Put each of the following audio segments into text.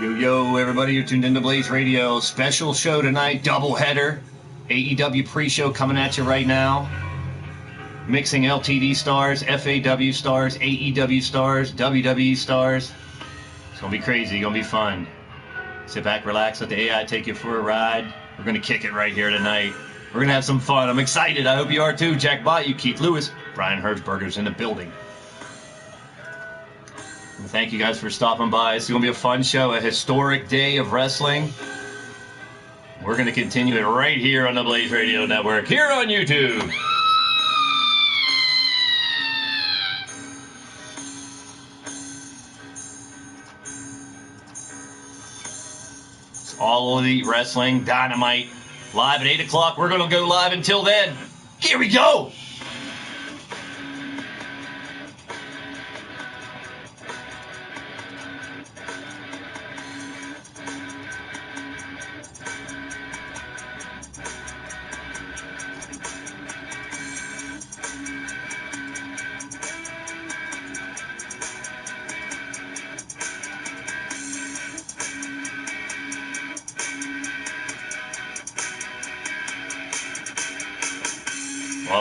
Yo, everybody, you're tuned into Blaised Radio. Special show tonight, doubleheader. AEW pre-show coming at you right now. Mixing LTD stars, FAW stars, AEW stars, WWE stars. It's going to be crazy, going to be fun. Sit back, relax, let the AI take you for a ride. We're going to kick it right here tonight. We're going to have some fun. I'm excited. I hope you are too. Jack Bayou, Keith Lewis, Brian Hertzberger's in the building. Thank you guys for stopping by. It's going to be a fun show, a historic day of wrestling. We're going to continue it right here on the Blaised Radio Network, here on YouTube. It's All Elite Wrestling, Dynamite, live at 8 o'clock. We're going to go live until then. Here we go.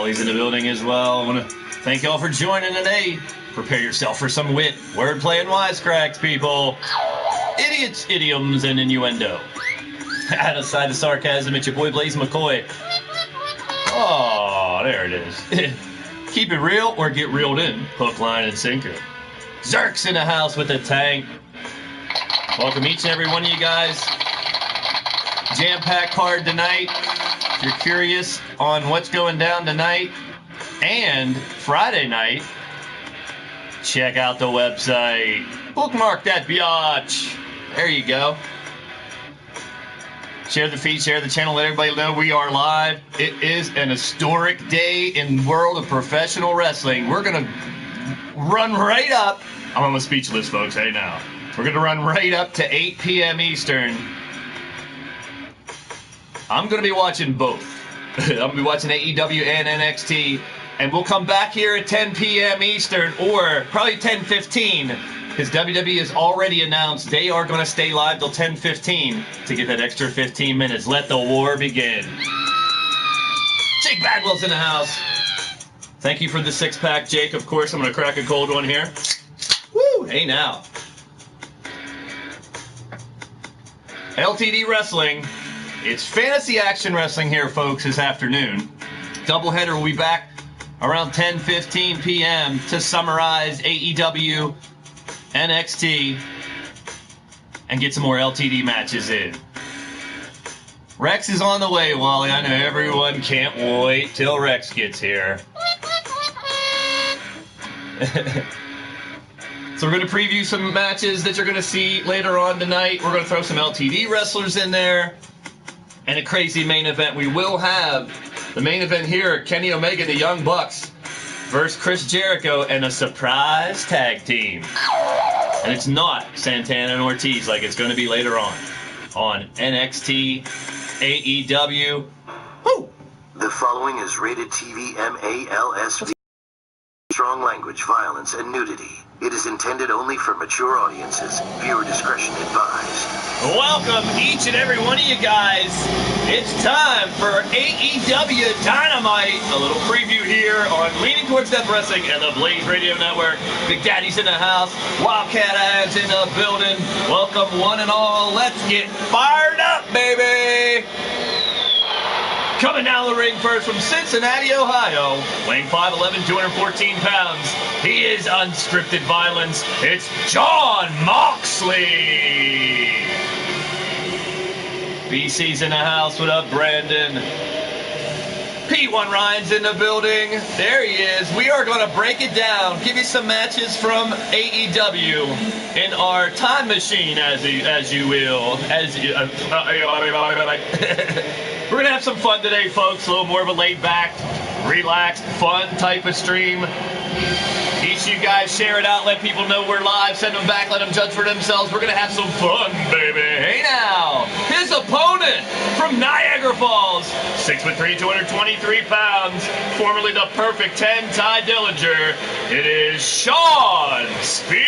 He's in the building as well. I want to thank y'all for joining today. Prepare yourself for some wit, wordplay, and wisecracks, people. Idiots, idioms, and innuendo. Aside the sarcasm, it's your boy Blaise McCoy. Oh, there it is. Keep it real or get reeled in. Hook, line, and sinker. Zerk's in the house with a tank. Welcome each and every one of you guys. Jam-packed card tonight. If you're curious on what's going down tonight and Friday night, check out the website. Bookmark that biatch. There you go. Share the feed, share the channel, let everybody know we are live. It is an historic day in the world of professional wrestling. We're going to run right up. I'm almost speechless, folks. Hey, now. We're going to run right up to 8 p.m. Eastern. I'm going to be watching both. I'm going to be watching AEW and NXT. And we'll come back here at 10 p.m. Eastern, or probably 10:15, because WWE has already announced they are going to stay live till 10:15 to get that extra 15 minutes. Let the war begin. Jake Bagwell's in the house. Thank you for the six-pack, Jake. Of course, I'm going to crack a cold one here. Woo! Hey, now. LTD Wrestling. It's fantasy action wrestling here, folks, this afternoon. Doubleheader will be back around 10:15 p.m. to summarize AEW, NXT, and get some more LTD matches in. Rex is on the way, Wally. I know everyone can't wait till Rex gets here. So we're going to preview some matches that you're going to see later on tonight. We're going to throw some LTD wrestlers in there. And a crazy main event. We will have the main event here, Kenny Omega and the Young Bucks versus Chris Jericho and a surprise tag team. And it's not Santana and Ortiz like it's going to be later on NXT, AEW. Woo! The following is rated TV MALSV. Strong language, violence, and nudity. It is intended only for mature audiences. Viewer discretion advised. Welcome, each and every one of you guys. It's time for AEW Dynamite. A little preview here on Leaning Towards Death Wrestling and the Blaised Radio Network. Big Daddy's in the house. Wildcat Ads in the building. Welcome, one and all. Let's get fired up, baby. Coming down the ring first from Cincinnati, Ohio, weighing 5'11", 214 pounds. He is unscripted violence. It's Jon Moxley. BC's in the house. What up, Brandon? P1 Ryan's in the building. There he is. We are going to break it down, give you some matches from AEW in our time machine, as you will. We're going to have some fun today, folks. A little more of a laid-back, relaxed, fun type of stream. Each of you guys share it out. Let people know we're live. Send them back. Let them judge for themselves. We're going to have some fun, baby. Hey, now. His opponent from Niagara Falls, 6'3", 223 pounds, formerly the Perfect 10, Ty Dillinger. It is Shawn Spears.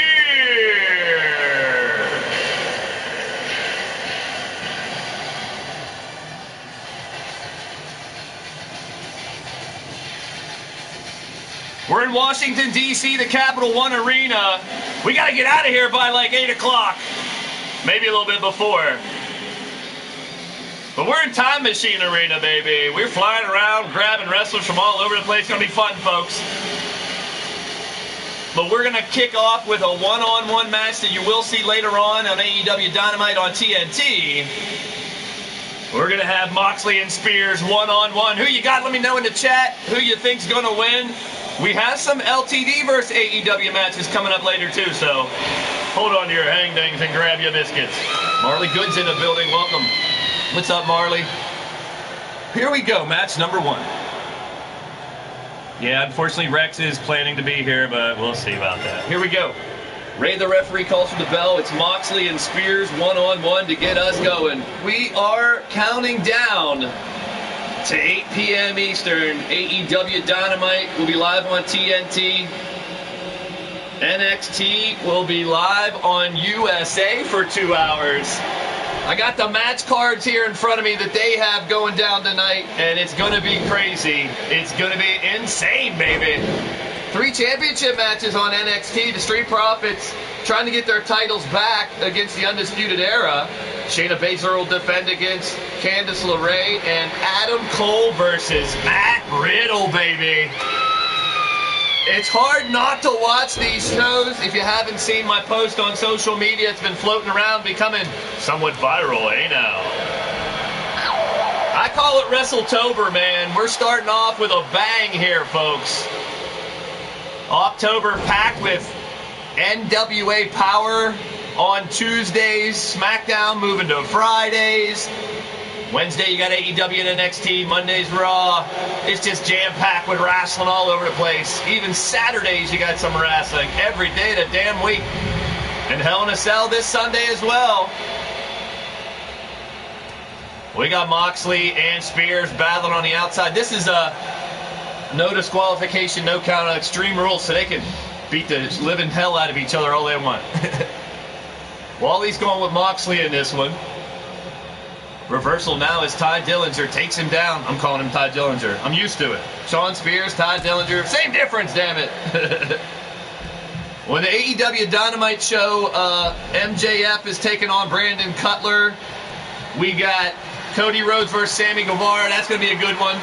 We're in Washington, D.C., the Capital One Arena. We got to get out of here by like 8 o'clock. Maybe a little bit before. But we're in Time Machine Arena, baby. We're flying around, grabbing wrestlers from all over the place. It's going to be fun, folks. But we're going to kick off with a one-on-one match that you will see later on AEW Dynamite on TNT. We're going to have Moxley and Spears one-on-one. Who you got? Let me know in the chat who you think's going to win. We have some LTD versus AEW matches coming up later, too, so hold on to your hang-dangs and grab your biscuits. Marley Good's in the building. Welcome. What's up, Marley? Here we go, match number 1. Yeah, unfortunately, Rex is planning to be here, but we'll see about that. Here we go. Ray, the referee, calls for the bell. It's Moxley and Spears one-on-one to get us going. We are counting down to 8 p.m. Eastern. AEW Dynamite will be live on TNT. NXT will be live on USA for 2 hours. I got the match cards here in front of me that they have going down tonight, and it's going to be crazy. It's going to be insane, baby. 3 championship matches on NXT. The Street Profits trying to get their titles back against the Undisputed Era. Shayna Baszler will defend against Candice LeRae, and Adam Cole versus Matt Riddle, baby. It's hard not to watch these shows. If you haven't seen my post on social media, it's been floating around, becoming somewhat viral, now? I call it WrestleTober, man. We're starting off with a bang here, folks. October packed with NWA Power on Tuesdays, SmackDown moving to Fridays. Wednesday, you got AEW and NXT. Monday's Raw. It's just jam-packed with wrestling all over the place. Even Saturdays, you got some wrestling. Every day of the damn week. And Hell in a Cell this Sunday as well. We got Moxley and Spears battling on the outside. This is a no disqualification, no count on Extreme Rules, so they can beat the living hell out of each other all they want. Wally's going with Moxley in this one. Reversal now as Ty Dillinger takes him down. I'm calling him Ty Dillinger. I'm used to it. Shawn Spears, Ty Dillinger. Same difference, damn it. When the AEW Dynamite show, MJF is taking on Brandon Cutler. We got Cody Rhodes versus Sammy Guevara. That's going to be a good one.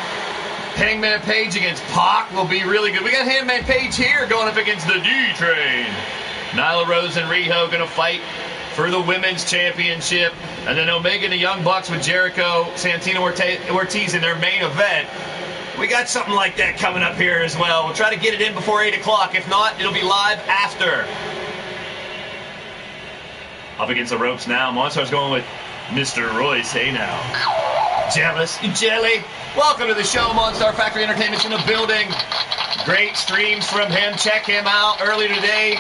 Hangman Page against Pac will be really good. We got Hangman Page here going up against the D-Train. Nyla Rose and Riho going to fight for the Women's Championship. And then Omega and the Young Bucks with Jericho, Santino Ortiz in their main event. We got something like that coming up here as well. We'll try to get it in before 8 o'clock. If not, it'll be live after. Up against the ropes now. Monster's going with Mr. Royce. Hey now. Jealous? Jelly? Welcome to the show. Monstar Factory Entertainment's in the building. Great streams from him. Check him out earlier today.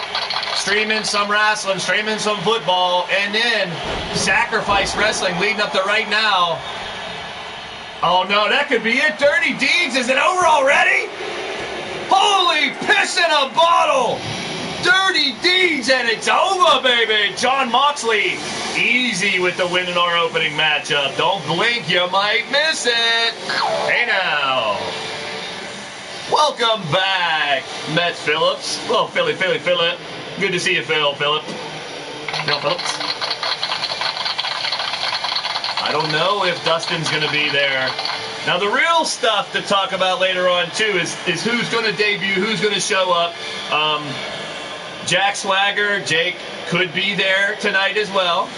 Streaming some wrestling, streaming some football, and then Sacrifice Wrestling leading up to right now. Oh no, that could be it. Dirty Deeds, is it over already? Holy piss in a bottle! Dirty Deeds, and it's over, baby! John Moxley, easy with the win in our opening matchup. Don't blink, you might miss it. Hey now. Welcome back, Matt Phillips. Well, Philip. Good to see you, Philip. Phil Phillips. I don't know if Dustin's going to be there. Now, the real stuff to talk about later on, too, is who's going to debut, who's going to show up. Jack Swagger, Jake, could be there tonight as well.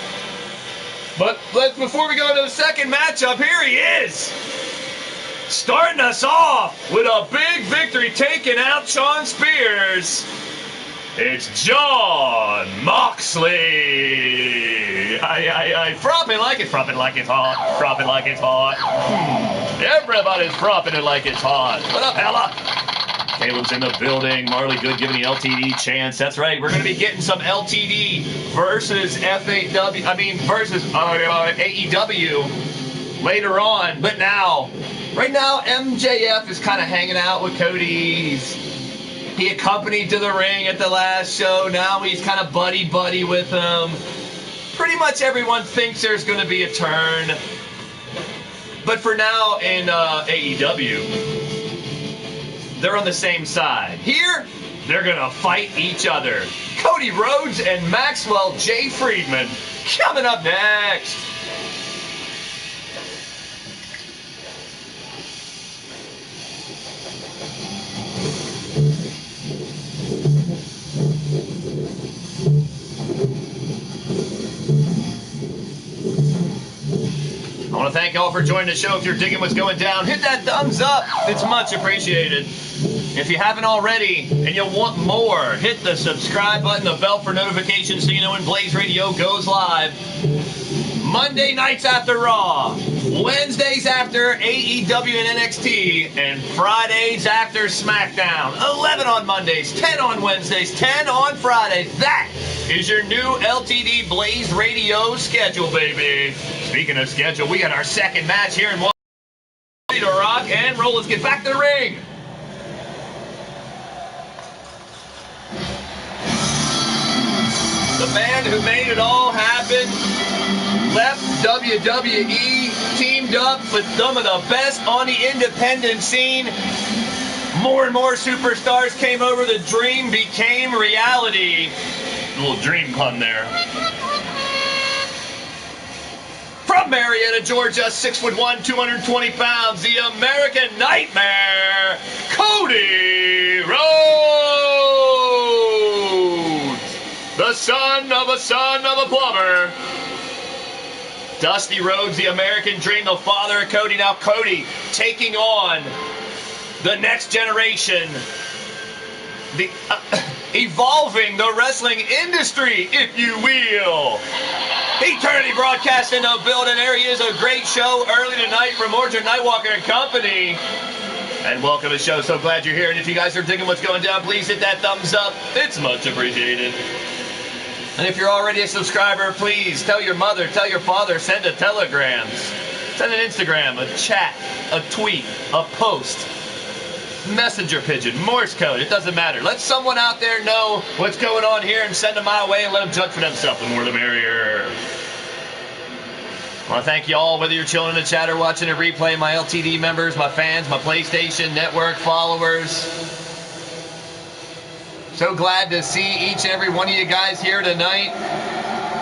But before we go into the second matchup, here he is. Starting us off with a big victory, taking out Shawn Spears. It's John Moxley. I frop it like it's hot. Frop it like it's hot. Everybody's fropping it like it's hot. What up, Hella? Caleb's in the building. Marley Good giving the LTD chance. That's right. We're going to be getting some LTD versus versus AEW later on. But right now, MJF is kind of hanging out with Cody. He accompanied to the ring at the last show. Now he's kind of buddy with him. Pretty much everyone thinks there's going to be a turn. But for now in AEW, they're on the same side. Here, they're gonna fight each other. Cody Rhodes and Maxwell J. Friedman coming up next. I want to thank you all for joining the show. If you're digging what's going down, hit that thumbs up. It's much appreciated. If you haven't already and you want more, hit the subscribe button, the bell for notifications so you know when Blaised Radio goes live. Monday nights after Raw, Wednesdays after AEW and NXT, and Fridays after SmackDown. 11 on Mondays, 10 on Wednesdays, 10 on Fridays. That is your new LTD Blaised Radio schedule, baby. Speaking of schedule, we got our second match here in Ready to rock and roll. Let's get back to the ring. The man who made it all happen left WWE, teamed up with some of the best on the independent scene. More and more superstars came over. The dream became reality. A little dream pun there. From Marietta, Georgia, 6'1", 220 pounds, the American Nightmare, Cody Rhodes. The son of a plumber. Dusty Rhodes, the American Dream, the father of Cody. Now Cody taking on the next generation, the evolving the wrestling industry, if you will. Eternity Broadcast in the building. There he is, a great show early tonight from Orchard Nightwalker and Company. And welcome to the show. So glad you're here. And if you guys are digging what's going down, please hit that thumbs up. It's much appreciated. And if you're already a subscriber, please tell your mother, tell your father, send a telegram, send an Instagram, a chat, a tweet, a post, messenger pigeon, Morse code, it doesn't matter. Let someone out there know what's going on here and send them my way and let them judge for themselves. The more the merrier. I want to thank you all, whether you're chilling in the chat or watching a replay, my LTD members, my fans, my PlayStation Network followers. So glad to see each and every one of you guys here tonight.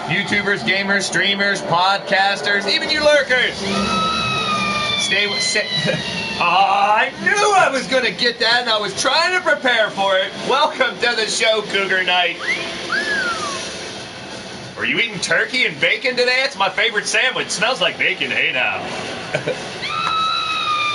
YouTubers, gamers, streamers, podcasters, even you lurkers. I knew I was going to get that, and I was trying to prepare for it. Welcome to the show, Cougar Night. Are you eating turkey and bacon today? It's my favorite sandwich. Smells like bacon. Hey now.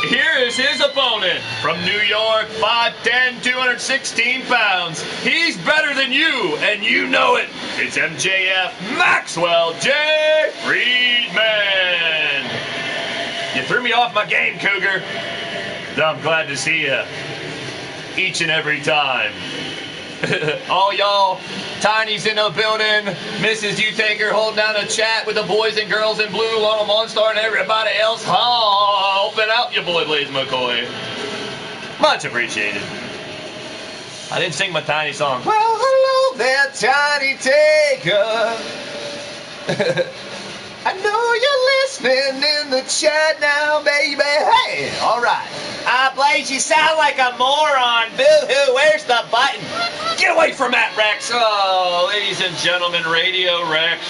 Here is his opponent from New York, 5'10", 216 pounds. He's better than you, and you know it. It's MJF, Maxwell J. Friedman. You threw me off my game, Cougar. I'm glad to see you each and every time. All y'all, Tiny's in the building. Mrs. U-Taker holding down a chat with the boys and girls in blue, Lionel Monstar, and everybody else. Helping out your boy, Blaise McCoy. Much appreciated. I didn't sing my Tiny song. Well, hello there, Tiny Taker. I know you're listening in the chat now, baby. Hey, all right. Blaise, you sound like a moron. Boo-hoo, where's the button? Get away from that, Rex. Oh, ladies and gentlemen, Radio Rex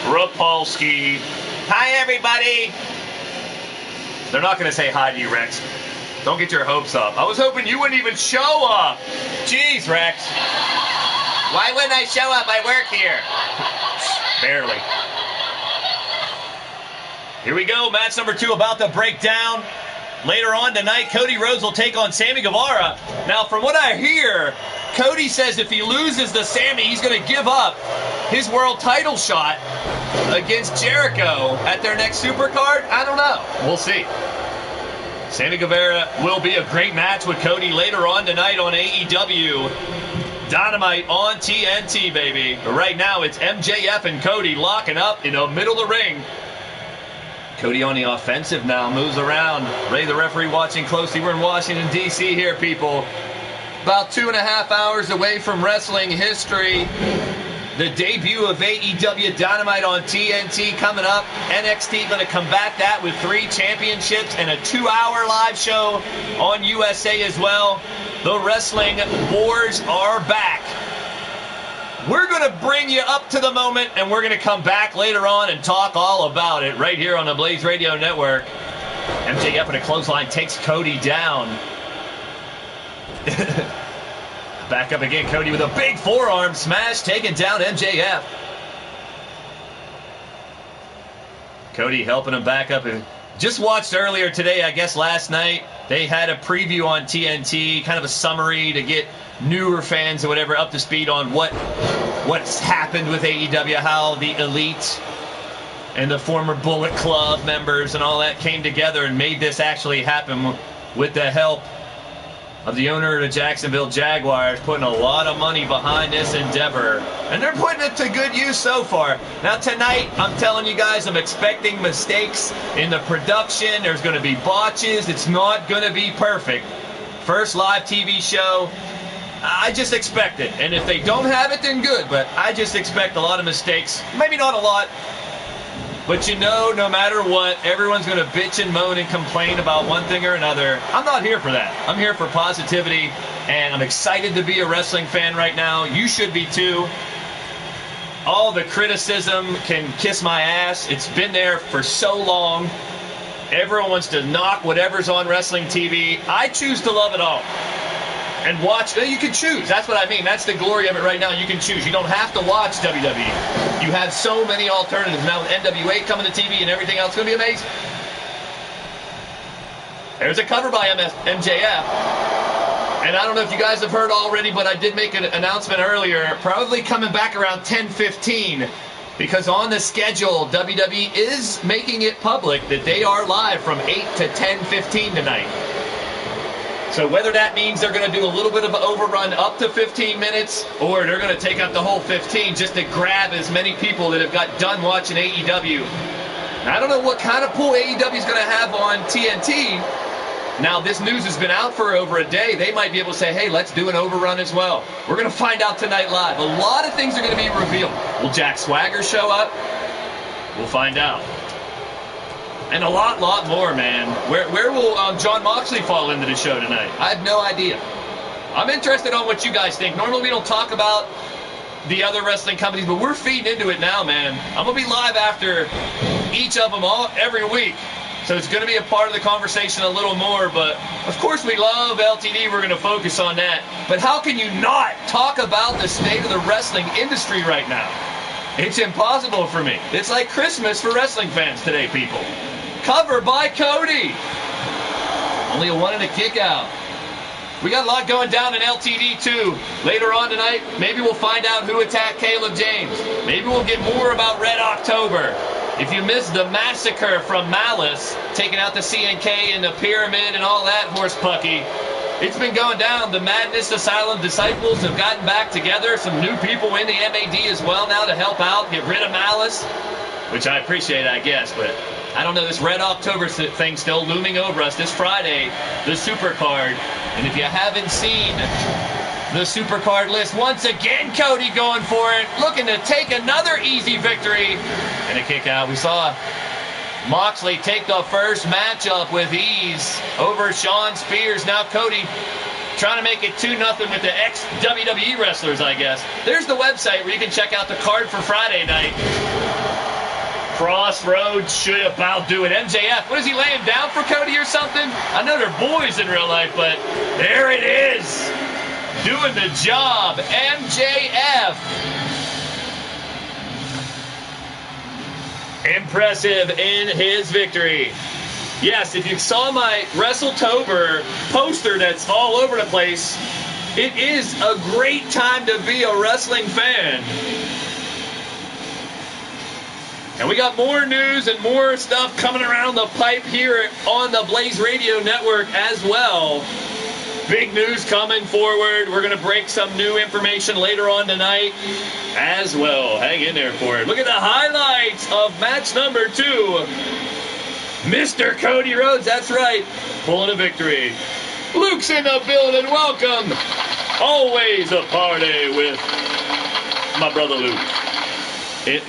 Repulsky. Hi, everybody. They're not going to say hi to you, Rex. Don't get your hopes up. I was hoping you wouldn't even show up. Jeez, Rex. Why wouldn't I show up? I work here. Barely. Here we go, match number 2 about to break down. Later on tonight, Cody Rhodes will take on Sammy Guevara. Now, from what I hear, Cody says if he loses to Sammy, he's going to give up his world title shot against Jericho at their next Supercard. I don't know. We'll see. Sammy Guevara will be a great match with Cody later on tonight on AEW. Dynamite on TNT, baby. But right now, it's MJF and Cody locking up in the middle of the ring. Cody on the offensive now, moves around. Ray, the referee, watching closely. We're in Washington, D.C. here, people. About 2.5 hours away from wrestling history. the debut of AEW Dynamite on TNT coming up. NXT going to combat that with 3 championships and a 2-hour live show on USA as well. The wrestling wars are back. We're going to bring you up to the moment, and we're going to come back later on and talk all about it right here on the Blaised Radio Network. MJF in a clothesline takes Cody down. Back up again, Cody with a big forearm smash, taking down MJF. Cody helping him back up. Just watched earlier today, I guess last night, they had a preview on TNT, kind of a summary to get newer fans or whatever up to speed on what's happened with AEW, how the Elite and the former Bullet Club members and all that came together and made this actually happen with the help of the owner of the Jacksonville Jaguars, putting a lot of money behind this endeavor. And they're putting it to good use so far. Now tonight, I'm telling you guys, I'm expecting mistakes in the production. There's going to be botches. It's not going to be perfect. First live TV show, I just expect it. And if they don't have it, then good. But I just expect a lot of mistakes. Maybe not a lot. But you know, no matter what, everyone's going to bitch and moan and complain about one thing or another. I'm not here for that. I'm here for positivity, and I'm excited to be a wrestling fan right now. You should be too. All the criticism can kiss my ass. It's been there for so long. Everyone wants to knock whatever's on wrestling TV. I choose to love it all. And watch, you can choose. That's what I mean. That's the glory of it right now. You can choose. You don't have to watch WWE. You have so many alternatives. Now with NWA coming to TV and everything else, it's going to be amazing. There's a cover by MJF. And I don't know if you guys have heard already, but I did make an announcement earlier, probably coming back around 10:15, because on the schedule, WWE is making it public that they are live from 8 to 10:15 tonight. So whether that means they're going to do a little bit of an overrun up to 15 minutes, or they're going to take up the whole 15 just to grab as many people that have got done watching AEW. I don't know what kind of pull AEW is going to have on TNT. Now, this news has been out for over a day. They might be able to say, hey, let's do an overrun as well. We're going to find out tonight live. A lot of things are going to be revealed. Will Jack Swagger show up? We'll find out. And a lot more, man. Where will John Moxley fall into the show tonight? I have no idea. I'm interested on what you guys think. Normally we don't talk about the other wrestling companies, but we're feeding into it now, man. I'm going to be live after each of them every week. So it's going to be a part of the conversation a little more. But, of course, we love LTD. We're going to focus on that. But how can you not talk about the state of the wrestling industry right now? It's impossible for me. It's like Christmas for wrestling fans today, people. Cover by Cody. Only a 1 and a kick out. We got a lot going down in LTD too. Later on tonight, maybe we'll find out who attacked Caleb James. Maybe we'll get more about Red October. If you missed the massacre from Malice, taking out the CNK and the Pyramid and all that horse pucky, it's been going down. The Madness Asylum disciples have gotten back together. Some new people in the MAD as well now to help out, get rid of Malice, which I appreciate, I guess, but I don't know, this Red October thing still looming over us. This Friday, the Supercard. And if you haven't seen the Supercard list, once again, Cody going for it, looking to take another easy victory. And a kick out. We saw Moxley take the first matchup with ease over Shawn Spears. Now Cody trying to make it 2-0 with the ex-WWE wrestlers, I guess. There's the website where you can check out the card for Friday night. Crossroads should about do it. MJF, what is he laying down for Cody or something? I know they're boys in real life, but there it is. Doing the job. MJF. Impressive in his victory. Yes, if you saw my WrestleTober poster that's all over the place, it is a great time to be a wrestling fan. And we got more news and more stuff coming around the pipe here on the Blaised Radio Network as well. Big news coming forward. We're going to break some new information later on tonight as well. Hang in there for it. Look at the highlights of match number 2. Mr. Cody Rhodes, that's right, pulling a victory. Luke's in the building. Welcome. Always a party with my brother Luke.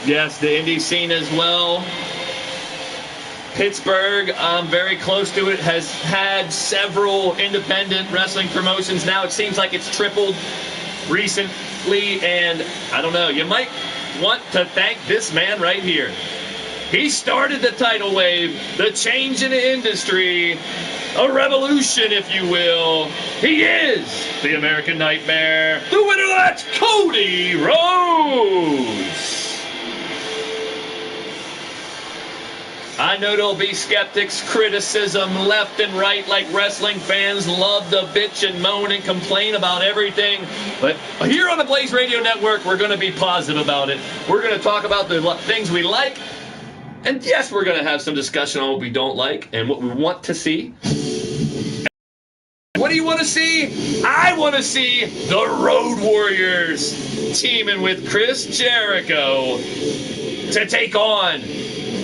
Yes, the indie scene as well. Pittsburgh, I'm very close to it, has had several independent wrestling promotions. Now it seems like it's tripled recently, and I don't know, you might want to thank this man right here. He started the tidal wave, the change in the industry, a revolution, if you will. He is the American Nightmare. The winner, that's Cody Rhodes. I know there'll be skeptics, criticism left and right, like wrestling fans love to bitch and moan and complain about everything. But here on the Blaised Radio Network, we're going to be positive about it. We're going to talk about the things we like. And yes, we're going to have some discussion on what we don't like and what we want to see. What do you want to see? I want to see the Road Warriors teaming with Chris Jericho to take on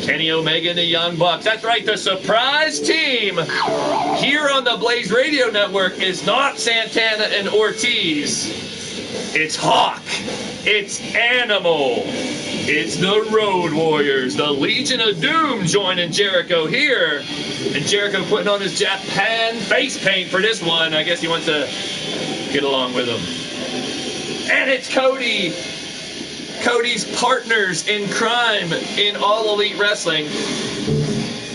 Kenny Omega and the Young Bucks. That's right, the surprise team here on the Blaised Radio Network is not Santana and Ortiz. It's Hawk. It's Animal. It's the Road Warriors. The Legion of Doom joining Jericho here. And Jericho putting on his Japan face paint for this one. I guess he wants to get along with him. And it's Cody. Cody's partners in crime in All Elite Wrestling,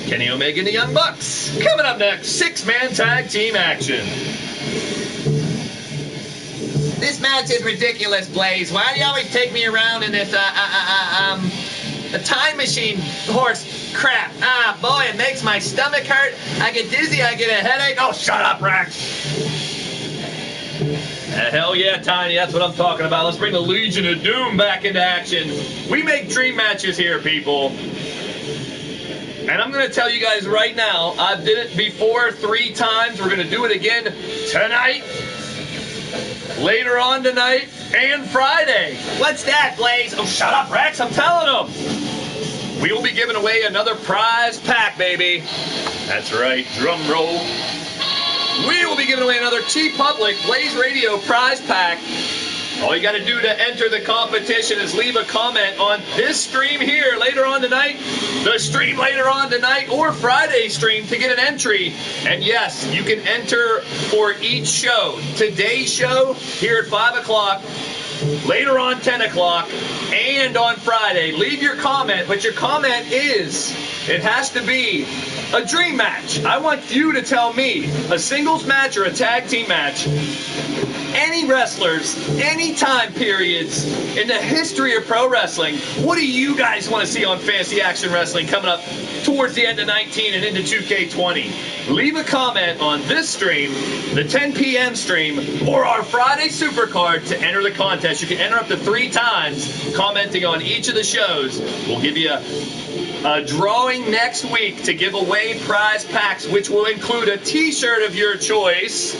Kenny Omega and the Young Bucks. Coming up next, 6-man tag team action. This match is ridiculous, Blaze. Why do you always take me around in this, a time machine horse crap? Ah, boy, it makes my stomach hurt. I get dizzy, I get a headache. Oh, shut up, Rex. Hell yeah, Tiny, that's what I'm talking about. Let's bring the Legion of Doom back into action. We make dream matches here, people. And I'm going to tell you guys right now, I did it before 3 times. We're going to do it again tonight, later on tonight, and Friday. What's that, Blaze? Oh, shut up, Rex, I'm telling them. We will be giving away another prize pack, baby. That's right, drum roll. We will be giving away another T-Public Blaised Radio prize pack. All you got to do to enter the competition is leave a comment on this stream here later on tonight, the stream later on tonight, or Friday stream to get an entry. And yes, you can enter for each show. Today's show here at 5 o'clock, later on 10 o'clock, and on Friday. Leave your comment, but your comment it has to be a dream match. I want you to tell me a singles match or a tag team match. Any wrestlers, any time periods in the history of pro wrestling. What do you guys want to see on Fantasy Action Wrestling coming up towards the end of 19 and into 2K20? Leave a comment on this stream, the 10 p.m. stream, or our Friday Supercard to enter the contest. You can enter up to 3 times commenting on each of the shows. We'll give you a drawing next week to give away prize packs, which will include a t-shirt of your choice,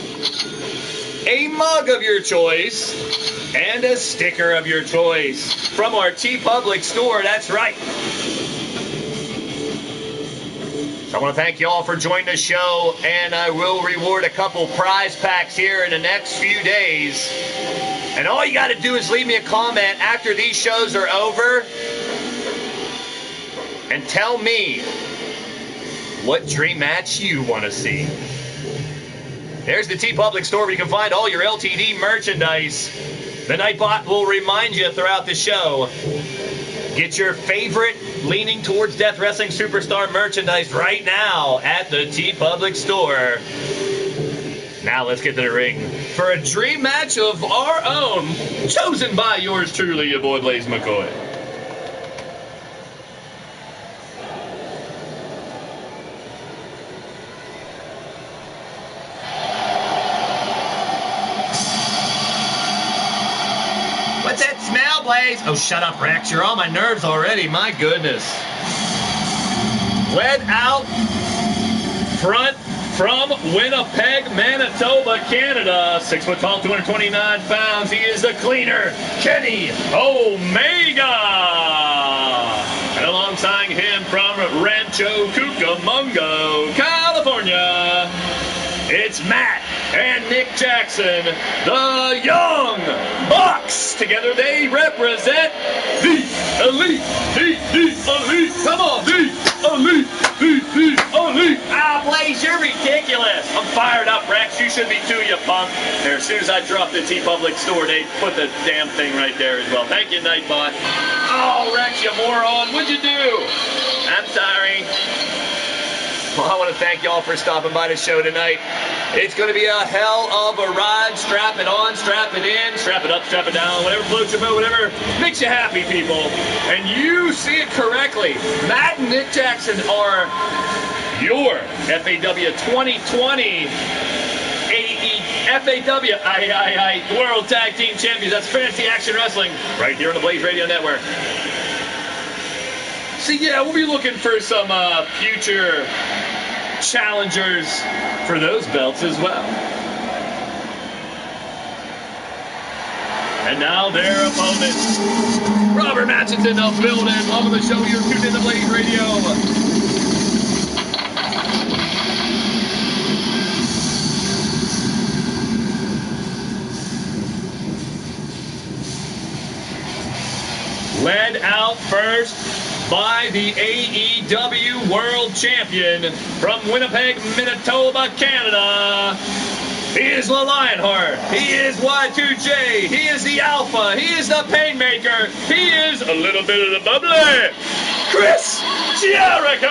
a mug of your choice, and a sticker of your choice from our T-Public store. That's right. I want to thank you all for joining the show, and I will reward a couple prize packs here in the next few days. And all you got to do is leave me a comment after these shows are over and tell me what dream match you want to see. There's the T-Public store where you can find all your LTD merchandise. The Nightbot will remind you throughout the show. Get your favorite Leaning Towards Death Wrestling Superstar merchandise right now at the T-Public store. Now let's get to the ring for a dream match of our own, chosen by yours truly, your boy Blaise McCoy. What's that smell, Blaze? Oh, shut up, Rex. You're on my nerves already. My goodness. Led out front from Winnipeg, Manitoba, Canada. 6 foot tall, 229 pounds. He is the cleaner, Kenny Omega. And alongside him from Rancho Cucamonga, California, It's Matt and Nick Jackson, the Young Bucks. Together they represent the Elite, the Elite. Come on, the Elite, the Elite. Ah, Blaise, you're ridiculous. I'm fired up, Rex. You should be too, you punk. There, as soon as I dropped the T-Public store, they put the damn thing right there as well. Thank you, Nightbot. Oh, Rex, you moron. What'd you do? I'm sorry. Well, I want to thank y'all for stopping by the show tonight. It's going to be a hell of a ride. Strap it on, strap it in, strap it up, strap it down, whatever floats your boat, whatever makes you happy, people. And you see it correctly. Matt and Nick Jackson are your FAW2020 FAW World Tag Team Champions. That's Fantasy Action Wrestling right here on the Blaised Radio Network. So yeah, we'll be looking for some future challengers for those belts as well. And now their opponents. Robert Matchett's in the building. Welcome to the show. You're tuned in to Blaised Radio. Led out first by the AEW World Champion from Winnipeg, Manitoba, Canada. He is the Lionheart. He is Y2J. He is the Alpha. He is the Painmaker. He is a little bit of the bubbly Chris Jericho.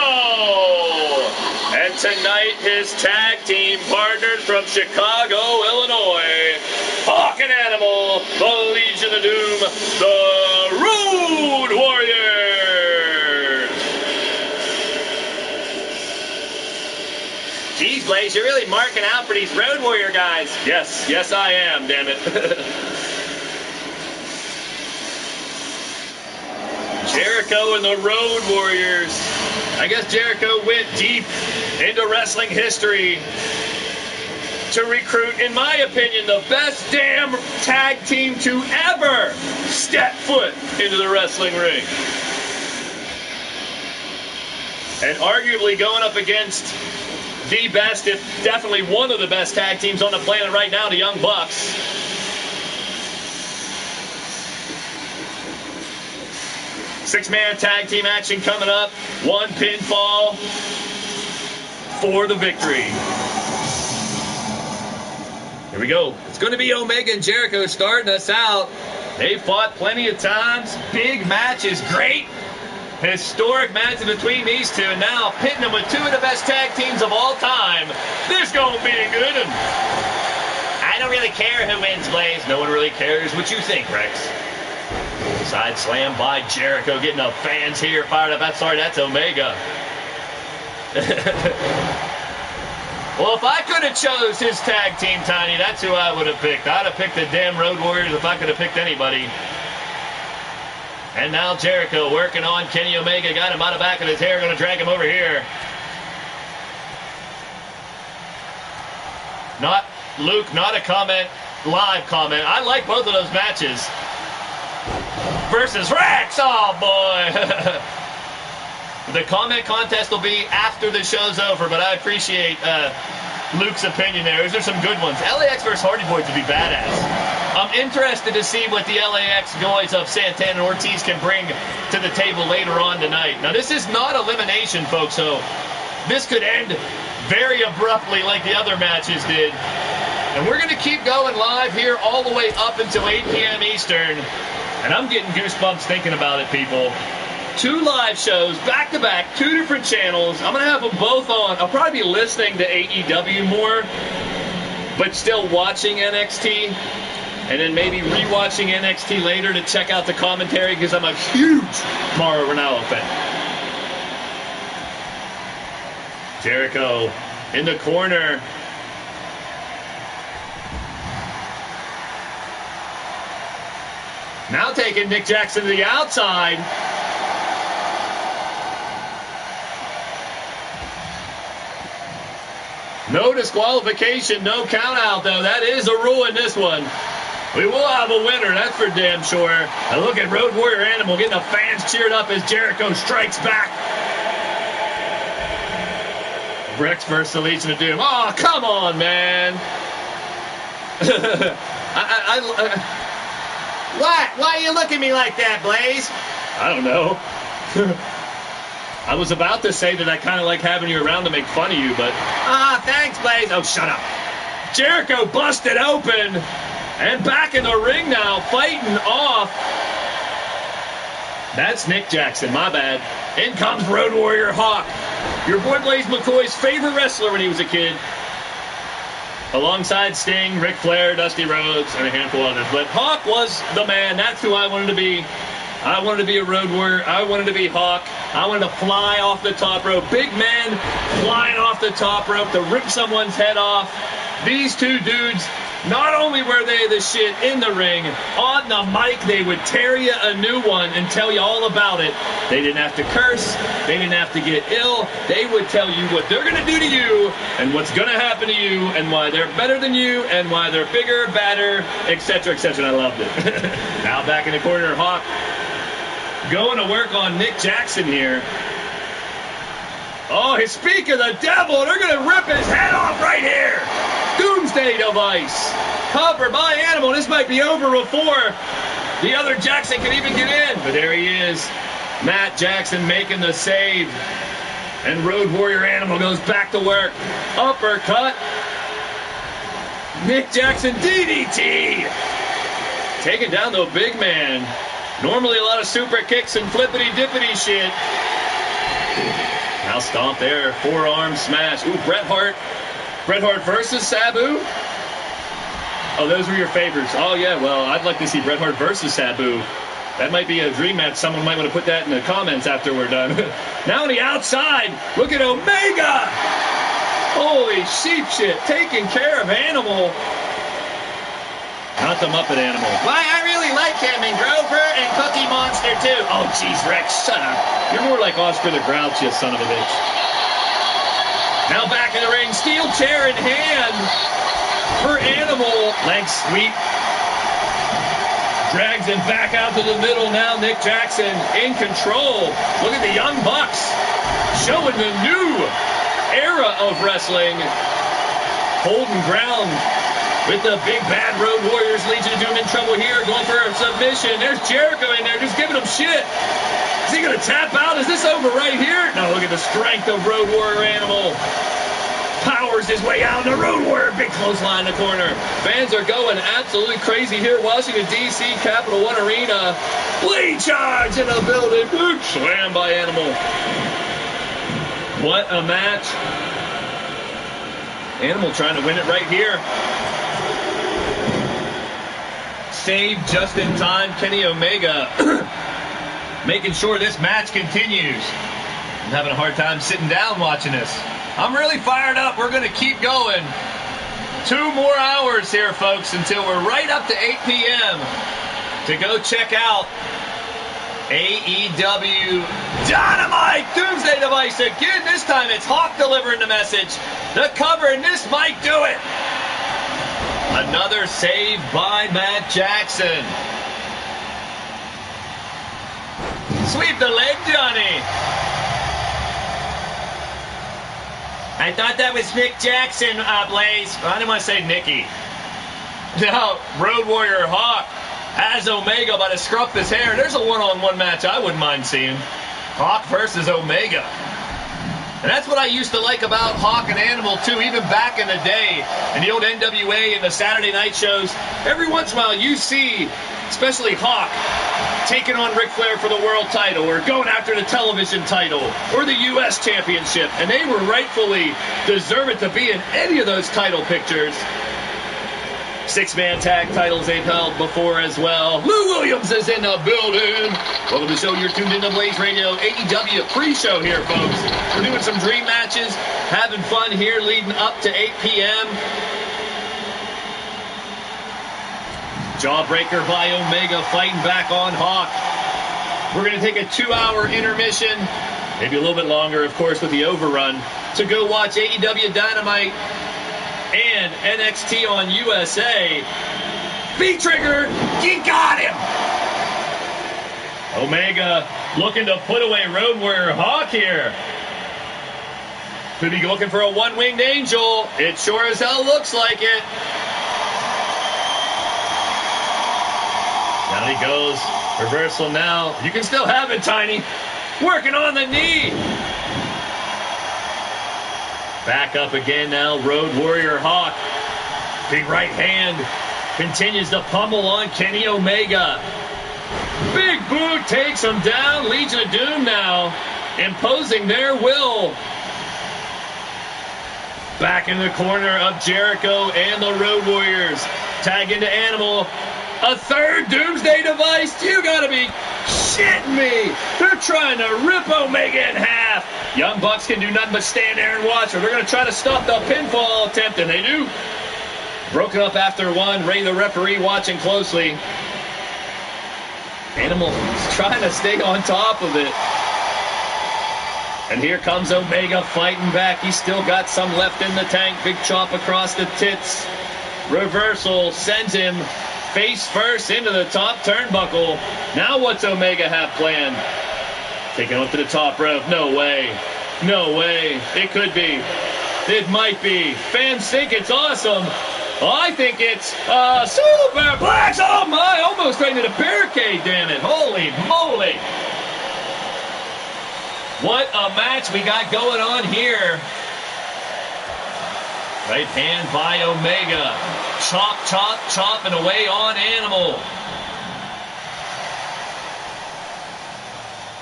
And tonight, his tag team partners from Chicago, Illinois, Hawk and Animal, the Legion of Doom, the Road Warriors. Geez, Blaise, you're really marking out for these Road Warrior guys. Yes, I am, damn it. Jericho and the Road Warriors. I guess Jericho went deep into wrestling history to recruit, in my opinion, the best damn tag team to ever step foot into the wrestling ring. And arguably going up against the best, if definitely one of the best tag teams on the planet right now, the Young Bucks. Six-man tag team action coming up. One pinfall for the victory. Here we go. It's going to be Omega and Jericho starting us out. They fought plenty of times. Big matches, great historic matches between these two. And now pitting them with two of the best tag teams of all time. This going to be a good one. I don't really care who wins, Blaise. No one really cares what you think, Rex. Side slam by Jericho, getting the fans here fired up. That's Omega. Well, if I could have chose his tag team, Tiny, that's who I would have picked. I'd have picked the damn Road Warriors if I could have picked anybody. And now Jericho working on Kenny Omega. Got him out of back of his hair. Going to drag him over here. Not Luke, not a comment, live comment. I like both of those matches. Versus Rex, oh boy. The comment contest will be after the show's over, but I appreciate Luke's opinion there. Those are some good ones. LAX versus Hardy Boys would be badass. I'm interested to see what the LAX guys of Santana and Ortiz can bring to the table later on tonight. Now, this is not elimination, folks, so this could end very abruptly like the other matches did. And we're going to keep going live here all the way up until 8 p.m. Eastern. And I'm getting goosebumps thinking about it, people. 2 live shows, back-to-back, 2 different channels. I'm going to have them both on. I'll probably be listening to AEW more, but still watching NXT. And then maybe rewatching NXT later to check out the commentary because I'm a huge Mauro Ranallo fan. Jericho in the corner. Now taking Nick Jackson to the outside. No disqualification, no count out, though. That is a rule in this one. We will have a winner, that's for damn sure. And look at Road Warrior Animal getting the fans cheered up as Jericho strikes back. Rex versus the Legion of Doom. Oh, come on, man. What? Why are you looking at me like that, Blaise? I don't know. I was about to say that I kind of like having you around to make fun of you, but... Thanks, Blaise. Oh, shut up. Jericho busted open, and back in the ring now, fighting off. That's Nick Jackson, my bad. In comes Road Warrior Hawk, your boy Blaise McCoy's favorite wrestler when he was a kid. Alongside Sting, Ric Flair, Dusty Rhodes, and a handful of others. But Hawk was the man. That's who I wanted to be. I wanted to be a Road Warrior. I wanted to be Hawk. I wanted to fly off the top rope. Big man flying off the top rope to rip someone's head off. These two dudes, not only were they the shit in the ring, on the mic they would tear you a new one and tell you all about it. They didn't have to curse. They didn't have to get ill. They would tell you what they're going to do to you and what's going to happen to you and why they're better than you and why they're bigger, badder, etc., etc. And I loved it. Now back in the corner, Hawk going to work on Nick Jackson here. Oh, his speak of the devil. They're going to rip his head off right here. Doomsday device. Covered by Animal. This might be over before the other Jackson can even get in. But there he is. Matt Jackson making the save. And Road Warrior Animal goes back to work. Uppercut. Nick Jackson DDT. Taking down the big man. Normally a lot of super kicks and flippity-dippity shit. Now stomp there, forearm smash. Ooh, Bret Hart. Bret Hart versus Sabu. Oh, those were your favorites. Oh, yeah, well, I'd like to see Bret Hart versus Sabu. That might be a dream match. Someone might want to put that in the comments after we're done. Now on the outside, look at Omega. Holy sheep shit, taking care of Animal. Not the Muppet Animal. Why, I really like him and Grover and Cookie Monster, too. Oh, jeez, Rex, shut up. You're more like Oscar the Grouch, you son of a bitch. Now back in the ring, steel chair in hand for Animal. Leg sweep. Drags him back out to the middle now. Nick Jackson in control. Look at the Young Bucks showing the new era of wrestling. Holding ground with the big bad Road Warriors. Legion of Doom in trouble here, going for a submission. There's Jericho in there, just giving him shit. Is he going to tap out? Is this over right here? No, look at the strength of Road Warrior Animal. Powers his way out. The Road Warrior, big clothesline in the corner. Fans are going absolutely crazy here. Washington, D.C., Capital One Arena. Blade charge in the building. Big slam by Animal. What a match. Animal trying to win it right here. Saved just in time. Kenny Omega making sure this match continues. I'm having a hard time sitting down watching this. I'm really fired up. We're going to keep going. 2 more hours here, folks, until we're right up to 8 p.m. to go check out AEW Dynamite Doomsday Device. Again, this time it's Hawk delivering the message. The cover, and this might do it. Another save by Matt Jackson. Sweep the leg, Johnny. I thought that was Nick Jackson, Blaise. I didn't want to say Nicky. Now, Road Warrior Hawk has Omega by the scruff of his hair. There's a one-on-one match I wouldn't mind seeing. Hawk versus Omega. And that's what I used to like about Hawk and Animal, too, even back in the day, in the old NWA and the Saturday night shows. Every once in a while, you see, especially Hawk, taking on Ric Flair for the world title, or going after the television title, or the U.S. championship. And they were rightfully deserved to be in any of those title pictures. 6-man tag titles they've held before as well. Lou Williams is in the building. Welcome to the show. You're tuned into Blaised Radio AEW pre-show here, folks. We're doing some dream matches, having fun here leading up to 8 p.m. Jawbreaker by Omega fighting back on Hawk. We're going to take a 2-hour intermission, maybe a little bit longer, of course, with the overrun, to go watch AEW Dynamite and NXT on USA. V-Trigger, you got him! Omega looking to put away Road Warrior Hawk here. Could be looking for a one-winged angel. It sure as hell looks like it. Down he goes. Reversal now. You can still have it, Tiny. Working on the knee. Back up again now. Road Warrior Hawk. Big right hand. Continues to pummel on Kenny Omega. Big boot takes him down. Legion of Doom now imposing their will. Back in the corner of Jericho and the Road Warriors. Tag into Animal. A third Doomsday device? You gotta be shitting me. They're trying to rip Omega in half. Young Bucks can do nothing but stand there and watch, or they're gonna try to stop the pinfall attempt, and they do. Broken up after one. Ray, the referee, watching closely. Animal is trying to stay on top of it. And here comes Omega fighting back. He's still got some left in the tank. Big chop across the tits. Reversal sends him face first into the top turnbuckle. Now what's Omega have planned? Taking him up to the top rope. No way. No way. It could be. It might be. Fans think it's awesome. I think it's superplex. Oh my, almost right into the barricade, damn it. Holy moly. What a match we got going on here. Right hand by Omega. Chop, chop, chopping away on Animal.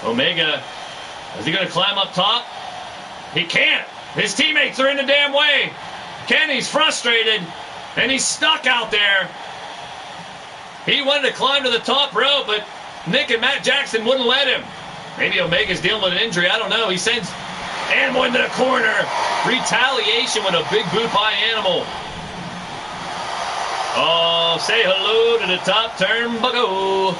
Omega, is he going to climb up top? He can't. His teammates are in the damn way. Kenny's frustrated, and he's stuck out there. He wanted to climb to the top rope, but Nick and Matt Jackson wouldn't let him. Maybe Omega's dealing with an injury. I don't know. He sends Animal into the corner. Retaliation with a big boot by Animal. Oh, say hello to the top turnbuckle.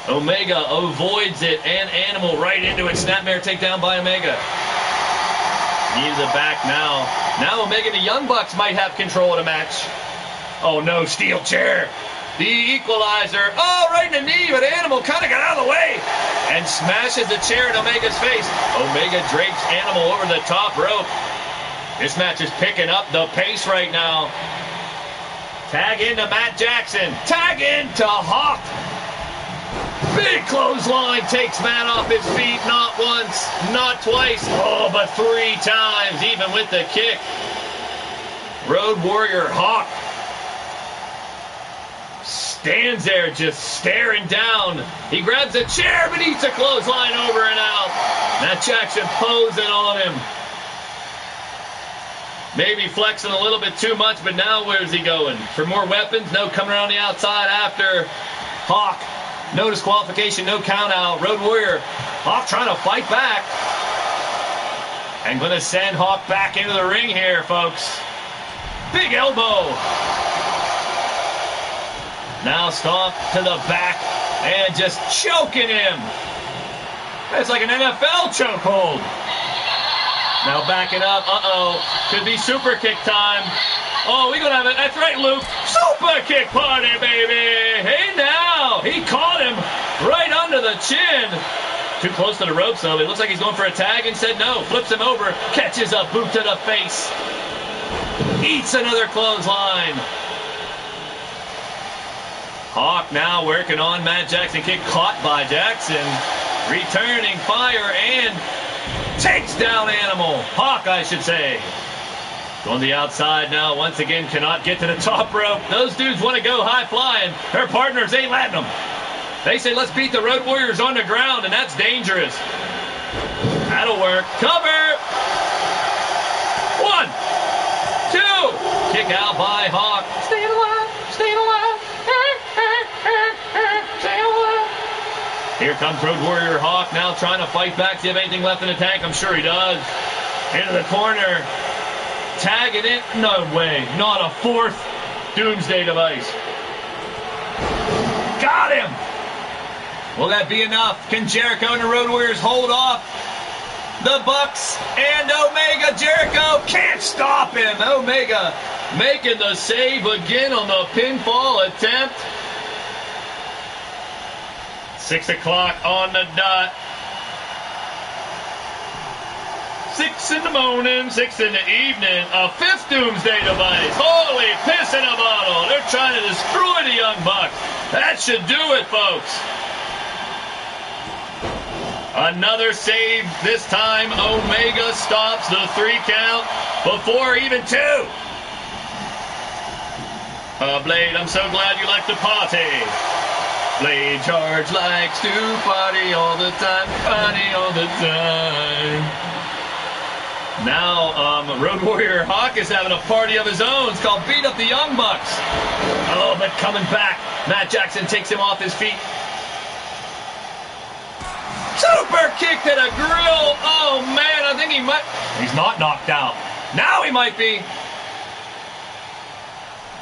Omega avoids it, and Animal right into it. Snapmare takedown by Omega. He's it back now. Now Omega and the Young Bucks might have control of the match. Oh no, steel chair. The equalizer. Oh, right in the knee, but Animal kind of got out of the way and smashes the chair in Omega's face. Omega drapes Animal over the top rope. This match is picking up the pace right now. Tag into Matt Jackson. Tag into Hawk. Big clothesline takes Matt off his feet. Not once, not twice. Oh, but 3 times, even with the kick. Road Warrior Hawk stands there just staring down. He grabs a chair but eats a clothesline over and out. Matt Jackson posing on him. Maybe flexing a little bit too much, but now where's he going? For more weapons? No, coming around the outside after Hawk. No disqualification, no count out. Road Warrior Hawk trying to fight back. And going to send Hawk back into the ring here, folks. Big elbow. Now stomp to the back and just choking him. It's like an NFL chokehold. Now backing up. Uh-oh. Could be super kick time. Oh, we're going to have it. That's right, Luke. Super kick party, baby. Hey, now. He caught him right under the chin. Too close to the ropes, though. It looks like he's going for a tag and said no. Flips him over. Catches a boot to the face. Eats another clothesline. Hawk now working on Matt Jackson. Kick caught by Jackson. Returning fire and takes down Animal. Hawk, I should say. Going to the outside now. Once again, cannot get to the top rope. Those dudes want to go high flying. Her partners ain't letting them. They say, let's beat the Road Warriors on the ground, and that's dangerous. That'll work. Cover. 1, 2. Kick out by Hawk. Stay alive. Stay alive. Here comes Road Warrior Hawk now trying to fight back. Do you have anything left in the tank? I'm sure he does. Into the corner. Tagging it. No way. Not a 4th Doomsday device. Got him. Will that be enough? Can Jericho and the Road Warriors hold off the Bucks and Omega? Jericho can't stop him. Omega making the save again on the pinfall attempt. 6 o'clock on the dot. 6 6 in the morning, 6 in the evening, a 5th doomsday device. Holy piss in a bottle. They're trying to destroy the Young Bucks. That should do it, folks. Another save. This time, Omega stops the 3 count before even 2. Blade, I'm so glad you like to party. Blade Charge likes to party all the time, party all the time. Now, Road Warrior Hawk is having a party of his own. It's called Beat Up the Young Bucks. Oh, but coming back, Matt Jackson takes him off his feet. Super kick to the grill. Oh, man, I think he might. He's not knocked out. Now he might be.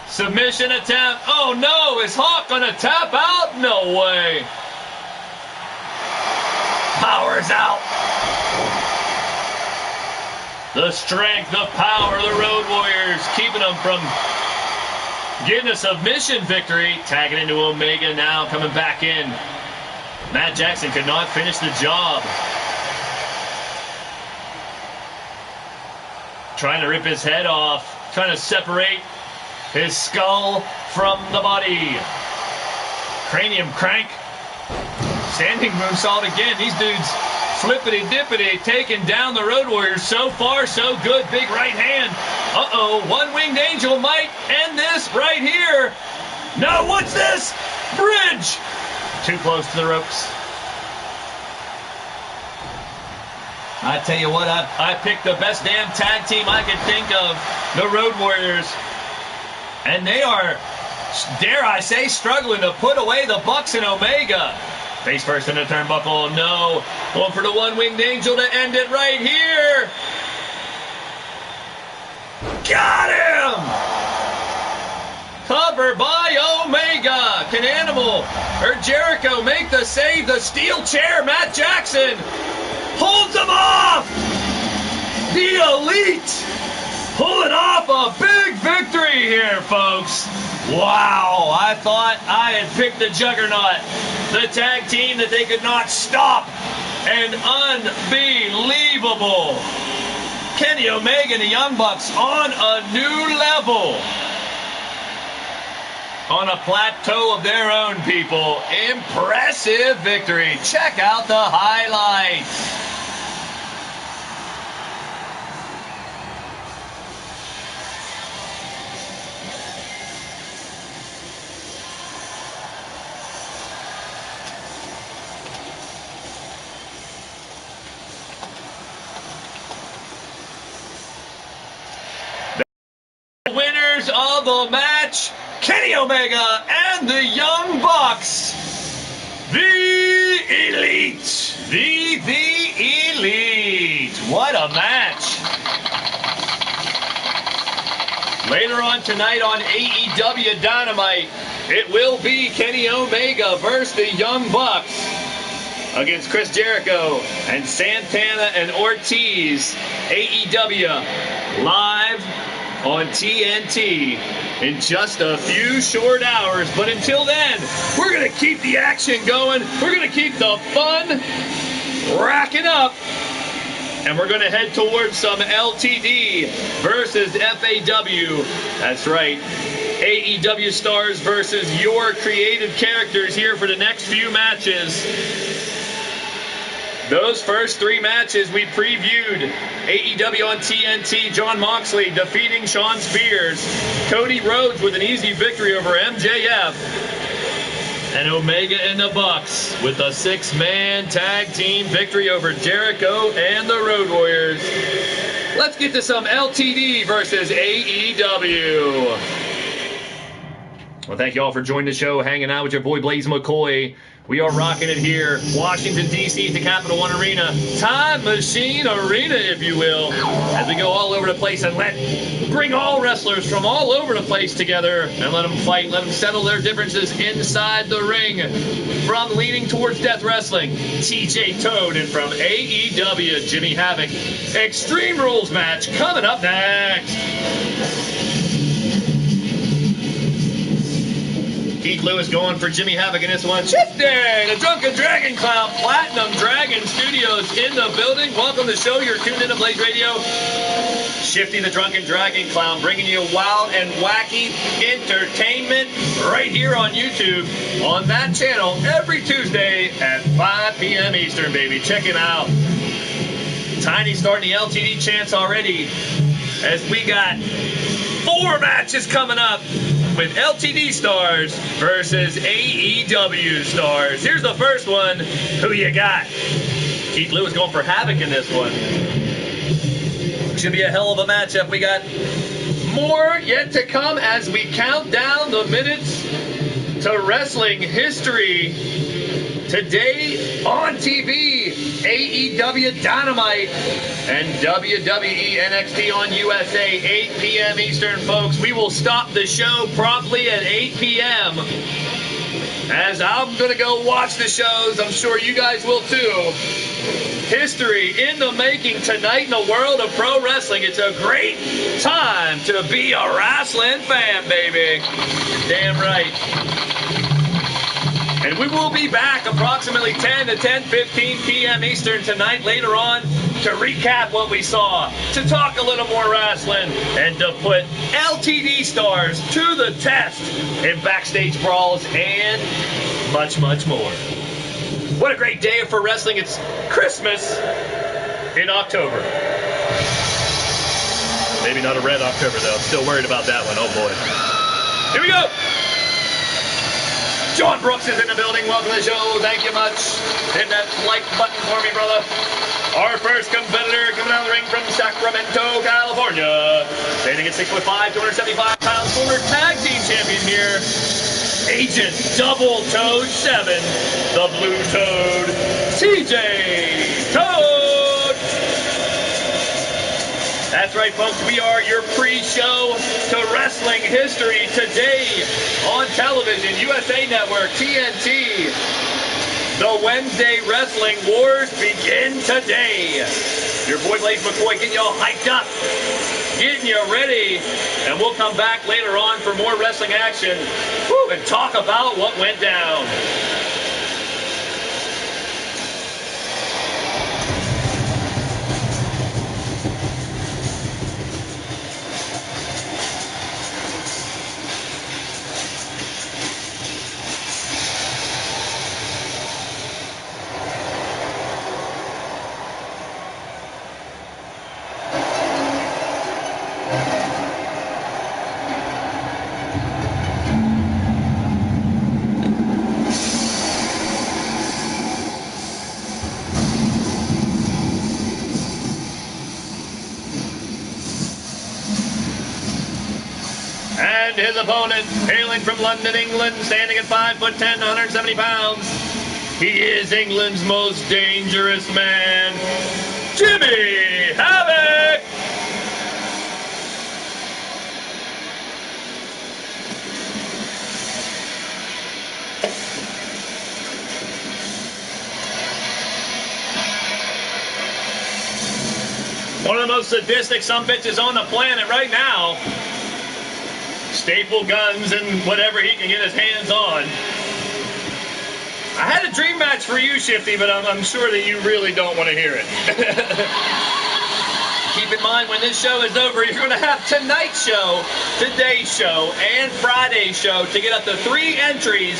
Submission attempt. Oh, no. Is Hawk going to tap out? No way. Power's out. The strength, the power of the Road Warriors keeping them from getting a submission victory. Tagging into Omega now, coming back in. Matt Jackson could not finish the job. Trying to rip his head off. Trying to separate his skull from the body. Cranium crank. Standing moonsault again. These dudes flippity-dippity taking down the Road Warriors. So far, so good. Big right hand. Uh-oh. One-winged angel might end this right here. No, what's this? Bridge. Too close to the ropes. I tell you what, I picked the best damn tag team I could think of, the Road Warriors. And they are, dare I say, struggling to put away the Bucks and Omega. Face first in the turnbuckle, no. Going for the one-winged angel to end it right here. Got him! Cover by Omega. Can Animal or Jericho make the save? The steel chair, Matt Jackson holds him off. The Elite pulling off a big victory here, folks. Wow, I thought I had picked the Juggernaut, the tag team that they could not stop, and unbelievable. Kenny Omega and the Young Bucks on a new level. On a plateau of their own, people. Impressive victory. Check out the highlights. The winners of the match, Kenny Omega and the Young Bucks. The Elite. The Elite. What a match. Later on tonight on AEW Dynamite, it will be Kenny Omega versus the Young Bucks against Chris Jericho and Santana and Ortiz. AEW live on TNT in just a few short hours. But until then, we're going to keep the action going. We're going to keep the fun racking up. And we're going to head towards some LTD versus FAW. That's right. AEW stars versus your creative characters here for the next few matches. Those first 3 matches we previewed. AEW on TNT, Jon Moxley defeating Shawn Spears. Cody Rhodes with an easy victory over MJF. And Omega and the Bucks with a 6-man tag team victory over Jericho and the Road Warriors. Let's get to some LTD versus AEW. Well, thank you all for joining the show, hanging out with your boy Blaise McCoy. We are rocking it here, Washington, D.C. at the Capital One Arena. Time Machine Arena, if you will, as we go all over the place and bring all wrestlers from all over the place together and let them fight, let them settle their differences inside the ring. From Leaning Towards Death Wrestling, TJ Toad, and from AEW, Jimmy Havoc. Extreme Rules match coming up next. Keith Lewis going for Jimmy Havoc in this one. Shifty, the Drunken Dragon Clown, Platinum Dragon Studios in the building. Welcome to the show. You're tuned in to Blaised Radio. Shifty, the Drunken Dragon Clown, bringing you wild and wacky entertainment right here on YouTube on that channel every Tuesday at 5 p.m. Eastern, baby. Check it out. Tiny starting the LTD chants already as we got 4 matches coming up with LTD stars versus AEW stars. Here's the first one. Who you got? Keith Lewis going for Havoc in this one. Should be a hell of a matchup. We got more yet to come as we count down the minutes to wrestling history. Today on TV, AEW Dynamite and WWE NXT on USA, 8 p.m. Eastern, folks. We will stop the show promptly at 8 p.m. as I'm going to go watch the shows. I'm sure you guys will too. History in the making tonight in the world of pro wrestling. It's a great time to be a wrestling fan, baby. Damn right. And we will be back approximately 10 to 10:15 p.m. Eastern tonight later on to recap what we saw, to talk a little more wrestling, and to put LTD stars to the test in backstage brawls and much, much more. What a great day for wrestling. It's Christmas in October. Maybe not a red October, though. I'm still worried about that one. Oh, boy. Here we go. John Brooks is in the building. Welcome to the show. Thank you much. Hit that like button for me, brother. Our first competitor coming out of the ring from Sacramento, California. Standing at 6'5", 275 pounds, former tag team champion here. Agent Double Toad 7, the Blue Toad, TJ Toad. That's right, folks. We are your pre-show to wrestling history today on television, USA Network, TNT. The Wednesday Wrestling Wars begin today. Your boy Blaise McCoy getting you all hyped up, getting you ready, and we'll come back later on for more wrestling action and talk about what went down. His opponent, hailing from London, England, standing at 5'10", 170 pounds. He is England's most dangerous man, Jimmy Havoc! One of the most sadistic sumbitches on the planet right now. Staple guns and whatever he can get his hands on. I had a dream match for you, Shifty, but I'm sure that you really don't want to hear it. Keep in mind, when this show is over, you're going to have tonight's show, today's show, and Friday's show to get up to 3 entries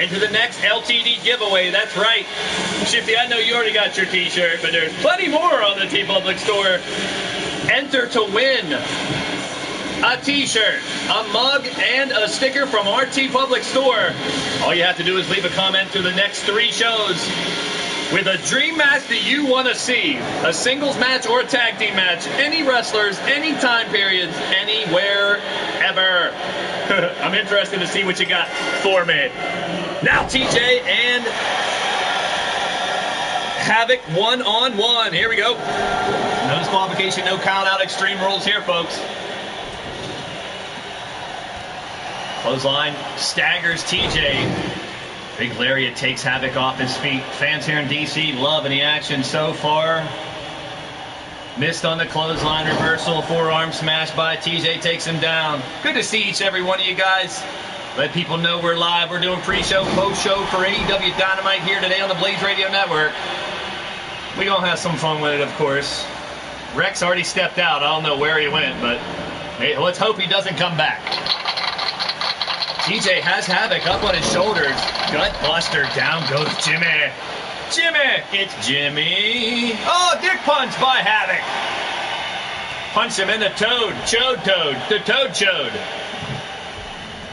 into the next LTD giveaway. That's right. Shifty, I know you already got your t-shirt, but there's plenty more on the TeePublic store. Enter to win a t-shirt, a mug, and a sticker from our TeePublic store. All you have to do is leave a comment to the next 3 shows with a dream match that you want to see. A singles match or a tag team match. Any wrestlers, any time periods, anywhere, ever. I'm interested to see what you got for me. Now TJ and Havoc one-on-one. Here we go. No disqualification, no count out. Extreme rules here, folks. Clothesline staggers TJ. Big lariat takes Havoc off his feet. Fans here in DC loving the action so far. Missed on the clothesline reversal. Forearm smash by TJ takes him down. Good to see each and every one of you guys. Let people know we're live. We're doing pre-show, post-show for AEW Dynamite here today on the Blaised Radio Network. We're going to have some fun with it, of course. Rex already stepped out. I don't know where he went, but hey, let's hope he doesn't come back. TJ has Havoc up on his shoulders. Gut buster. Down goes Jimmy. Jimmy! It's Jimmy. Oh, dick punch by Havoc. Punch him in the toad. Chode toad. The toad chode.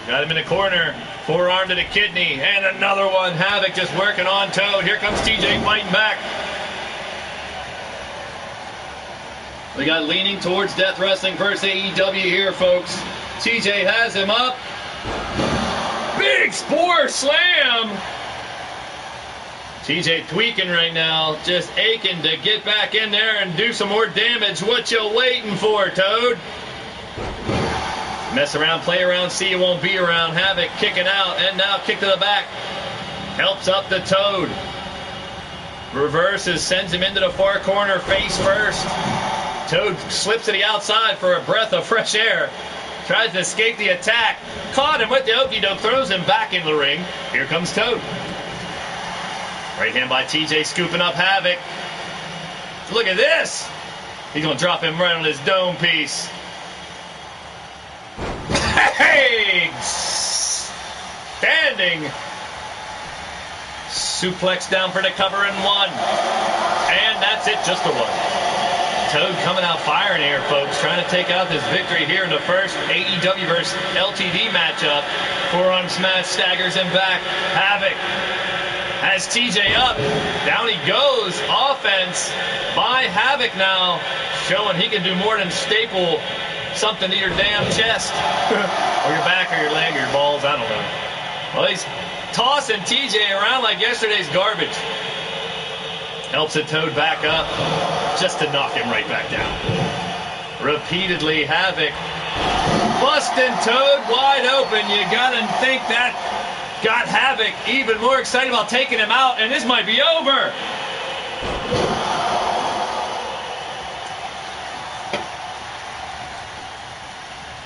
Got him in the corner. Forearm to the kidney. And another one. Havoc just working on Toad. Here comes TJ fighting back. We got leaning towards Death Wrestling versus AEW here, folks. TJ has him up. Big spore slam. TJ tweaking right now. Just aching to get back in there and do some more damage. What you waiting for, Toad? Mess around, play around, see you won't be around. Havoc kicking out, and now kick to the back. Helps up the Toad. Reverses, sends him into the far corner, face first. Toad slips to the outside for a breath of fresh air. Tries to escape the attack. Caught him with the okey doke, throws him back in the ring. Here comes Toad. Right hand by TJ, scooping up Havoc. Look at this. He's going to drop him right on his dome piece. Hey! Standing. Suplex down for the cover and one. And that's it, just the one. Toad coming out firing here, folks. Trying to take out this victory here in the first AEW versus LTD matchup. Forearm smash, staggers him back. Havoc has TJ up. Down he goes. Offense by Havoc now. Showing he can do more than staple something to your damn chest. Or your back, or your leg, or your balls, I don't know. Well, he's tossing TJ around like yesterday's garbage. Helps the Toad back up, just to knock him right back down. Repeatedly, Havoc busting Toad wide open. You gotta think that got Havoc even more excited about taking him out, and this might be over.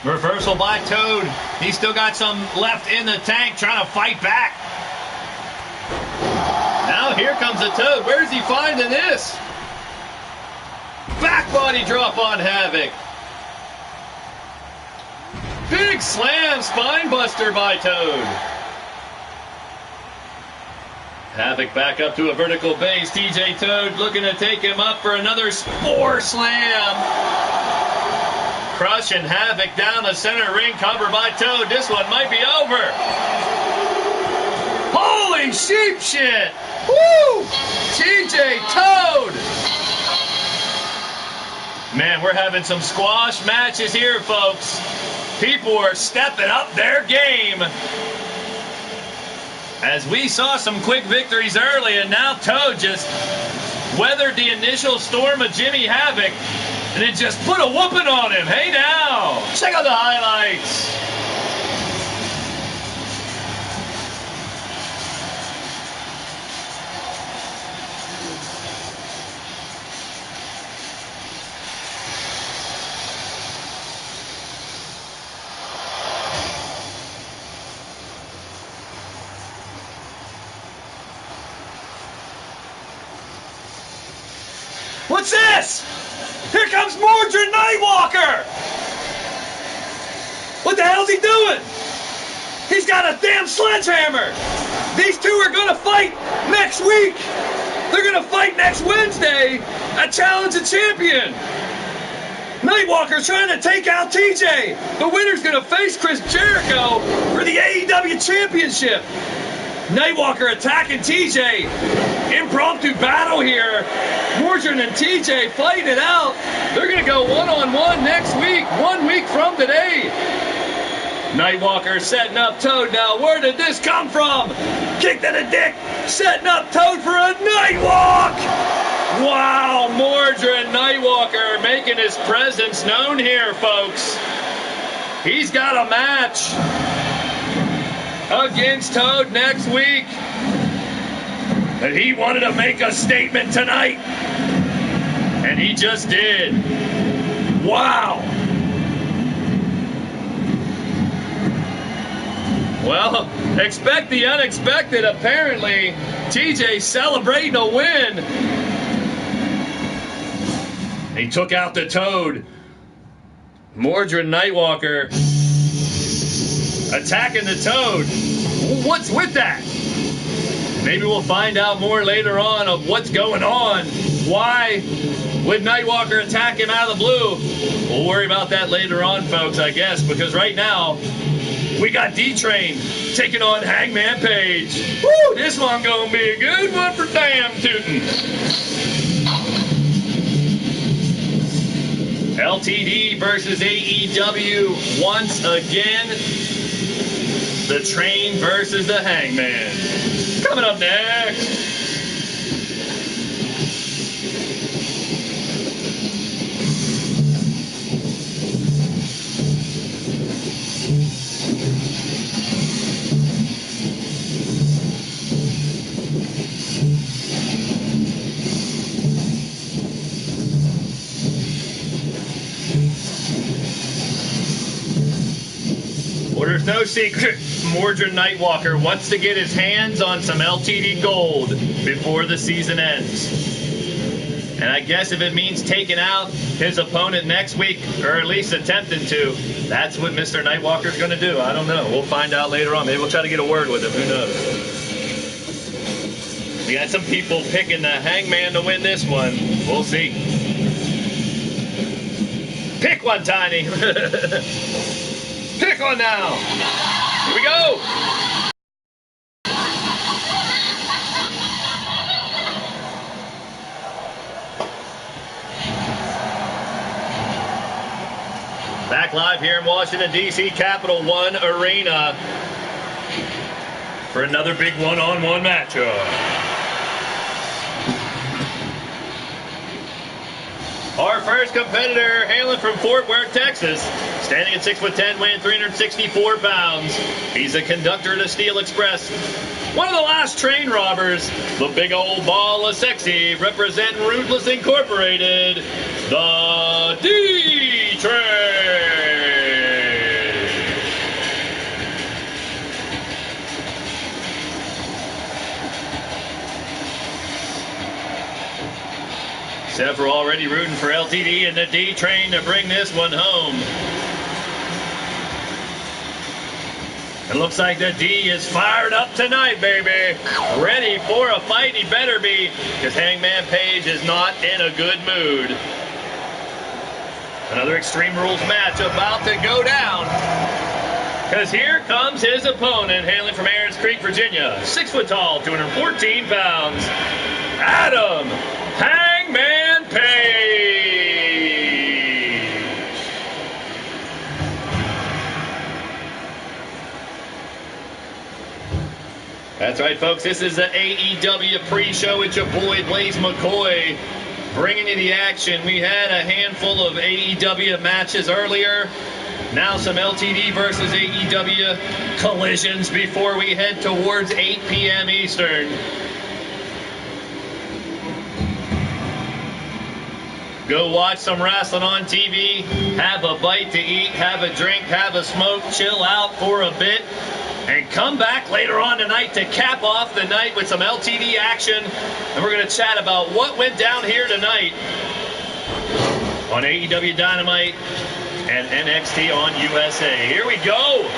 Reversal by Toad. He's still got some left in the tank, trying to fight back. Now here comes the Toad. Where's he finding this? Back body drop on Havoc. Big slam, spine buster by Toad. Havoc back up to a vertical base. TJ Toad looking to take him up for another spore slam. Crushing Havoc down the center ring, cover by Toad. This one might be over. Holy sheep shit! Woo! TJ Toad! Man, we're having some squash matches here, folks. People are stepping up their game. As we saw some quick victories early, and now Toad just weathered the initial storm of Jimmy Havoc, and it just put a whooping on him. Hey now, check out the highlights. What's this? Here comes Mordred Nightwalker! What the hell's he doing? He's got a damn sledgehammer! These two are gonna fight next week! They're gonna fight next Wednesday at Challenge the Champion! Nightwalker's trying to take out TJ! The winner's gonna face Chris Jericho for the AEW Championship! Nightwalker attacking TJ. Impromptu battle here. Mordred and TJ fighting it out. They're going to go one-on-one next week, 1 week from today. Nightwalker setting up Toad now. Where did this come from? Kick to the dick. Setting up Toad for a Nightwalk. Wow, Mordred Nightwalker making his presence known here, folks. He's got a match against Toad next week. And he wanted to make a statement tonight. And he just did. Wow. Well, expect the unexpected. Apparently, TJ celebrating a win. He took out the Toad. Mordred Nightwalker attacking the Toad. What's with that? Maybe we'll find out more later on of what's going on. Why would Nightwalker attack him out of the blue? We'll worry about that later on, folks, I guess, because right now we got D-Train taking on Hangman Page. Woo! This one gonna be a good one for damn tootin'. LTD versus AEW once again. The Train versus the Hangman. Coming up next. Well, there's no secret. Mordred Nightwalker wants to get his hands on some LTD gold before the season ends. And I guess if it means taking out his opponent next week, or at least attempting to, that's what Mr. Nightwalker's going to do. I don't know. We'll find out later on. Maybe we'll try to get a word with him. Who knows? We got some people picking the Hangman to win this one. We'll see. Pick one, Tiny. Pick one now. Here we go. Back live here in Washington, D.C. Capital One Arena for another big one-on-one matchup. Our first competitor, hailing from Fort Worth, Texas, standing at 6'10", weighing 364 pounds. He's a conductor of the Steel Express. One of the last train robbers, the big old ball of sexy, representing Ruthless Incorporated, the D-Train. Several already rooting for LTD and the D-Train to bring this one home. It looks like the D is fired up tonight, baby. Ready for a fight, he better be, because Hangman Page is not in a good mood. Another Extreme Rules match about to go down, because here comes his opponent, hailing from Aarons Creek, Virginia. 6 foot tall, 214 pounds. Adam Hangman Page. That's right, folks. This is the AEW pre-show with your boy Blaise McCoy, bringing you the action. We had a handful of AEW matches earlier. Now some LTD versus AEW collisions before we head towards 8 p.m. Eastern. Go watch some wrestling on TV, have a bite to eat, have a drink, have a smoke, chill out for a bit, and come back later on tonight to cap off the night with some LTD action. And we're going to chat about what went down here tonight on AEW Dynamite and NXT on USA. Here we go.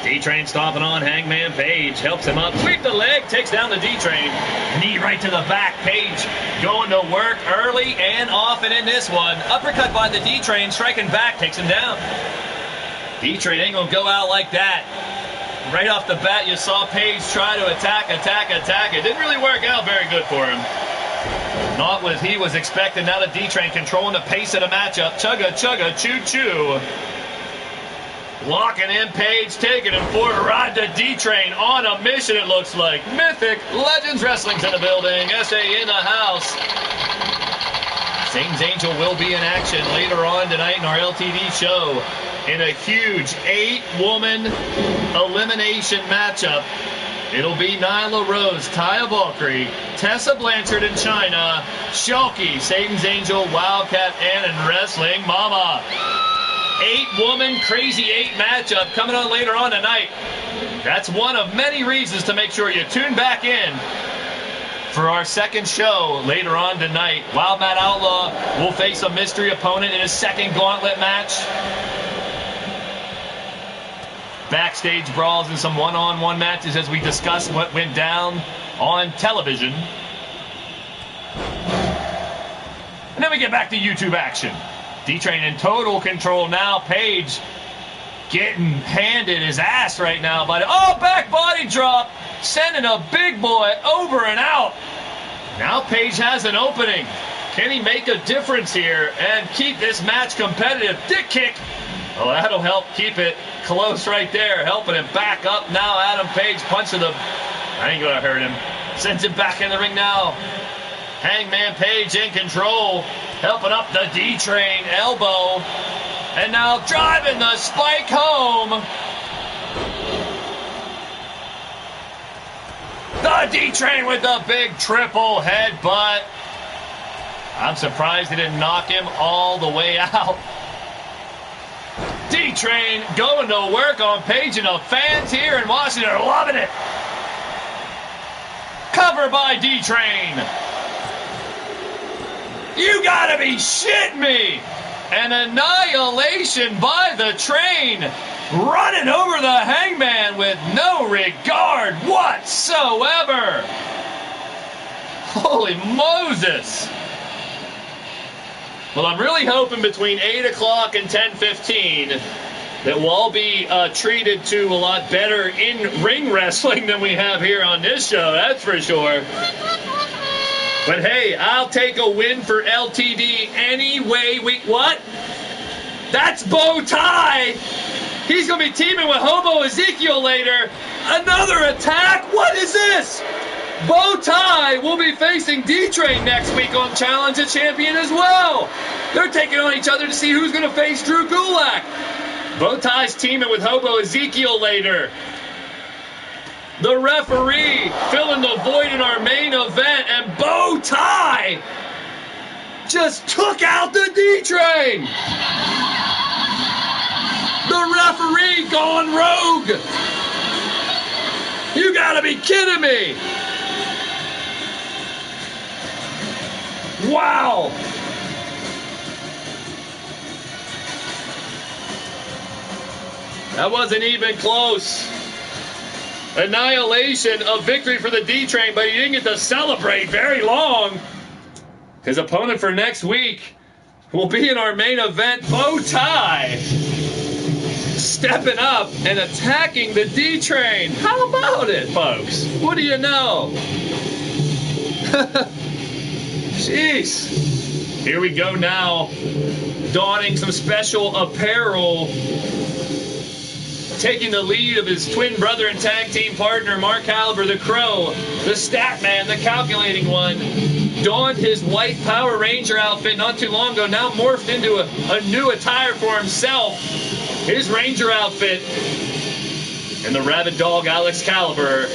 D-Train stomping on Hangman Page, helps him up, sweep the leg, takes down the D-Train, knee right to the back. Page going to work early and often in this one. Uppercut by the D-Train, striking back, takes him down. D-Train ain't gonna go out like that. Right off the bat, you saw Page try to attack. It didn't really work out very good for him. Not what he was expecting. Now the D-Train controlling the pace of the matchup. Chugga, chugga, choo-choo. Locking in Page, taking him for a ride. The D-Train on a mission, it looks like. Mythic Legends Wrestling's in the building. SA in the house. Satan's Angel will be in action later on tonight in our LTD show in a huge 8-woman elimination matchup. It'll be Nyla Rose, Taya Valkyrie, Tessa Blanchard in China, Shulky, Satan's Angel, Wildcat Ann, and Wrestling Mama. 8-woman Crazy 8 matchup coming on later on tonight. That's one of many reasons to make sure you tune back in for our second show later on tonight. Wildman Outlaw will face a mystery opponent in his second gauntlet match. Backstage brawls and some one-on-one matches as we discuss what went down on television. And then we get back to YouTube action. D-Train in total control now. Page getting handed his ass right now by the back body drop, sending a big boy over and out. Now Page has an opening. Can he make a difference here and keep this match competitive? Dick kick. Oh, that'll help keep it close right there, helping him back up now. Adam Page punching the... I ain't gonna hurt him. Sends him back in the ring now. Hangman Page in control, helping up the D-Train elbow. And now driving the spike home. The D-Train with the big triple headbutt. I'm surprised he didn't knock him all the way out. D-Train going to work on Page, and the fans here in Washington are loving it. Cover by D-Train. You gotta be shitting me. An annihilation by the Train, running over the Hangman with no regard whatsoever. Holy Moses. Well, I'm really hoping between 8 o'clock and 10:15 that we'll all be treated to a lot better in-ring wrestling than we have here on this show, that's for sure. But hey, I'll take a win for LTD any way we... What? That's Bow Tie! He's going to be teaming with Hobo Ezekiel later. Another attack? What is this? Bow Tie will be facing D-Train next week on Challenge the Champion as well. They're taking on each other to see who's going to face Drew Gulak. Bow Tie's teaming with Hobo Ezekiel later. The referee filling the void in our main event, and Bow Tie just took out the D-Train. The referee gone rogue. You gotta be kidding me. Wow. That wasn't even close. Annihilation, a victory for the D-Train, but he didn't get to celebrate very long. His opponent for next week will be in our main event, Bow Tie, stepping up and attacking the D-Train. How about it, folks? What do you know? Jeez. Here we go now, donning some special apparel, taking the lead of his twin brother and tag team partner, Mark Caliber, the Crow, the stat man, the calculating one, donned his white Power Ranger outfit not too long ago, now morphed into a new attire for himself, his Ranger outfit, and the rabid dog Alex Caliber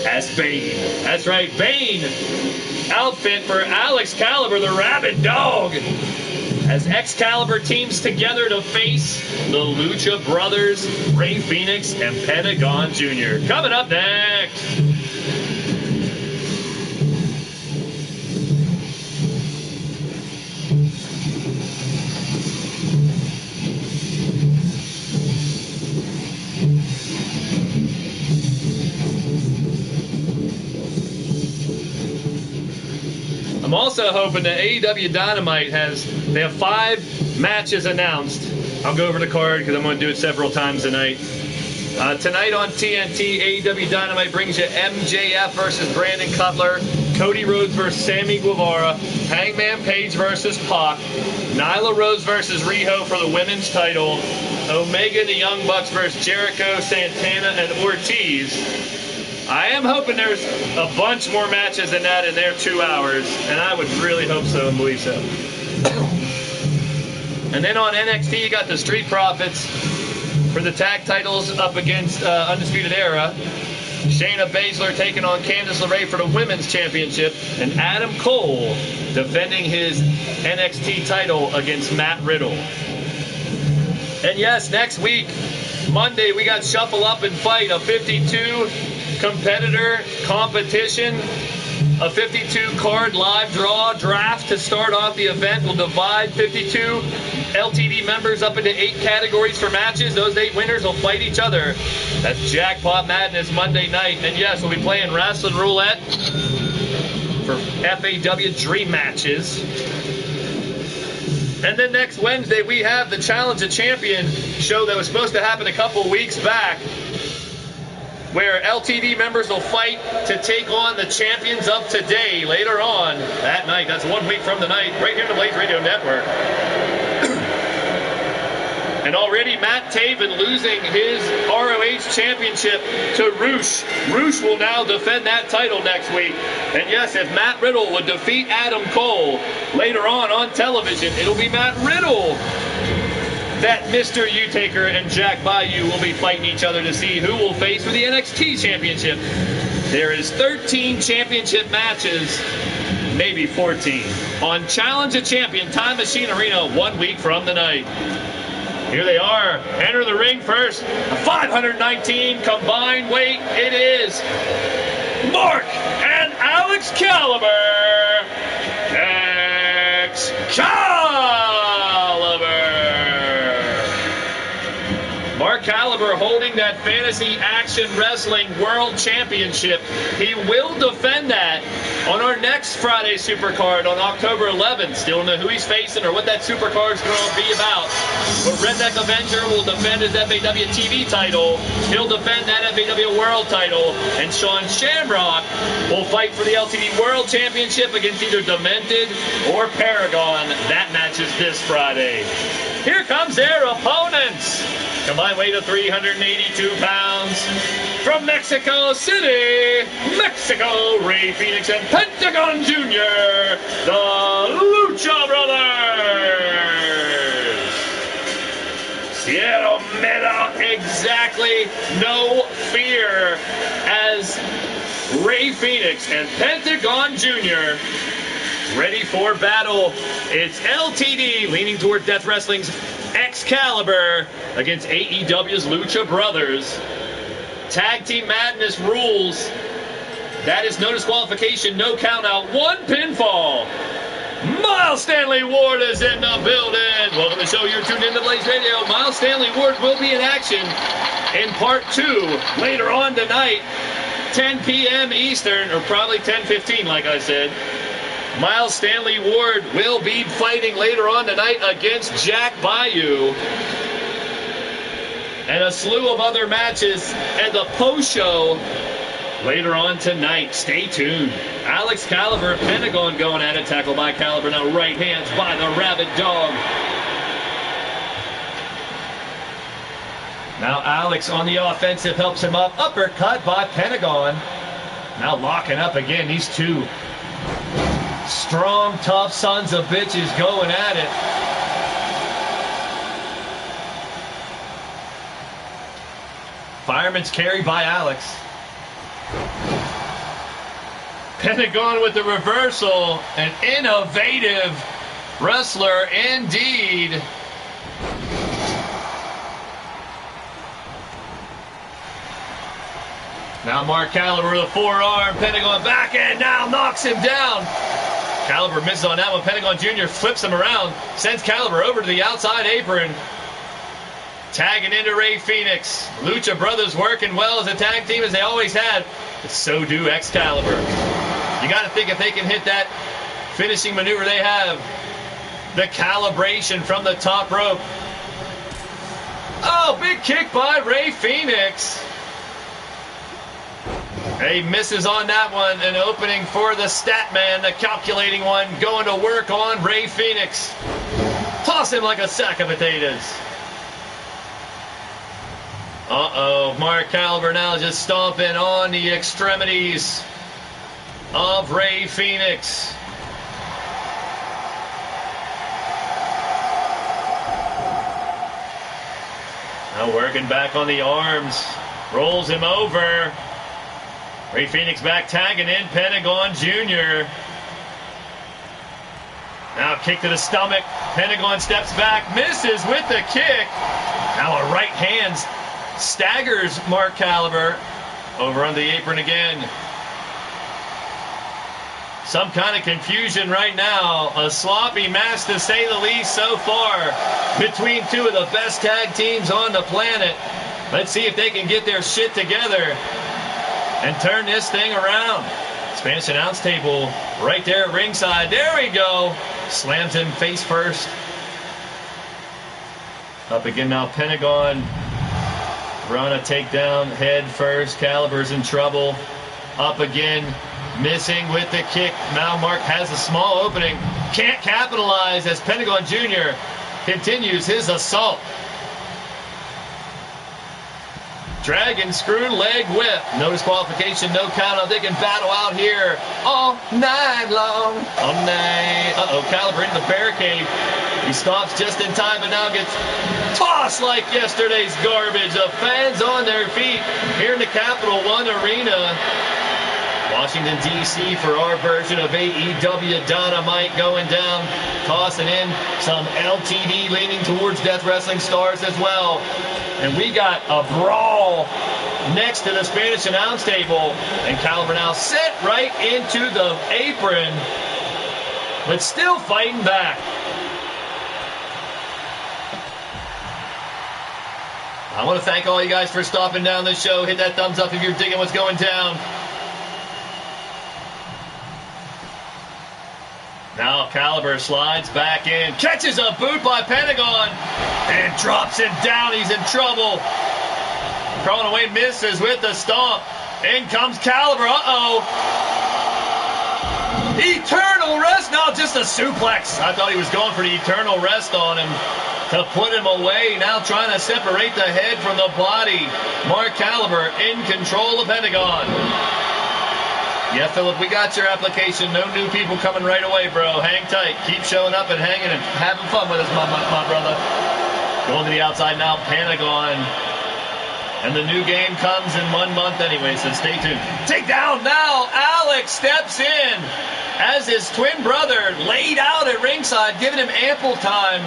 as Bane. That's right, Bane outfit for Alex Caliber, the rabid dog, as Excalibur teams together to face the Lucha Brothers, Rey Fenix and Pentagon Jr. Coming up next. I'm also hoping that AEW Dynamite they have 5 matches announced. I'll go over the card because I'm going to do it several times tonight. Tonight on TNT, AEW Dynamite brings you MJF versus Brandon Cutler, Cody Rhodes versus Sammy Guevara, Hangman Page versus Pac, Nyla Rose versus Riho for the women's title, Omega the Young Bucks versus Jericho, Santana, and Ortiz. I am hoping there's a bunch more matches than that in their 2 hours, and I would really hope so and believe so. And then on NXT, you got the Street Profits for the tag titles up against Undisputed Era. Shayna Baszler taking on Candice LeRae for the Women's Championship, and Adam Cole defending his NXT title against Matt Riddle. And yes, next week, Monday, we got Shuffle Up and Fight, a 52 competitor competition, a 52 card live draw draft to start off the event. We'll divide 52 LTD members up into 8 categories for matches. Those 8 winners will fight each other. That's Jackpot Madness Monday night. And yes, we'll be playing Wrestling Roulette for FAW Dream matches. And then next Wednesday, we have the Challenge of Champion show that was supposed to happen a couple weeks back, where LTD members will fight to take on the champions of today later on that night. That's 1 week from tonight, right here on the Blaised Radio Network. And already Matt Taven losing his ROH championship to Roosh. Roosh will now defend that title next week. And yes, if Matt Riddle would defeat Adam Cole later on television, it'll be Matt Riddle that Mr. U-Taker and Jack Bayou will be fighting each other to see who will face for the NXT championship. There is 13 championship matches, maybe 14, on Challenge of Champion Time Machine Arena 1 week from tonight. Here they are. Enter the ring first. 519 combined weight. It is Mark and Alex Caliber. Mark Caliber holding that Fantasy Action Wrestling World Championship. He will defend that on our next Friday Supercard on October 11th. Still don't know who he's facing or what that Supercard is going to be about. But Redneck Avenger will defend his FAW TV title. He'll defend that FAW World title. And Sean Shamrock will fight for the LTD World Championship against either Demented or Paragon. That match is this Friday. Here comes their opponents. Combined weight of 382 pounds. From Mexico City, Mexico, Ray Phoenix and Pentagon Jr., the Lucha Brothers. Sierra Meta, exactly no fear, as Ray Phoenix and Pentagon Jr. ready for battle. It's LTD leaning toward Death Wrestling's Excalibur against AEW's Lucha Brothers. Tag Team Madness rules. That is no disqualification, no count out, 1 pinfall. Miles Stanley Ward is in the building. Welcome to the show. You're tuned into Blaised Radio. Miles Stanley Ward will be in action in part 2 later on tonight, 10 p.m. Eastern, or probably 10:15, like I said. Miles Stanley Ward will be fighting later on tonight against Jack Bayou. And a slew of other matches and the post-show later on tonight. Stay tuned. Alex Caliber, Pentagon going at it. Tackled by Caliber. Now right hands by the Rabid Dog. Now Alex on the offensive helps him up. Uppercut by Pentagon. Now locking up again. These two strong, tough sons of bitches going at it. Fireman's carry by Alex. Pentagon with the reversal. An innovative wrestler indeed. Now Mark Caliber with a forearm. Pentagon backhand now knocks him down. Caliber misses on that one. Pentagon Jr. flips him around. Sends Caliber over to the outside apron. Tagging into Ray Phoenix. Lucha Brothers working well as a tag team as they always had. But so do Excalibur. You got to think if they can hit that finishing maneuver they have. The calibration from the top rope. Oh, big kick by Ray Phoenix. He misses on that one. An opening for the stat man, the calculating one, going to work on Ray Phoenix. Toss him like a sack of potatoes. Uh-oh, Mark Caliber now just stomping on the extremities of Ray Phoenix. Now working back on the arms. Rolls him over. Ray Phoenix back tagging in Pentagon Jr. Now Now kick to the stomach. Pentagon steps back, misses with the kick. Now a right hand staggers Mark Caliber over on the apron again. Some kind of confusion right now. A sloppy match to say the least so far between two of the best tag teams on the planet. Let's see if they can get their shit together and turn this thing around. Spanish announce table right there at ringside. There we go. Slams him face first. Up again now, Pentagon. Run a takedown, head first. Caliber's in trouble. Up again, missing with the kick. Now Mark has a small opening. Can't capitalize as Pentagon Jr. continues his assault. Dragon screw leg whip. No disqualification, no count out. They can battle out here all night long. All night. Caliber into the barricade. He stops just in time but now gets tossed like yesterday's garbage. The fans on their feet here in the Capital One Arena. Washington, D.C. for our version of AEW Dynamite going down. Tossing in some LTD leaning towards Death Wrestling stars as well. And we got a brawl next to the Spanish announce table. And Caliber now set right into the apron, but still fighting back. I want to thank all you guys for stopping down the show. Hit that thumbs up if you're digging what's going down. Now Caliber slides back in, catches a boot by Pentagon, and drops him down. He's in trouble. Crawling away, misses with the stomp. In comes Caliber. Eternal rest. No, just a suplex. I thought he was going for the eternal rest on him to put him away. Now trying to separate the head from the body. Mark Caliber in control of Pentagon. Yeah, Philip, we got your application. No new people coming right away, bro. Hang tight. Keep showing up and hanging and having fun with us, my brother. Going to the outside now, Pentagon. And the new game comes in 1 month anyway, so stay tuned. Take down now. Alex steps in as his twin brother laid out at ringside, giving him ample time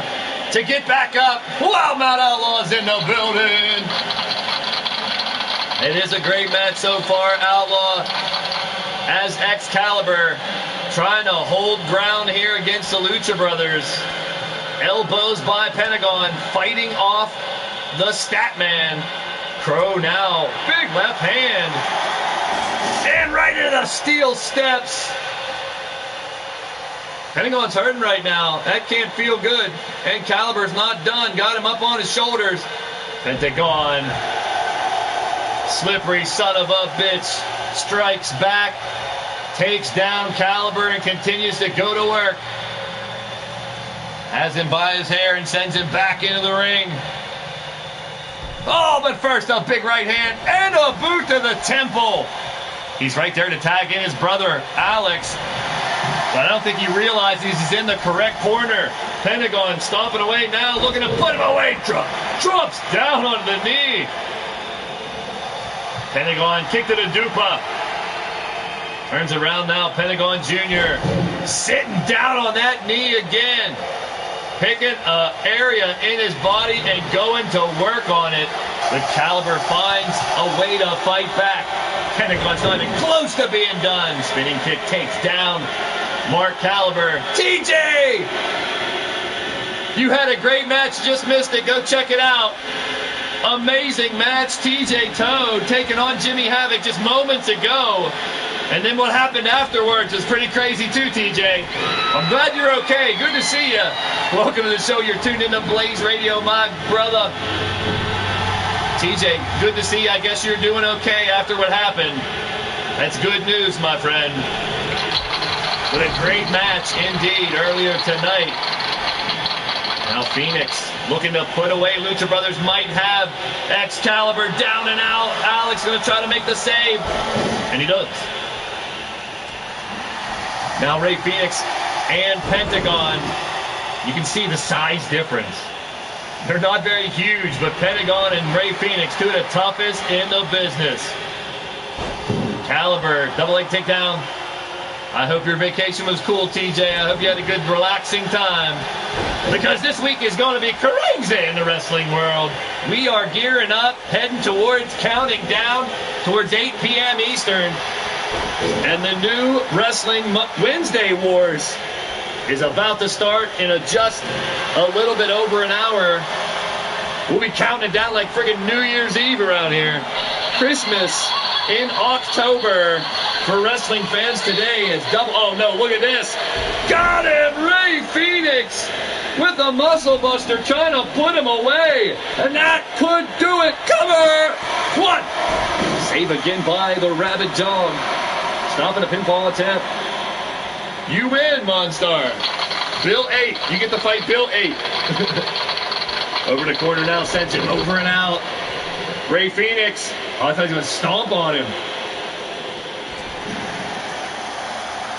to get back up. Wow, Mount Outlaw's in the building. It is a great match so far. Outlaw as Excalibur trying to hold ground here against the Lucha Brothers. Elbows by Pentagon, fighting off the Statman. Crow now, big left hand. And right into the steel steps. Pentagon's hurting right now. That can't feel good. And Caliber's not done. Got him up on his shoulders. Pentagon, slippery son of a bitch, strikes back, takes down Caliber and continues to go to work. Has him by his hair and sends him back into the ring. Oh, but first a big right hand and a boot to the temple. He's right there to tag in his brother, Alex. But I don't think he realizes he's in the correct corner. Pentagon stomping away now, looking to put him away. Drops down on the knee. Pentagon kick to the Dupa. Turns around now, Pentagon Jr. sitting down on that knee again. Picking an area in his body and going to work on it. But Caliber finds a way to fight back. Pentagon's not even close to being done. Spinning kick takes down Mark Caliber. TJ! You had a great match, just missed it. Go check it out. Amazing match. TJ Toad taking on Jimmy Havoc just moments ago. And then what happened afterwards was pretty crazy too, TJ. I'm glad you're okay. Good to see you. Welcome to the show. You're tuned into Blaised Radio, my brother. TJ, good to see you. I guess you're doing okay after what happened. That's good news, my friend. What a great match indeed earlier tonight. Now Phoenix looking to put away Lucha Brothers. Might have Excalibur down and out. Alex going to try to make the save. And he does. Now Ray Phoenix and Pentagon. You can see the size difference. They're not very huge, but Pentagon and Ray Phoenix, two of the toughest in the business. Caliber, double leg takedown. I hope your vacation was cool, TJ. I hope you had a good, relaxing time. Because this week is going to be crazy in the wrestling world. We are gearing up, heading towards, counting down, towards 8 p.m. Eastern. And the new Wrestling Wednesday Wars is about to start in just a little bit over an hour. We'll be counting it down like friggin' New Year's Eve around here. Christmas in October for wrestling fans today is double. Oh no, look at this. Got him, Ray Phoenix with a muscle buster trying to put him away. And that could do it. Cover! One. Save again by the Rabid Dog. Stopping a pinfall attempt. You win, Monstar. Bill 8. You get to fight Bill 8. Over the corner now, sends it over and out. Ray Phoenix. Oh, I thought he was going to stomp on him.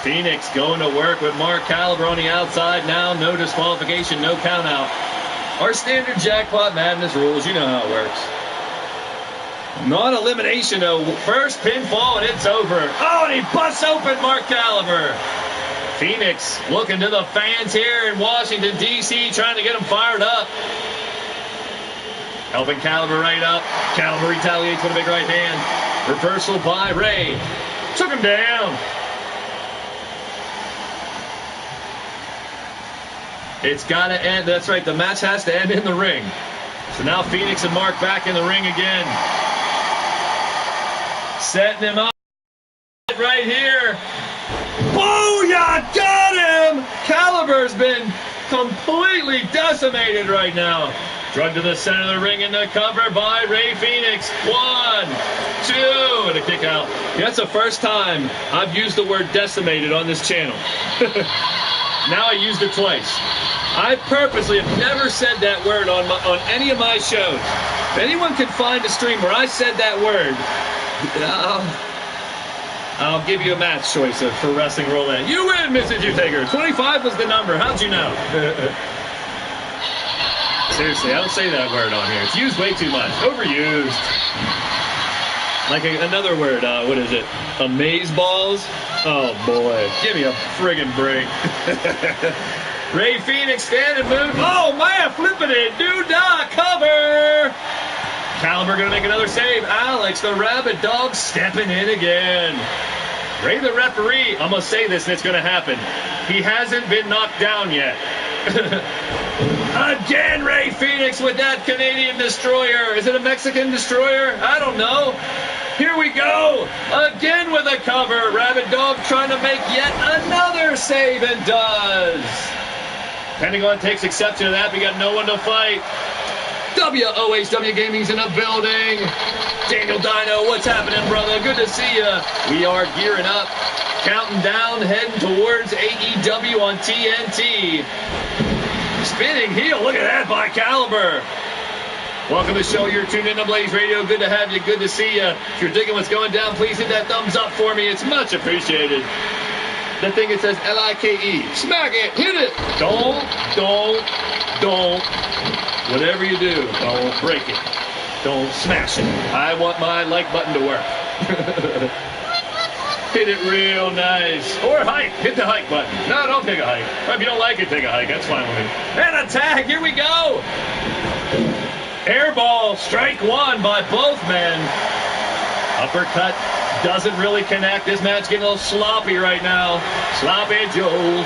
Phoenix going to work with Mark Caliber on the outside now. No disqualification, no count out. Our standard Jackpot Madness rules, you know how it works. Non-elimination, though. First pinfall, and it's over. Oh, and he busts open Mark Caliber. Phoenix looking to the fans here in Washington, D.C., trying to get them fired up. Helping Caliber right up. Caliber retaliates with a big right hand. Reversal by Ray. Took him down. It's got to end. That's right. The match has to end in the ring. So now Phoenix and Mark back in the ring again. Setting him up right here. Booyah! Got him! Caliber's been completely decimated right now. Drug to the center of the ring and the cover by Ray Phoenix. 1, 2, and a kick out. Yeah, that's the first time I've used the word decimated on this channel. Now I used it twice. I purposely have never said that word on any of my shows. If anyone can find a stream where I said that word, I'll give you a match choice for Wrestling Roulette. You win, Mrs. U-Taker. 25 was the number. How'd you know? Seriously, I don't say that word on here. It's used way too much. Overused. Like another word, what is it? Amazeballs? Oh, boy. Give me a friggin' break. Ray Phoenix standing move. Oh, man, flipping it. Do-da, cover. Caliber going to make another save. Alex, the Rabid Dog, stepping in again. Ray, the referee, I'm going to say this and it's going to happen. He hasn't been knocked down yet. Again, Ray Phoenix with that Canadian destroyer. Is it a Mexican destroyer? I don't know. Here we go. Again with a cover. Rabid Dog trying to make yet another save and does. Pentagon takes exception to that. We got no one to fight. WOHW Gaming's in the building. Daniel Dino, what's happening, brother? Good to see you. We are gearing up. Counting down, heading towards AEW on TNT. Spinning heel, look at that by Caliber. Welcome to the show. You're tuned in to Blaised Radio. Good to have you. Good to see you. If you're digging what's going down, please hit that thumbs up for me. It's much appreciated. The thing that says L-I-K-E. Smack it. Hit it. Don't. Whatever you do, don't break it. Don't smash it. I want my like button to work. Hit it real nice. Or hike. Hit the hike button. No, don't take a hike. If you don't like it, take a hike. That's fine with me. And a tag. Here we go. Airball. Strike one by both men. Uppercut doesn't really connect. This match getting a little sloppy right now. Sloppy Joe.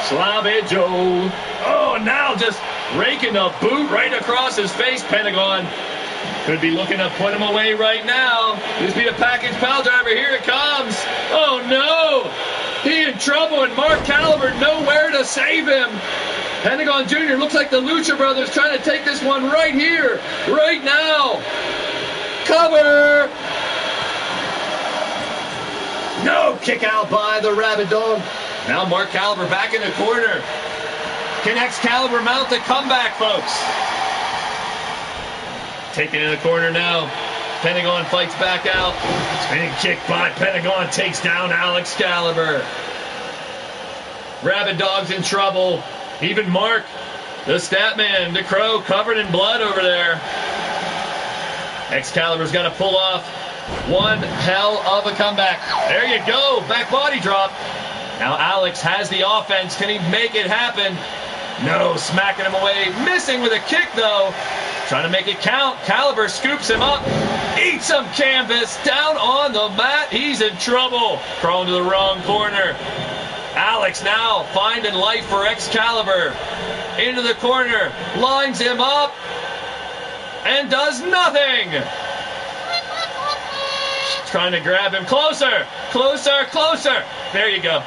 Sloppy Joe. Oh, now just raking a boot right across his face. Pentagon could be looking to put him away right now. This be a package pile driver. Here it comes. Oh, no. He in trouble, and Mark Caliber nowhere to save him. Pentagon Jr. looks like the Lucha Brothers trying to take this one right here, right now. Cover. No, kick out by the Rabid Dog. Now Mark Caliber back in the corner. Connects Caliber, mount the comeback, folks. Taken in the corner now. Pentagon fights back out. Spinning kick by Pentagon takes down Alex Caliber. Rabid Dog's in trouble. Even Mark, the Statman, the Crow, covered in blood over there. Excalibur's got to pull off one hell of a comeback. There you go. Back body drop. Now Alex has the offense. Can he make it happen? No, smacking him away. Missing with a kick, though. Trying to make it count. Caliber scoops him up. Eats some canvas. Down on the mat. He's in trouble. Crawling to the wrong corner. Alex now finding life for Excalibur. Into the corner. Lines him up. And does nothing. Trying to grab him. Closer. Closer. Closer. There you go.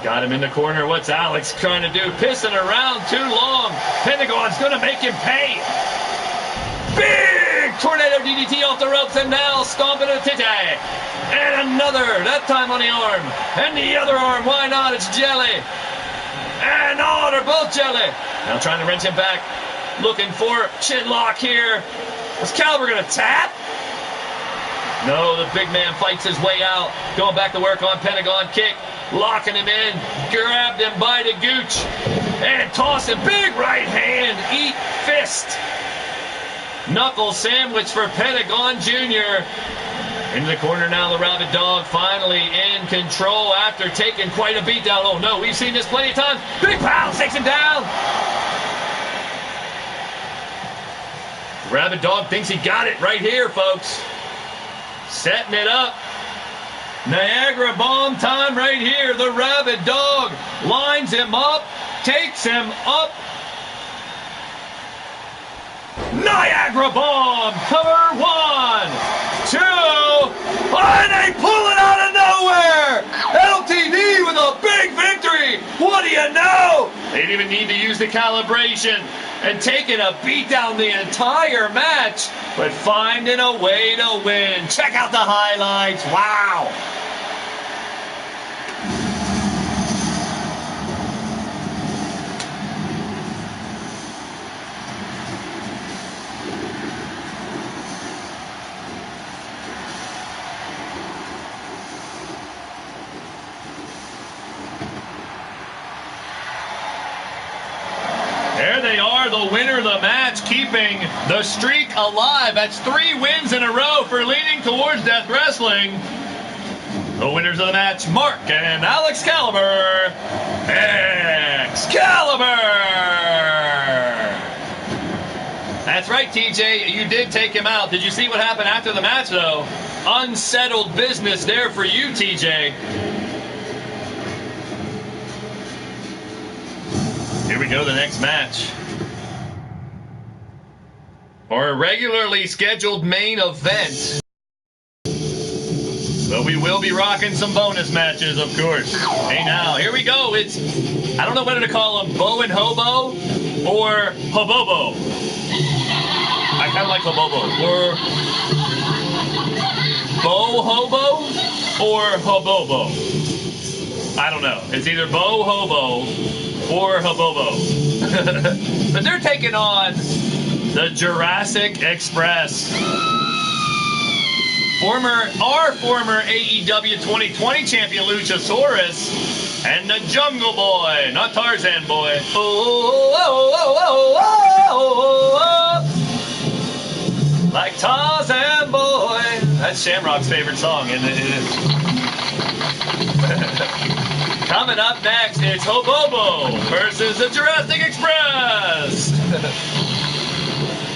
Got him in the corner. What's Alex trying to do? Pissing around too long. Pentagon's going to make him pay. Big tornado DDT off the ropes, and now stomping a titty. And another, that time on the arm. And the other arm. Why not? It's jelly. And oh, they're both jelly. Now trying to wrench him back. Looking for chin lock here. Is Caliber going to tap? No, the big man fights his way out. Going back to work on Pentagon kick. Locking him in. Grabbed him by the gooch. And tossing. Big right hand. Eat fist. Knuckle sandwich for Pentagon Jr. In the corner now, the Rabid Dog finally in control after taking quite a beatdown. Oh no, we've seen this plenty of times. Big pound takes him down. Rabid Dog thinks he got it right here, folks. Setting it up. Niagara bomb time right here. The Rabid Dog lines him up, takes him up. Niagara bomb. Cover 1, 2, and they pull it out of nowhere. LTD with a big victory. What do you know? They didn't even need to use the calibration and taking a beat down the entire match, but finding a way to win. Check out the highlights. Wow. There they are, the winner of the match, keeping the streak alive. That's 3 wins in a row for Leaning Towards Death Wrestling. The winners of the match, Mark and Alex Caliber. Excalibur! That's right, TJ. You did take him out. Did you see what happened after the match, though? Unsettled business there for you, TJ. Here we go, the next match. Our regularly scheduled main event. But we will be rocking some bonus matches, of course. Hey, now, here we go. It's, I don't know whether to call them Bo and Hobo or Hobobo. I kind of like Hobobo. Or Bo Hobo or Hobobo. I don't know. It's either Bo Hobo or Hobobo. But they're taking on the Jurassic Express. Our former AEW 2020 champion Luchasaurus and the Jungle Boy, not Tarzan Boy. Like Tarzan Boy. That's Shamrock's favorite song, isn't it? Coming up next, it's Hobobo versus the Jurassic Express.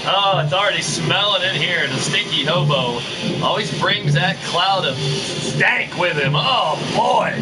Oh, it's already smelling in here. The stinky hobo always brings that cloud of stank with him. Oh, boy.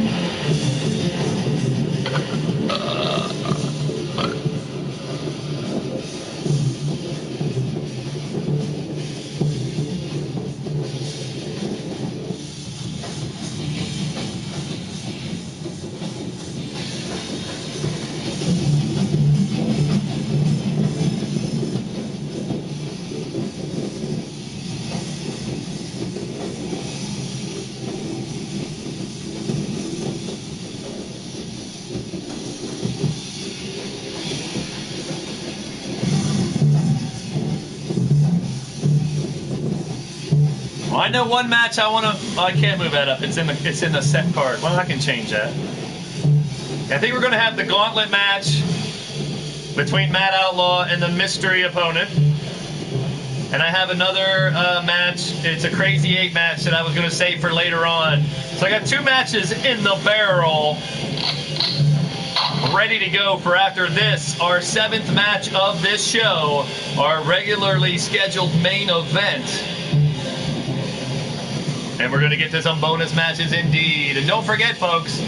I know one match I want to. Oh, I can't move that up. It's in the set card. Well, I can change that. I think we're going to have the gauntlet match between Matt Outlaw and the mystery opponent. And I have another match. It's a Crazy 8 match that I was going to save for later on. So I got 2 matches in the barrel, ready to go for after this, our 7th match of this show, our regularly scheduled main event. And we're going to get to some bonus matches indeed. And don't forget, folks,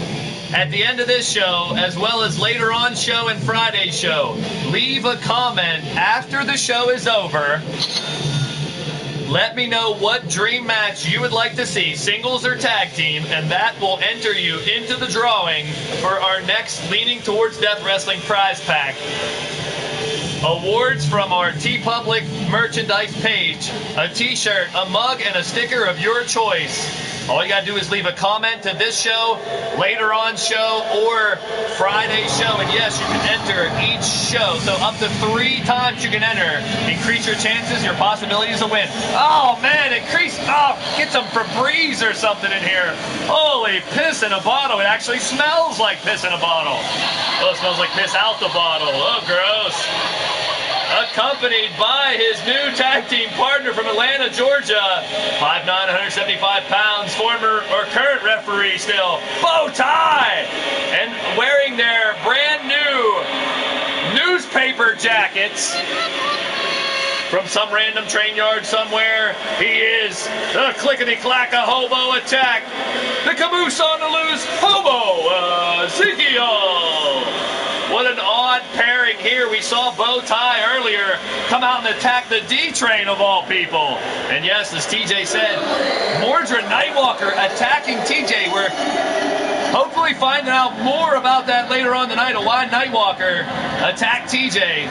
at the end of this show, as well as later on show and Friday show, leave a comment after the show is over. Let me know what dream match you would like to see, singles or tag team, and that will enter you into the drawing for our next Leaning Towards Death Wrestling prize pack. Awards from our TeePublic merchandise page, a t-shirt, a mug, and a sticker of your choice. All you gotta do is leave a comment to this show, later on show, or Friday show. And yes, you can enter each show. So up to 3 times you can enter. Increase your chances, your possibilities to win. Oh man, get some Febreze or something in here. Holy piss in a bottle. It actually smells like piss in a bottle. Oh, it smells like piss out the bottle. Oh, gross. Accompanied by his new tag team partner from Atlanta, Georgia, 5'9", 175 pounds, former or current referee still, Bow Tie, and wearing their brand new newspaper jackets from some random train yard somewhere. He is the clickety-clack-a hobo attack, the caboose on the loose hobo, Ezekiel. What an odd pairing here. We saw Bow Tie earlier come out and attack the D-Train of all people. And yes, as TJ said, Mordred Nightwalker attacking TJ. We're hopefully finding out more about that later on tonight, of why Nightwalker attacked TJ.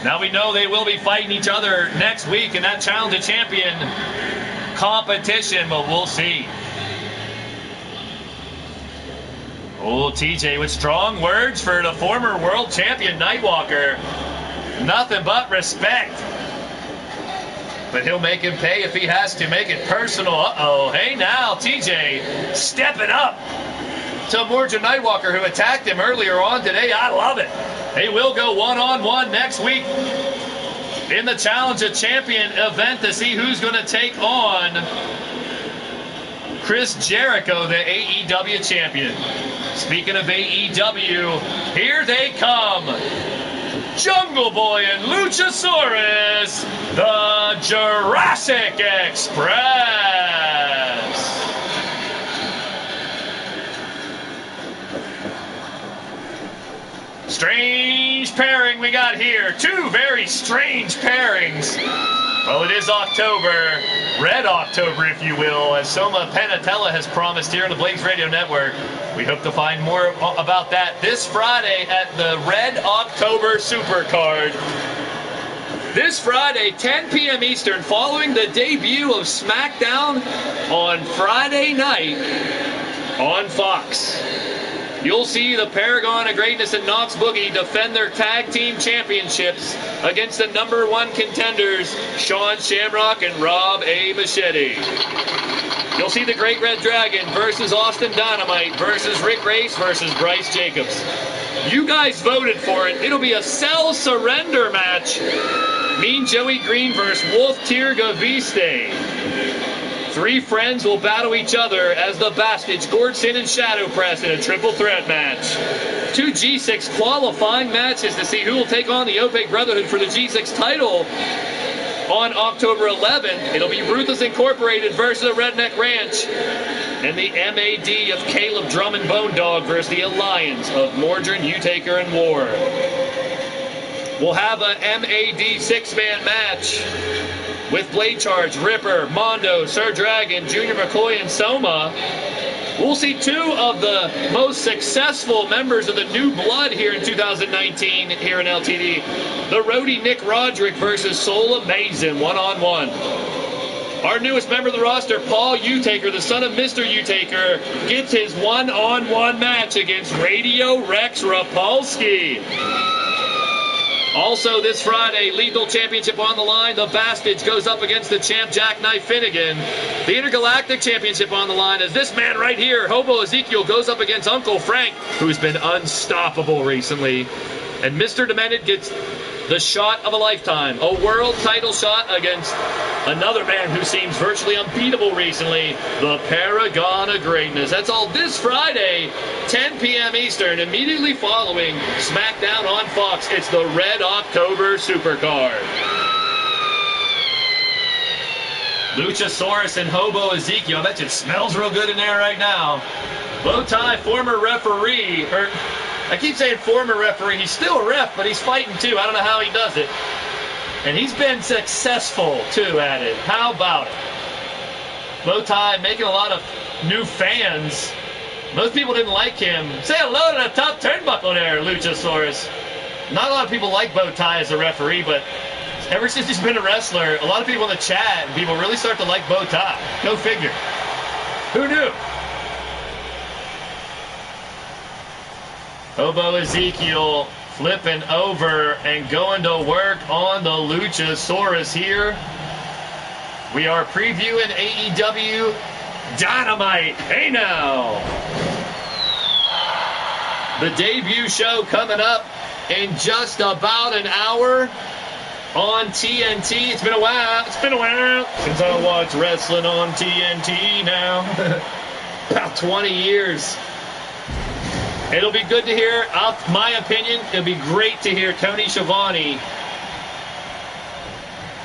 Now we know they will be fighting each other next week in that Challenge of Champion competition, but we'll see. Oh, TJ with strong words for the former world champion Nightwalker. Nothing but respect. But he'll make him pay if he has to. Make it personal. Uh-oh. Hey now, TJ stepping up to Mordred Nightwalker, who attacked him earlier on today. I love it. They will go one-on-one next week in the Challenge of Champion event to see who's going to take on Chris Jericho, the AEW champion. Speaking of AEW, here they come. Jungle Boy and Luchasaurus, the Jurassic Express. Strange pairing we got here. 2 very strange pairings. Well, it is October, Red October, if you will, as Soma Panatella has promised here on the Blaised Radio Network. We hope to find more about that this Friday at the Red October Supercard. This Friday, 10 p.m. Eastern, following the debut of SmackDown on Friday night on Fox. You'll see the Paragon of Greatness and Knox Boogie defend their tag team championships against the #1 contenders, Sean Shamrock and Rob A. Machete. You'll see the Great Red Dragon versus Austin Dynamite versus Rick Race versus Bryce Jacobs. You guys voted for it. It'll be a Cell Surrender match. Mean Joey Green versus Wolf Tirgaviste. 3 friends will battle each other as the Bastards, Gordson and Shadow Press in a triple threat match. 2 G6 qualifying matches to see who will take on the Opaque Brotherhood for the G6 title on October 11th. It'll be Ruthless Incorporated versus the Redneck Ranch, and the MAD of Caleb Drummond Bone Dog versus the Alliance of Mordred, Utaker, and War. We'll have a MAD 6-man match with Blade Charge, Ripper, Mondo, Sir Dragon, Junior McCoy, and Soma. We'll see 2 of the most successful members of the New Blood here in 2019 here in LTD. The roadie Nick Roderick versus Soul Amazing, one-on-one. Our newest member of the roster, Paul Utaker, the son of Mr. Utaker, gets his one-on-one match against Radio Rex Repulsky. Also this Friday, Lethal Championship on the line. The Bastards goes up against the champ Jackknife Finnegan. The Intergalactic Championship on the line as this man right here, Hobo Ezekiel, goes up against Uncle Frank, who's been unstoppable recently. And Mr. Demented gets the shot of a lifetime. A world title shot against another man who seems virtually unbeatable recently, the Paragon of Greatness. That's all this Friday, 10 p.m. Eastern, immediately following SmackDown on Fox. It's the Red October Supercard. Luchasaurus and Hobo Ezekiel. I bet you it smells real good in there right now. Bowtie, former referee, I keep saying former referee. He's still a ref, but he's fighting too. I don't know how he does it. And he's been successful too at it. How about it? Bowtie making a lot of new fans. Most people didn't like him. Say hello to the top turnbuckle there, Luchasaurus. Not a lot of people like Bowtie as a referee, but ever since he's been a wrestler, a lot of people in the chat and people really start to like Bowtie. Go figure. Who knew? Hobo Ezekiel flipping over and going to work on the Luchasaurus here. We are previewing AEW Dynamite. Hey now! The debut show coming up in just about an hour on TNT. It's been a while since I watched wrestling on TNT now. About 20 years. It'll be good to hear, my opinion, it'll be great to hear Tony Schiavone.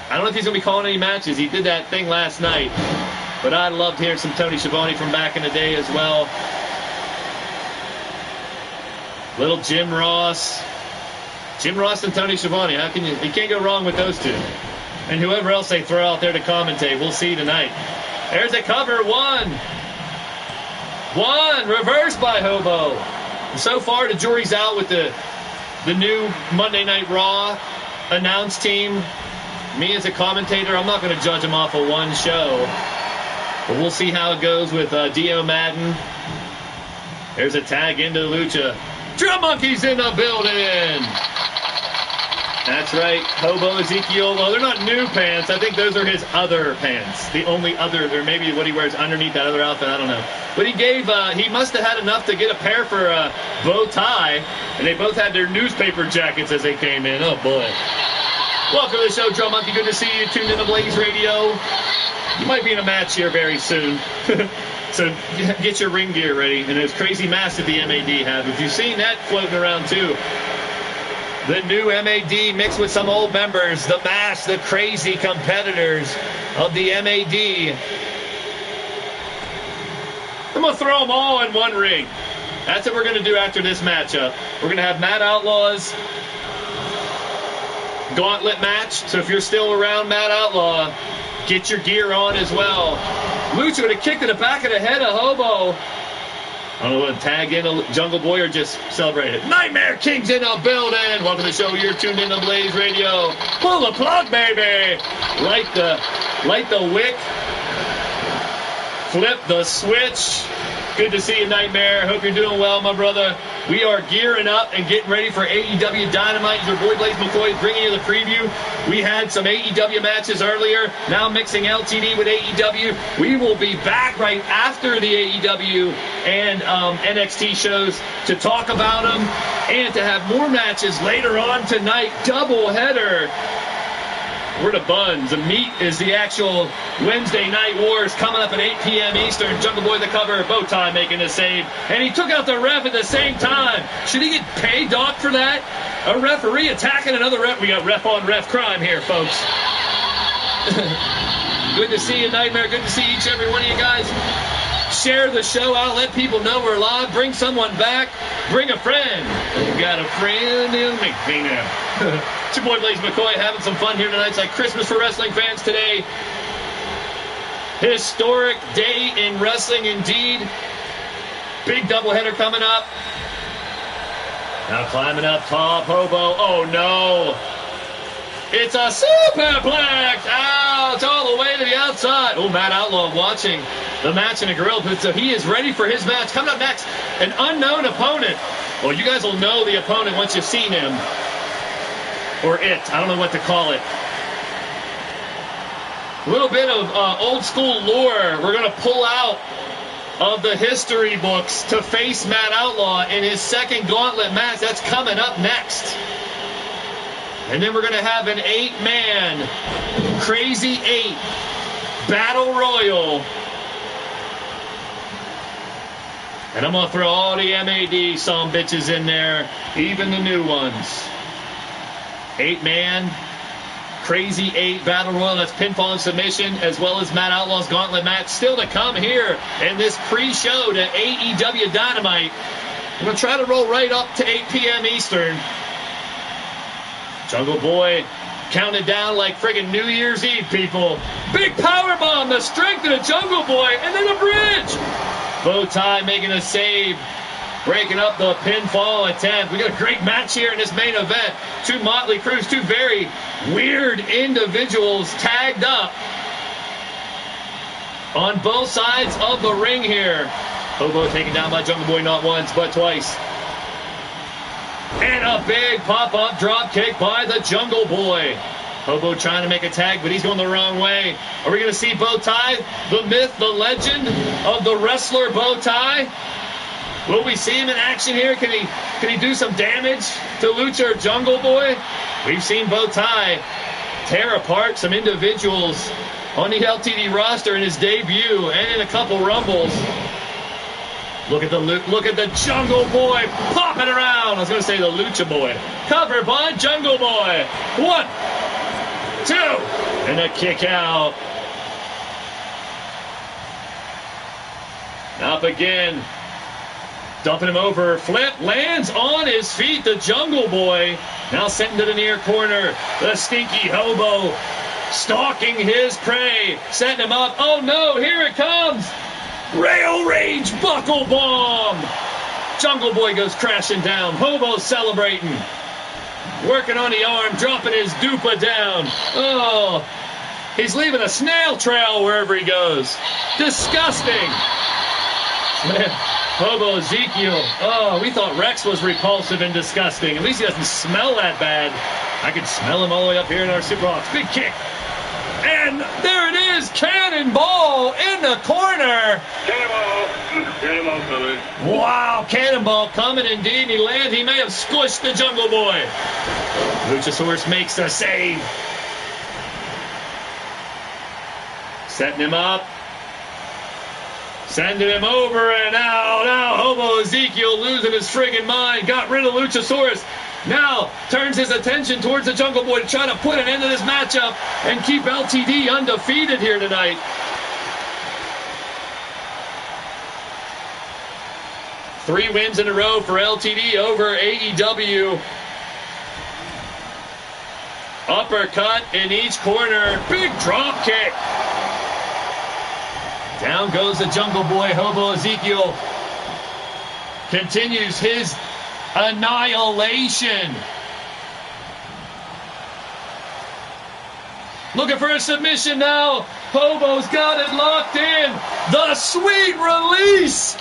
I don't know if he's going to be calling any matches. He did that thing last night. But I loved hearing some Tony Schiavone from back in the day as well. Little Jim Ross. Jim Ross and Tony Schiavone. You can't go wrong with those two. And whoever else they throw out there to commentate. We'll see tonight. There's a cover. One. Reversed by Hobo. So far, the jury's out with the new Monday Night Raw announce team. Me as a commentator, I'm not going to judge them off of one show. But we'll see how it goes with Dio Madden. There's a tag into Lucha. Drum Monkey's in the building. That's right. Hobo Ezekiel. Well, they're not new pants. I think those are his other pants. The only other, or maybe what he wears underneath that other outfit. I don't know. But he must have had enough to get a pair for Bowtie. And they both had their newspaper jackets as they came in. Oh, boy. Welcome to the show, Drum Monkey. Good to see you. Tuned in to Blaised Radio. You might be in a match here very soon. So get your ring gear ready. And those crazy masks that the MAD have. If you've seen that floating around, too. The new MAD mixed with some old members, the mass, the crazy competitors of the MAD. I'm going to throw them all in one ring. That's what we're going to do after this matchup. We're going to have Matt Outlaw's gauntlet match. So if you're still around Matt Outlaw, get your gear on as well. Lucha with a kick to the back of the head of Hobo. I don't know what, tag in a Jungle Boy or just celebrate it. Nightmare King's in the building. Welcome to the show. You're tuned in to Blaised Radio. Pull the plug, baby. Light the wick. Flip the switch. Good to see you, Nightmare. Hope you're doing well, my brother. We are gearing up and getting ready for AEW Dynamite. Your boy Blaise McCoy is bringing you the preview. We had some AEW matches earlier. Now mixing LTD with AEW. We will be back right after the AEW and NXT shows to talk about them and to have more matches later on tonight. Double header. We're the buns. The meat is the actual Wednesday Night Wars coming up at 8 p.m. Eastern. Jungle Boy the cover, Bowtie making the save. And he took out the ref at the same time. Should he get paid, Doc, for that? A referee attacking another ref. We got ref on ref crime here, folks. Good to see you, Nightmare. Good to see each and every one of you guys. Share the show out. Let people know we're live. Bring someone back. Bring a friend. You got a friend in me now. It's your boy Blaise McCoy having some fun here tonight. It's like Christmas for wrestling fans today. Historic day in wrestling indeed. Big doubleheader coming up. Now climbing up top, Hobo. Oh no. It's a superplex. Out all the way to the outside. Oh, Matt Outlaw watching the match in a grill. So he is ready for his match. Coming up next, an unknown opponent. Well, you guys will know the opponent once you've seen him. Or it. I don't know what to call it. A little bit of old school lore. We're going to pull out of the history books to face Matt Outlaw in his second gauntlet match. That's coming up next. And then we're going to have an 8-man Crazy 8 Battle Royal. And I'm going to throw all the MAD some bitches in there, even the new ones. 8-man Crazy 8 Battle Royal. That's pinfall and submission, as well as Matt Outlaw's gauntlet match. Still to come here in this pre-show to AEW Dynamite. I'm going to try to roll right up to 8 p.m. Eastern. Jungle Boy counted down like friggin' New Year's Eve, people. Big power bomb, the strength of the Jungle Boy, and then a bridge. Bow Tie making a save, breaking up the pinfall attempt. We got a great match here in this main event. Two motley crews, two very weird individuals tagged up on both sides of the ring here. Hobo taken down by Jungle Boy not once, but twice. And a big pop-up drop kick by the Jungle Boy. Hobo trying to make a tag, but he's going the wrong way. Are we going to see Bow Tie, the myth, the legend of the wrestler Bow Tie? Will we see him in action here? Can he do some damage to Lucha Jungle Boy? We've seen Bow Tie tear apart some individuals on the LTD roster in his debut and in a couple rumbles. Look at the Jungle Boy popping around. I was going to say the Lucha Boy. Covered by Jungle Boy. 1, 2, and a kick out. Up again. Dumping him over. Flip lands on his feet. The Jungle Boy now sent into the near corner. The stinky Hobo stalking his prey. Setting him up. Oh no, here it comes. Rail Rage Buckle Bomb. Jungle Boy goes crashing down. Hobo celebrating. Working on the arm, dropping his dupa down. Oh, he's leaving a snail trail wherever he goes. Disgusting. Man, Hobo Ezekiel. Oh, we thought Rex was repulsive and disgusting. At least he doesn't smell that bad. I could smell him all the way up here in our Superhawks. Big kick. And there it is, Cannonball in the corner. Cannonball coming. Wow, Cannonball coming indeed. He landed. He may have squished the Jungle Boy. Luchasaurus makes the save. Setting him up. Sending him over and now Hobo Ezekiel losing his friggin' mind. Got rid of Luchasaurus. Now turns his attention towards the Jungle Boy to try to put an end to this matchup and keep LTD undefeated here tonight. Three wins in a row for LTD over AEW. Uppercut in each corner. Big drop kick. Down goes the Jungle Boy. Hobo Ezekiel continues his annihilation. Looking for a submission now. Hobo's got it locked in. The sweet release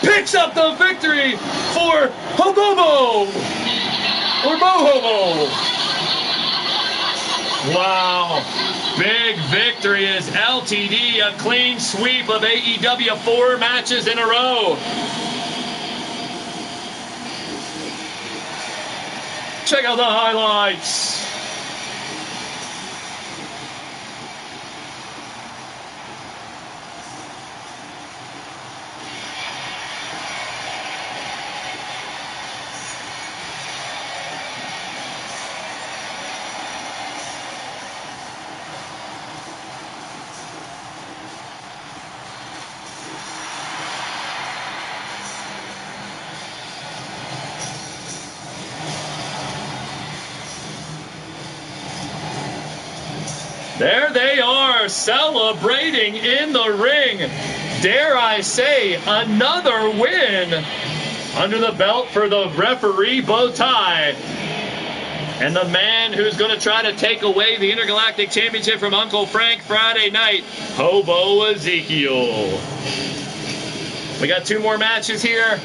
picks up the victory for Hobobo or Bo-Hobo. Wow. Big victory as LTD, a clean sweep of AEW, 4 matches in a row. Check out the highlights. There they are, celebrating in the ring. Dare I say, another win under the belt for the referee Bow Tie. And the man who's going to try to take away the Intergalactic Championship from Uncle Frank Friday night, Hobo Ezekiel. We got 2 more matches here.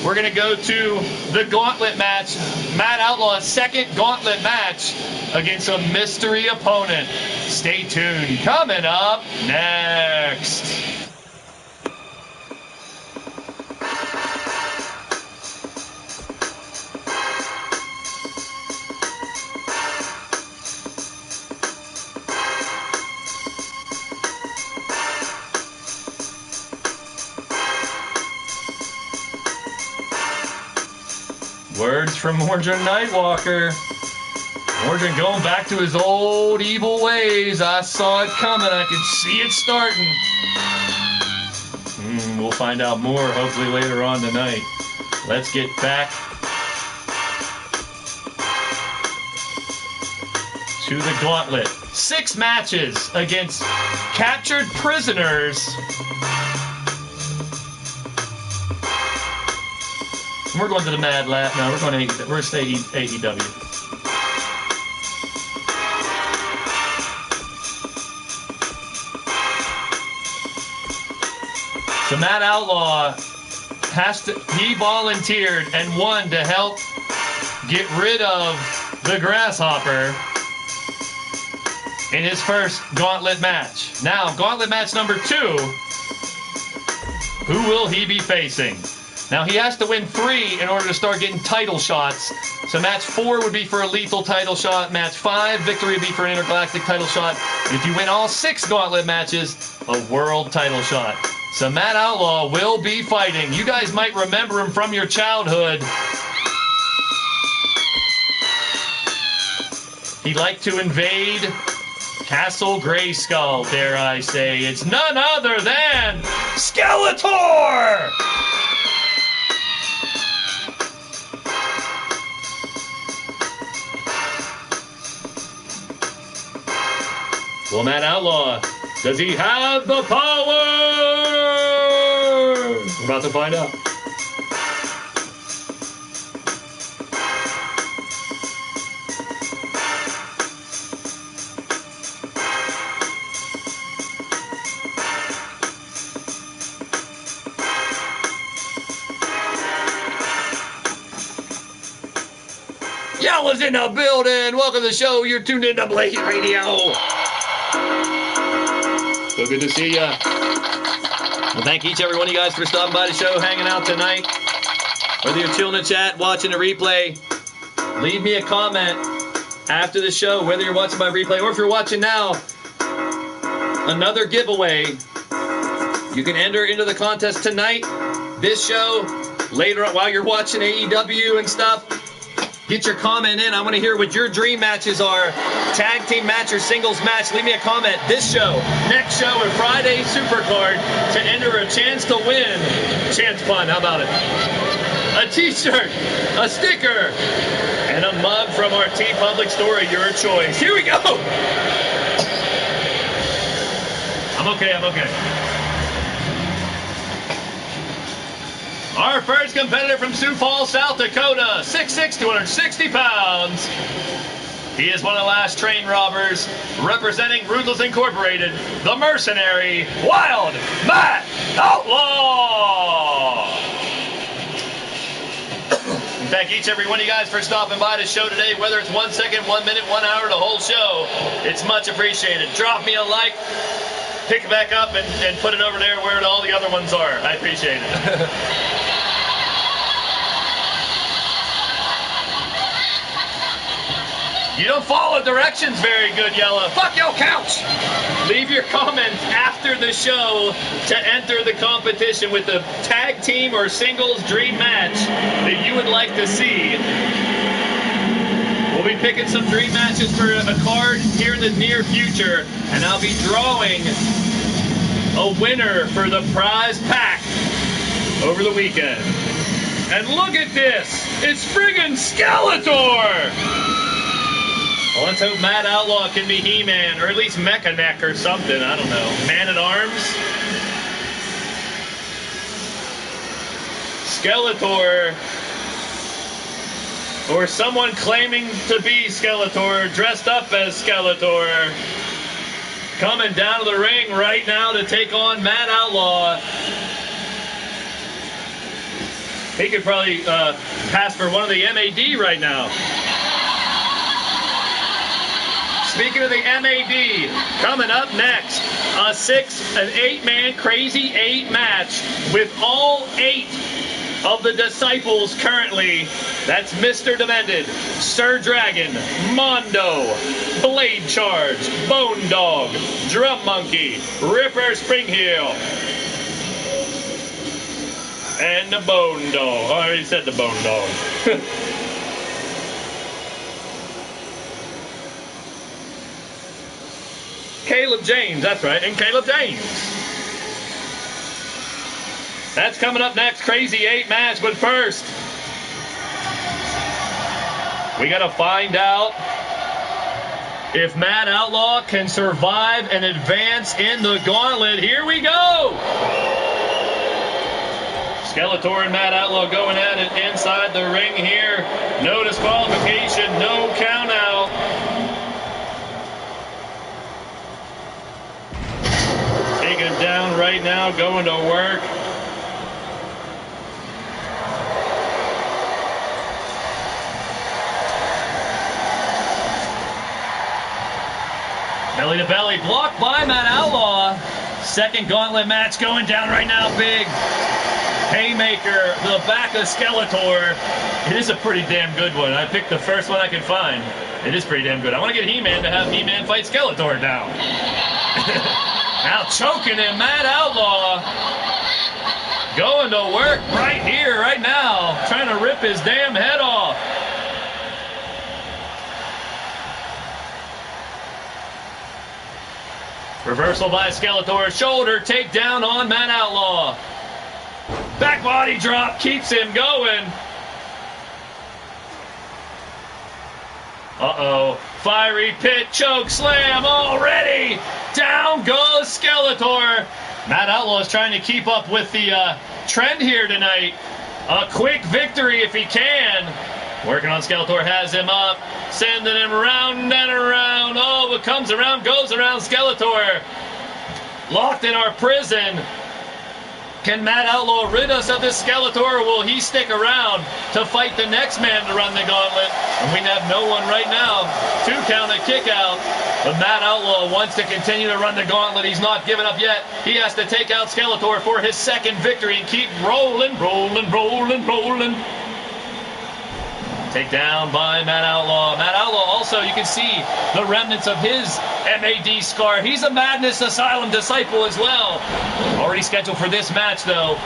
We're going to go to the gauntlet match. Matt Outlaw's second gauntlet match against a mystery opponent. Stay tuned. Coming up next. Words from Mordrin Nightwalker. Mordrin going back to his old evil ways. I saw it coming. I could see it starting. We'll find out more hopefully later on tonight. Let's get back to the gauntlet. 6 matches against captured prisoners. We're going to the Mad Lab. No, we're going to AEW. So Matt Outlaw he volunteered and won to help get rid of the Grasshopper in his first gauntlet match. Now, gauntlet match number 2. Who will he be facing? Now, he has to win 3 in order to start getting title shots. So match 4 would be for a lethal title shot. Match 5, victory would be for an intergalactic title shot. And if you win all 6 gauntlet matches, a world title shot. So Matt Outlaw will be fighting. You guys might remember him from your childhood. He liked to invade Castle Grayskull, dare I say. It's none other than Skeletor! Well, Matt Outlaw, does he have the power? We're about to find out. Y'all is in the building. Welcome to the show. You're tuned in to Blaised Radio. So good to see ya. Well, thank each and every one of you guys for stopping by the show, hanging out tonight. Whether you're chilling in the chat, watching the replay, leave me a comment after the show, whether you're watching my replay or if you're watching now. Another giveaway. You can enter into the contest tonight, this show, later on while you're watching AEW and stuff. Get your comment in. I want to hear what your dream matches are. Tag team match or singles match. Leave me a comment this show, next show, or Friday Supercard to enter a chance to win. Chance pun, how about it? A t-shirt, a sticker, and a mug from our T-Public store of your choice. Here we go. I'm okay. Our first competitor from Sioux Falls, South Dakota, 6'6", 260 pounds. He is one of the last train robbers, representing Ruthless Incorporated, the mercenary, Wild Matt Outlaw. And thank each and every one of you guys for stopping by the show today, whether it's 1 second, 1 minute, 1 hour, the whole show. It's much appreciated. Drop me a like, pick it back up, and put it over there where all the other ones are. I appreciate it. You don't follow directions very good, Yellow. Fuck your couch! Leave your comments after the show to enter the competition with the tag team or singles dream match that you would like to see. We'll be picking some dream matches for a card here in the near future, and I'll be drawing a winner for the prize pack over the weekend. And look at this! It's friggin' Skeletor! Well, let's hope Matt Outlaw can be He-Man, or at least Mecha-Neck or something, I don't know. Man-at-Arms? Skeletor, or someone claiming to be Skeletor, dressed up as Skeletor, coming down to the ring right now to take on Matt Outlaw. He could probably pass for one of the MAD right now. Speaking of the MAD, coming up next, an 8-man Crazy 8 match with all 8 of the disciples currently. That's Mr. Demented, Sir Dragon, Mondo, Blade Charge, Bone Dog, Drum Monkey, Ripper Springheel, and the Bone Dog. I already said the Bone Dog. Caleb James, that's right, and Caleb James. That's coming up next, Crazy 8 match, but first, we gotta find out if Matt Outlaw can survive and advance in the gauntlet. Here we go! Skeletor and Matt Outlaw going at it inside the ring here. No disqualification, no count out. Taking him down right now, going to work. Belly to belly, blocked by Matt Outlaw. Second gauntlet match going down right now, big. Haymaker, the back of Skeletor. It is a pretty damn good one. I picked the first one I could find. It is pretty damn good. I want to get He-Man to have He-Man fight Skeletor down. Now choking him, Matt Outlaw. Going to work right here, right now. Trying to rip his damn head off. Reversal by Skeletor. Shoulder takedown on Matt Outlaw. Back body drop keeps him going. Uh-oh. Fiery pit choke slam already. Down goes Skeletor. Matt Outlaw is trying to keep up with the trend here tonight. A quick victory if he can. Working on Skeletor, has him up. Sending him round and around. Oh, what comes around goes around Skeletor. Locked in our prison. Can Matt Outlaw rid us of this Skeletor, or will he stick around to fight the next man to run the gauntlet? And we have no one right now. 2 count and kick out. But Matt Outlaw wants to continue to run the gauntlet. He's not given up yet. He has to take out Skeletor for his second victory and keep rolling, rolling, rolling, rolling. Takedown by Matt Outlaw. Matt Outlaw also, you can see the remnants of his MAD scar. He's a Madness Asylum disciple as well. Already scheduled for this match, though.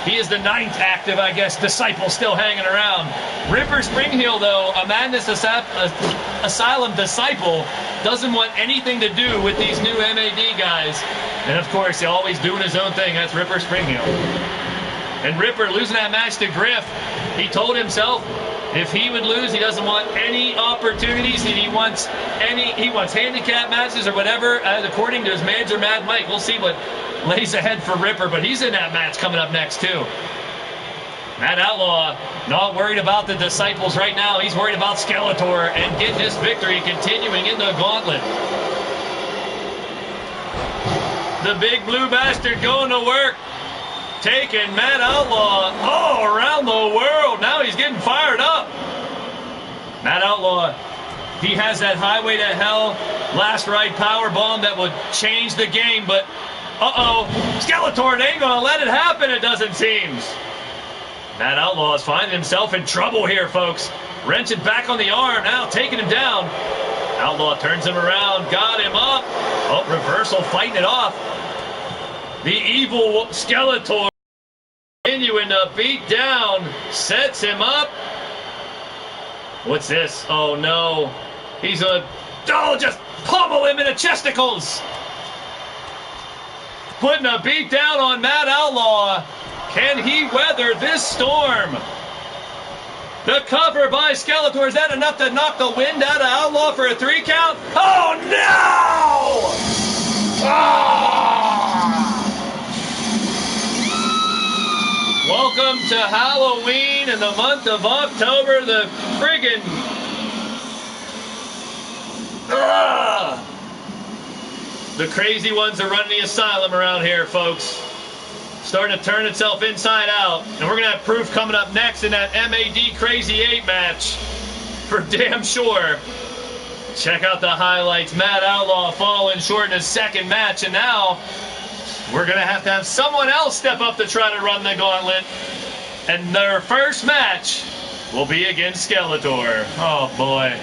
He is the 9th active, I guess, disciple still hanging around. Ripper Springheel, though, a Madness Asylum disciple, doesn't want anything to do with these new MAD guys. And, of course, he's always doing his own thing. That's Ripper Springheel. And Ripper losing that match to Griff, he told himself, if he would lose, he doesn't want any opportunities. He wants handicap matches or whatever, according to his manager, Mad Mike. We'll see what lays ahead for Ripper, but he's in that match coming up next, too. Matt Outlaw not worried about the disciples right now. He's worried about Skeletor and getting this victory, continuing in the gauntlet. The big blue bastard going to work. Taking Matt Outlaw all around the world. Now he's getting fired up. Matt Outlaw, he has that Highway to Hell last ride power bomb that would change the game, but uh-oh, Skeletor ain't gonna let it happen, it doesn't seem. Matt Outlaw is finding himself in trouble here, folks. Wrenching back on the arm, now taking him down. Outlaw turns him around, got him up. Oh, reversal, fighting it off. The evil Skeletor continuing to beat down, sets him up. What's this? Oh no. He's just pummel him in the chesticles. Putting a beat down on Matt Outlaw. Can he weather this storm? The cover by Skeletor, is that enough to knock the wind out of Outlaw for a 3 count? Oh no! Welcome to Halloween in the month of October, the friggin' the crazy ones are running the asylum around here, folks. Starting to turn itself inside out. And we're going to have proof coming up next in that MAD Crazy 8 match. For damn sure. Check out the highlights. Matt Outlaw falling short in his second match. And now we're going to have someone else step up to try to run the gauntlet. And their first match will be against Skeletor. Oh, boy.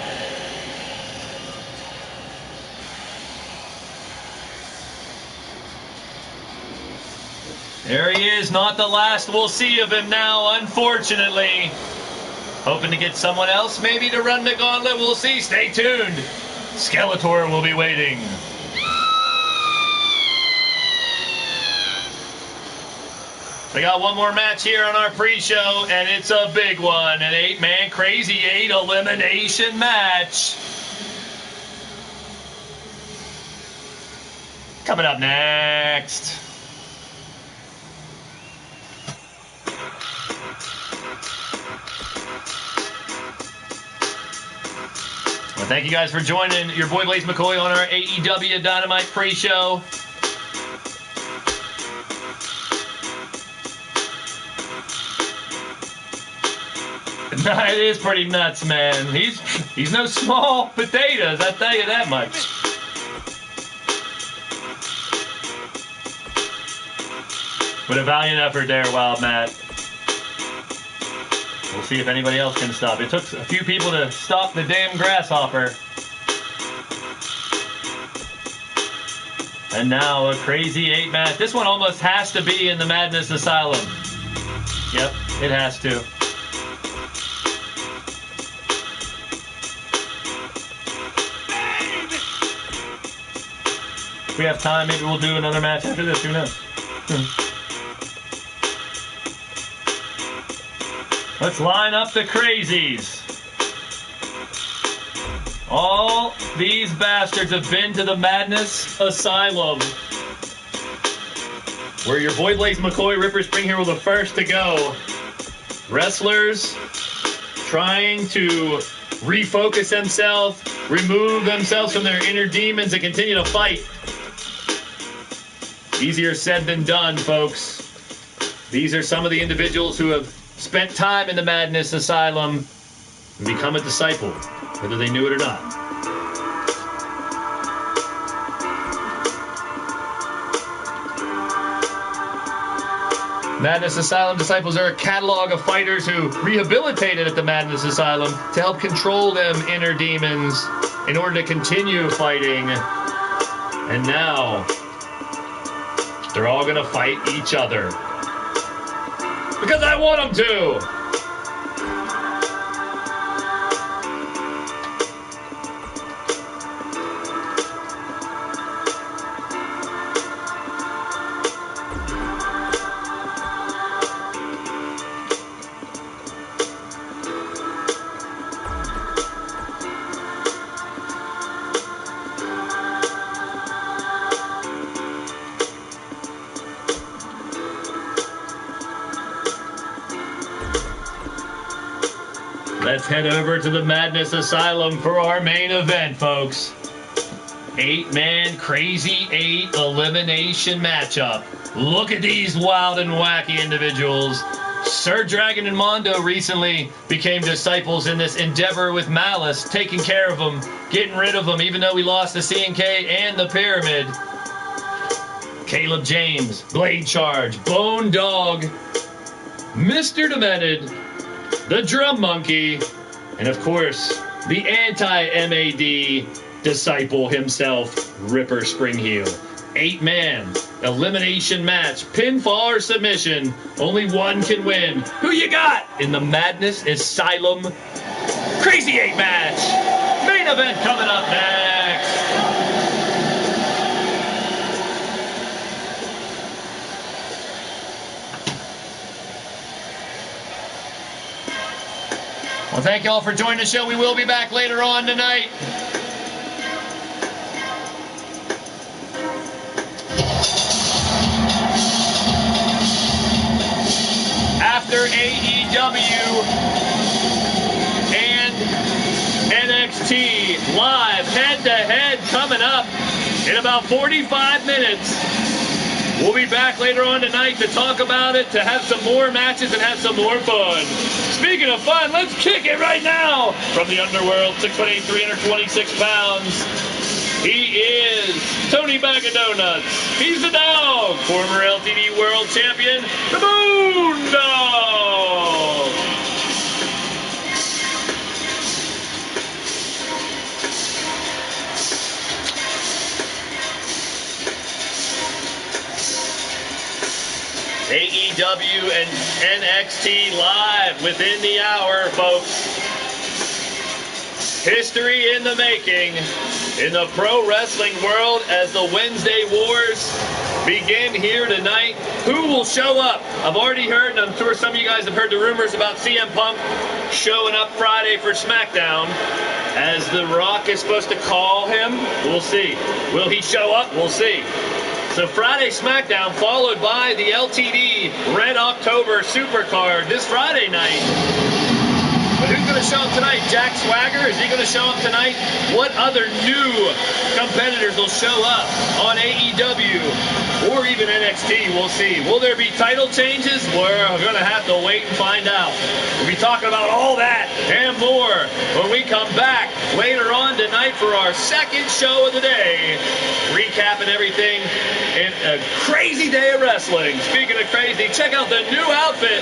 There he is, not the last we'll see of him now, unfortunately. Hoping to get someone else maybe to run the gauntlet, we'll see. Stay tuned. Skeletor will be waiting. We got one more match here on our pre-show, and it's a big one. An 8-man Crazy 8 elimination match. Coming up next. Well, thank you guys for joining your boy Blaise McCoy on our AEW Dynamite pre-show. It is pretty nuts, man. He's no small potatoes, I tell you that much. But a valiant effort there, Wild Matt. We'll see if anybody else can stop. It took a few people to stop the damn grasshopper. And now a Crazy 8 match. This one almost has to be in the Madness Asylum. Yep, it has to. If we have time, maybe we'll do another match after this. Who knows? Let's line up the crazies. All these bastards have been to the Madness Asylum, where your boy Blaise McCoy, Ripper Spring Hero, the first to go. Wrestlers trying to refocus themselves, remove themselves from their inner demons, and continue to fight. Easier said than done, folks. These are some of the individuals who have spent time in the Madness Asylum and become a disciple, whether they knew it or not. Madness Asylum disciples are a catalog of fighters who rehabilitated at the Madness Asylum to help control them inner demons in order to continue fighting. And now they're all gonna fight each other. Because I want them to! Let's head over to the Madness Asylum for our main event, folks. 8-man Crazy 8 elimination matchup. Look at these wild and wacky individuals. Sir Dragon and Mondo recently became disciples in this endeavor with Malice, taking care of them, getting rid of them, even though we lost the CNK and the Pyramid. Caleb James, Blade Charge, Bone Dog, Mr. Demented, the Drum Monkey, and of course, the anti-MAD disciple himself, Ripper Springheel. 8-man elimination match, pinfall or submission. Only one can win. Who you got in the Madness Asylum Crazy 8 match? Main event coming up next. Well, thank you all for joining the show. We will be back later on tonight. After AEW and NXT live head-to-head coming up in about 45 minutes. We'll be back later on tonight to talk about it, to have some more matches and have some more fun. Speaking of fun, let's kick it right now from the underworld, 6'8", 326 pounds. He is Tony Bag of Donuts. He's the dog, former LTD World Champion, the Moondog. AEW and NXT live within the hour, folks. History in the making in the pro wrestling world as the Wednesday Wars begin here tonight. Who will show up? I've already heard, and I'm sure some of you guys have heard the rumors about CM Punk showing up Friday for SmackDown. As The Rock is supposed to call him, we'll see. Will he show up? We'll see. So Friday SmackDown followed by the LTD Red October Supercard this Friday night. But who's going to show up tonight? Jack Swagger? Is he going to show up tonight? What other new competitors will show up on AEW or even NXT? We'll see. Will there be title changes? We're going to have to wait and find out. We'll be talking about all that and more when we come back later on tonight for our second show of the day. Recapping everything in a crazy day of wrestling. Speaking of crazy, check out the new outfit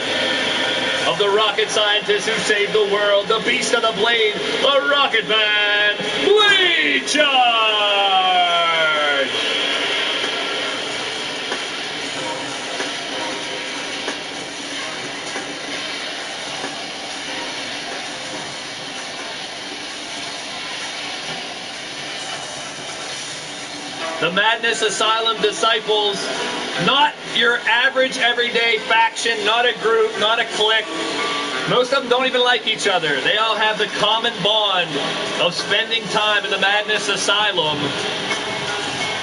of the rocket scientist who saved the world, the beast of the blade, the Rocket Man, Blade Charge! The Madness Asylum Disciples, not your average everyday faction, not a group, not a clique. Most of them don't even like each other. They all have the common bond of spending time in the Madness Asylum,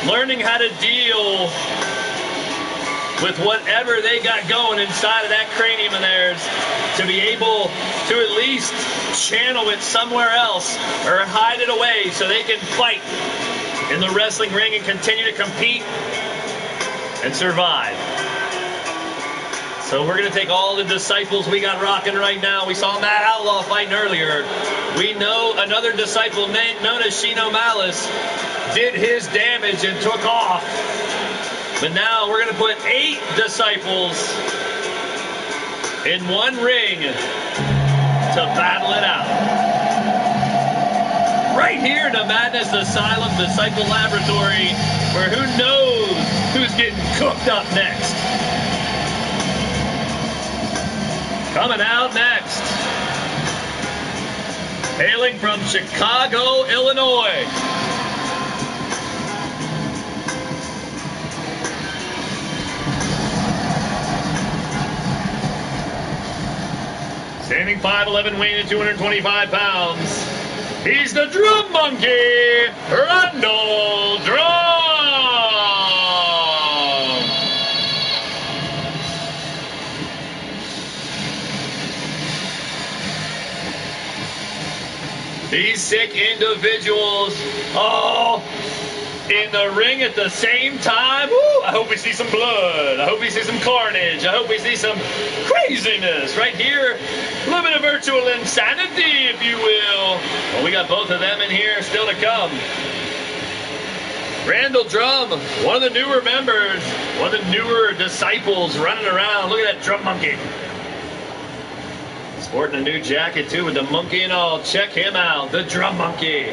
learning how to deal with whatever they got going inside of that cranium of theirs to be able to at least channel it somewhere else or hide it away so they can fight in the wrestling ring and continue to compete and survive. So we're going to take all the disciples we got rocking right now. We saw Matt Outlaw fighting earlier. We know another disciple known as Shino Malice did his damage and took off. But now we're going to put 8 disciples in one ring to battle it out. Right here in the Madness Asylum Disciple Laboratory, where who knows who's getting cooked up next. Coming out next, hailing from Chicago, Illinois, standing 5'11", weighing at 225 pounds. He's the Drum Monkey, Randall Drum! These sick individuals, all in the ring at the same time. Woo, I hope we see some blood. I hope we see some carnage. I hope we see some craziness right here. A little bit of virtual insanity, if you will. Well, we got both of them in here still to come. Randall Drum, one of the newer members, one of the newer disciples running around. Look at that Drum Monkey. Sporting a new jacket, too, with the monkey and all. Check him out, the Drum Monkey.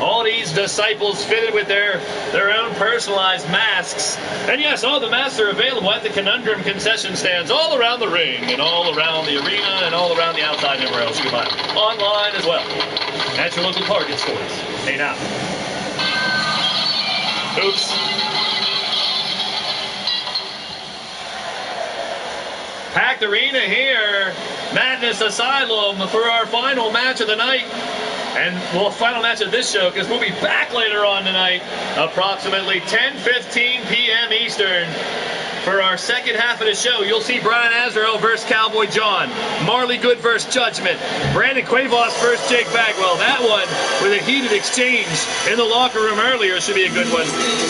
All these disciples fitted with their own personalized masks. And yes, all the masks are available at the Conundrum concession stands all around the ring and all around the arena and all around the outside and everywhere else you can buy them. Online as well. At your local Target stores. Hey, now. Oops. Packed arena here. Madness Asylum for our final match of the night. And, well, final match of this show, because we'll be back later on tonight, approximately 10:15 p.m. Eastern. For our second half of the show, you'll see Brian Azrael versus Cowboy John, Marley Good versus Judgment, Brandon Quavos versus Jake Bagwell. That one with a heated exchange in the locker room earlier should be a good one.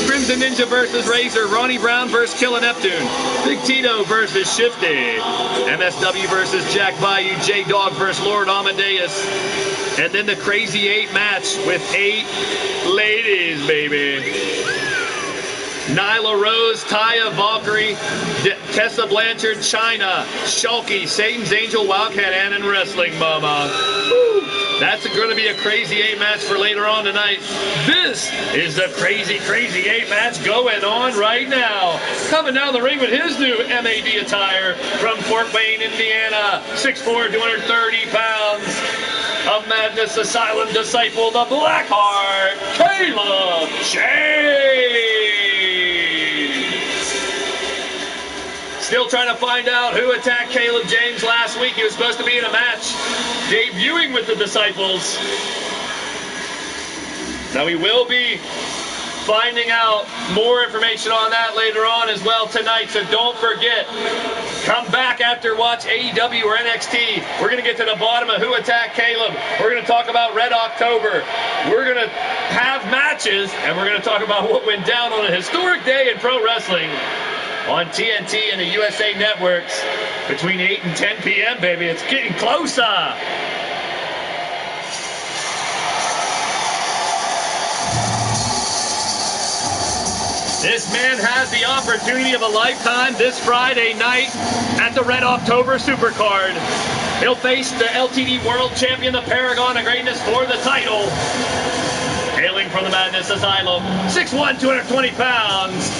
Crimson Ninja versus Razor, Ronnie Brown versus Killer Neptune, Big Tito versus Shifty, MSW versus Jack Bayou, J-Dog versus Lord Amadeus, and then the Crazy 8 match with 8 ladies, baby. Nyla Rose, Taya Valkyrie, Tessa Blanchard, Chyna, Shulky, Satan's Angel, Wildcat Ann, and Wrestling Mama. Woo. That's going to be a Crazy 8 match for later on tonight. This is the Crazy 8 match going on right now. Coming down the ring with his new MAD attire from Fort Wayne, Indiana. 6'4", 230 pounds. the Madness Asylum disciple, the Blackheart, Caleb James. Still trying to find out who attacked Caleb James last week. He was supposed to be in a match, debuting with the disciples. Now we will be finding out more information on that later on as well tonight, so don't forget, come back after watch AEW or NXT. We're going to get to the bottom of who attacked Caleb. We're going to talk about Red October. We're going to have matches, and we're going to talk about what went down on a historic day in pro wrestling on TNT and the USA Networks between 8 and 10 p.m., baby. It's getting closer. This man has the opportunity of a lifetime this Friday night at the Red October Supercard. He'll face the LTD World Champion, the Paragon of Greatness, for the title. Hailing from the Madness Asylum, 6'1", 220 pounds.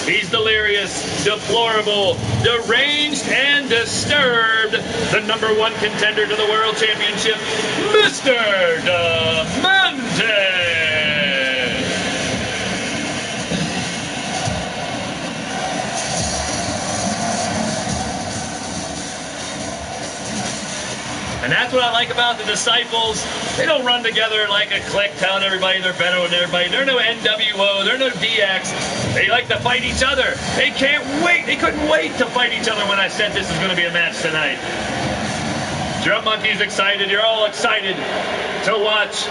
He's delirious, deplorable, deranged, and disturbed. The #1 contender to the World Championship, Mr. Demente. And that's what I like about the disciples. They don't run together like a clique telling everybody they're better than everybody. They're no NWO, they're no DX. They like to fight each other. They can't wait. They couldn't wait to fight each other when I said this is going to be a match tonight. Drum Monkey's excited. You're all excited to watch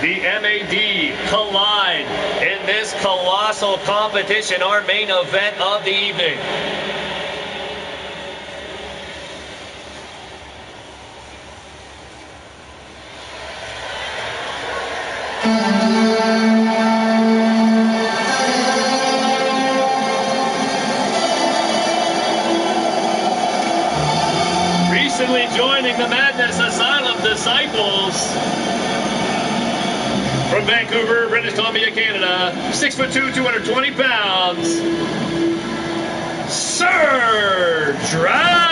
the MAD collide in this colossal competition, our main event of the evening. Recently joining the Madness Asylum disciples from Vancouver, British Columbia, Canada, 6'2", 220 pounds, Sir Dragon.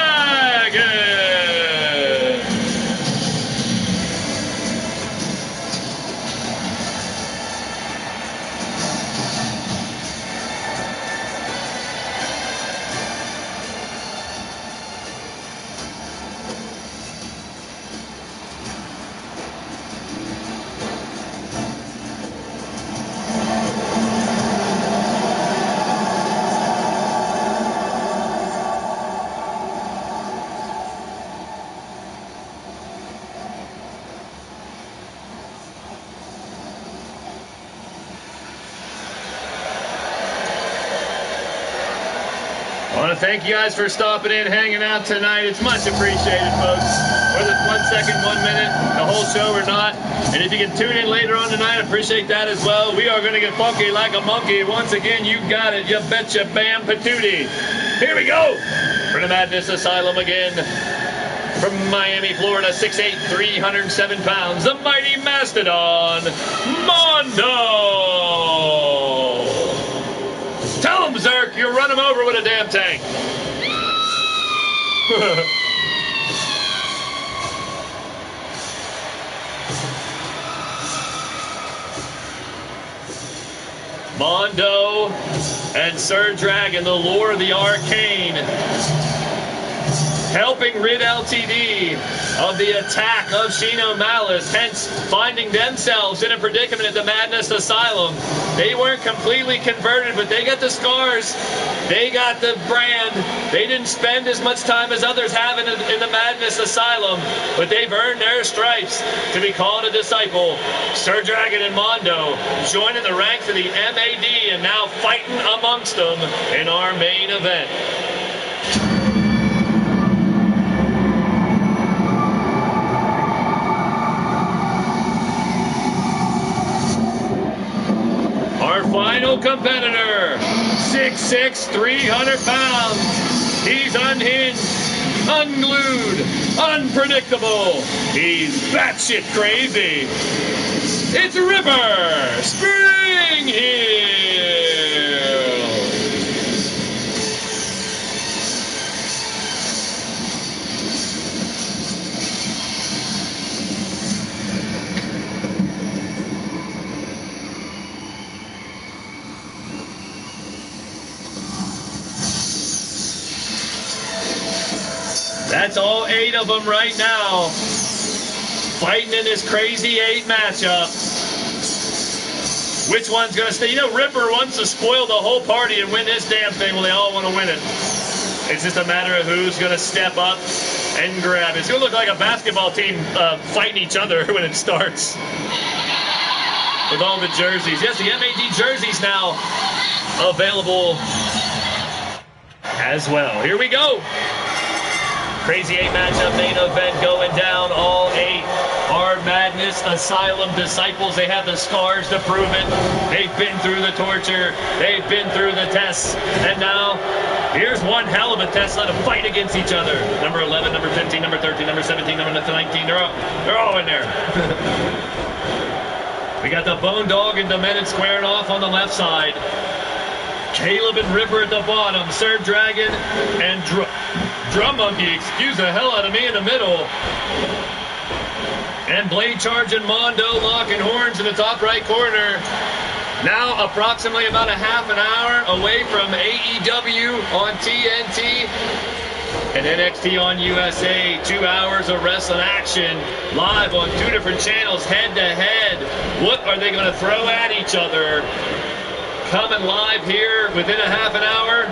I want to thank you guys for stopping in, hanging out tonight. It's much appreciated, folks. Whether it's 1 second, 1 minute, the whole show or not. And if you can tune in later on tonight, I appreciate that as well. We are going to get funky like a monkey. Once again, you got it. You betcha, bam, patootie. Here we go. For the Madness Asylum again. From Miami, Florida, 6'8", 307 pounds. The mighty Mastodon, Mondo. Tell him, Zerk, you run him over with a damn tank. Mondo and Sir Dragon, the Lord of the Arcane, helping rid LTD of the attack of Shino Malice, hence finding themselves in a predicament at the Madness Asylum. They weren't completely converted, but they got the scars. They got the brand. They didn't spend as much time as others have in the Madness Asylum, but they've earned their stripes to be called a disciple. Sir Dragon and Mondo joining the ranks of the MAD and now fighting amongst them in our main event. Our final competitor, 6'6", 300 pounds. He's unhinged, unglued, unpredictable. He's batshit crazy. It's River Springhill. That's all 8 of them right now, fighting in this crazy 8 matchup. Which one's going to stay? You know, Ripper wants to spoil the whole party and win this damn thing. Well, they all want to win it. It's just a matter of who's going to step up and grab it. It's going to look like a basketball team fighting each other when it starts. With all the jerseys. Yes, the MAD jerseys now available as well. Here we go. Crazy 8 matchup main event going down. All 8 are Madness Asylum disciples. They have the scars to prove it. They've been through the torture. They've been through the tests. And now, here's one hell of a test. Let them fight against each other. Number 11, number 15, number 13, number 17, number 19. They're all in there. We got the Bone Dog and Demented squaring off on the left side. Caleb and Ripper at the bottom. Serve Dragon and Drum Monkey, excuse the hell out of me, in the middle. And Blade Charge and Mondo locking horns in the top right corner. Now approximately about a half an hour away from AEW on TNT and NXT on USA. 2 hours of wrestling action live on 2 different channels, head to head. What are they going to throw at each other? Coming live here within a half an hour,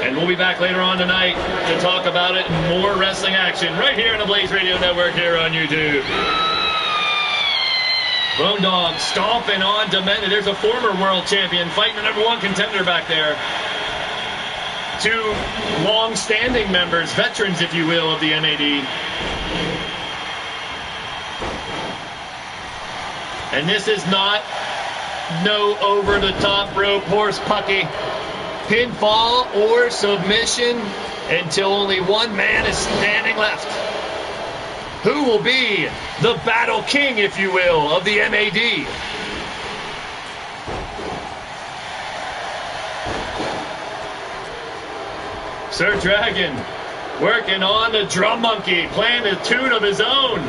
and we'll be back later on tonight to talk about it and more wrestling action right here on the Blaised Radio Network here on YouTube. Bone Dog stomping on Demented. There's a former world champion fighting the #1 contender back there. 2 long-standing members, veterans if you will, of the MAD. And this is not no over-the-top rope horse pucky, pinfall or submission until only one man is standing left. Who will be the battle king, if you will, of the MAD? Sir Dragon working on the Drum Monkey, playing a tune of his own.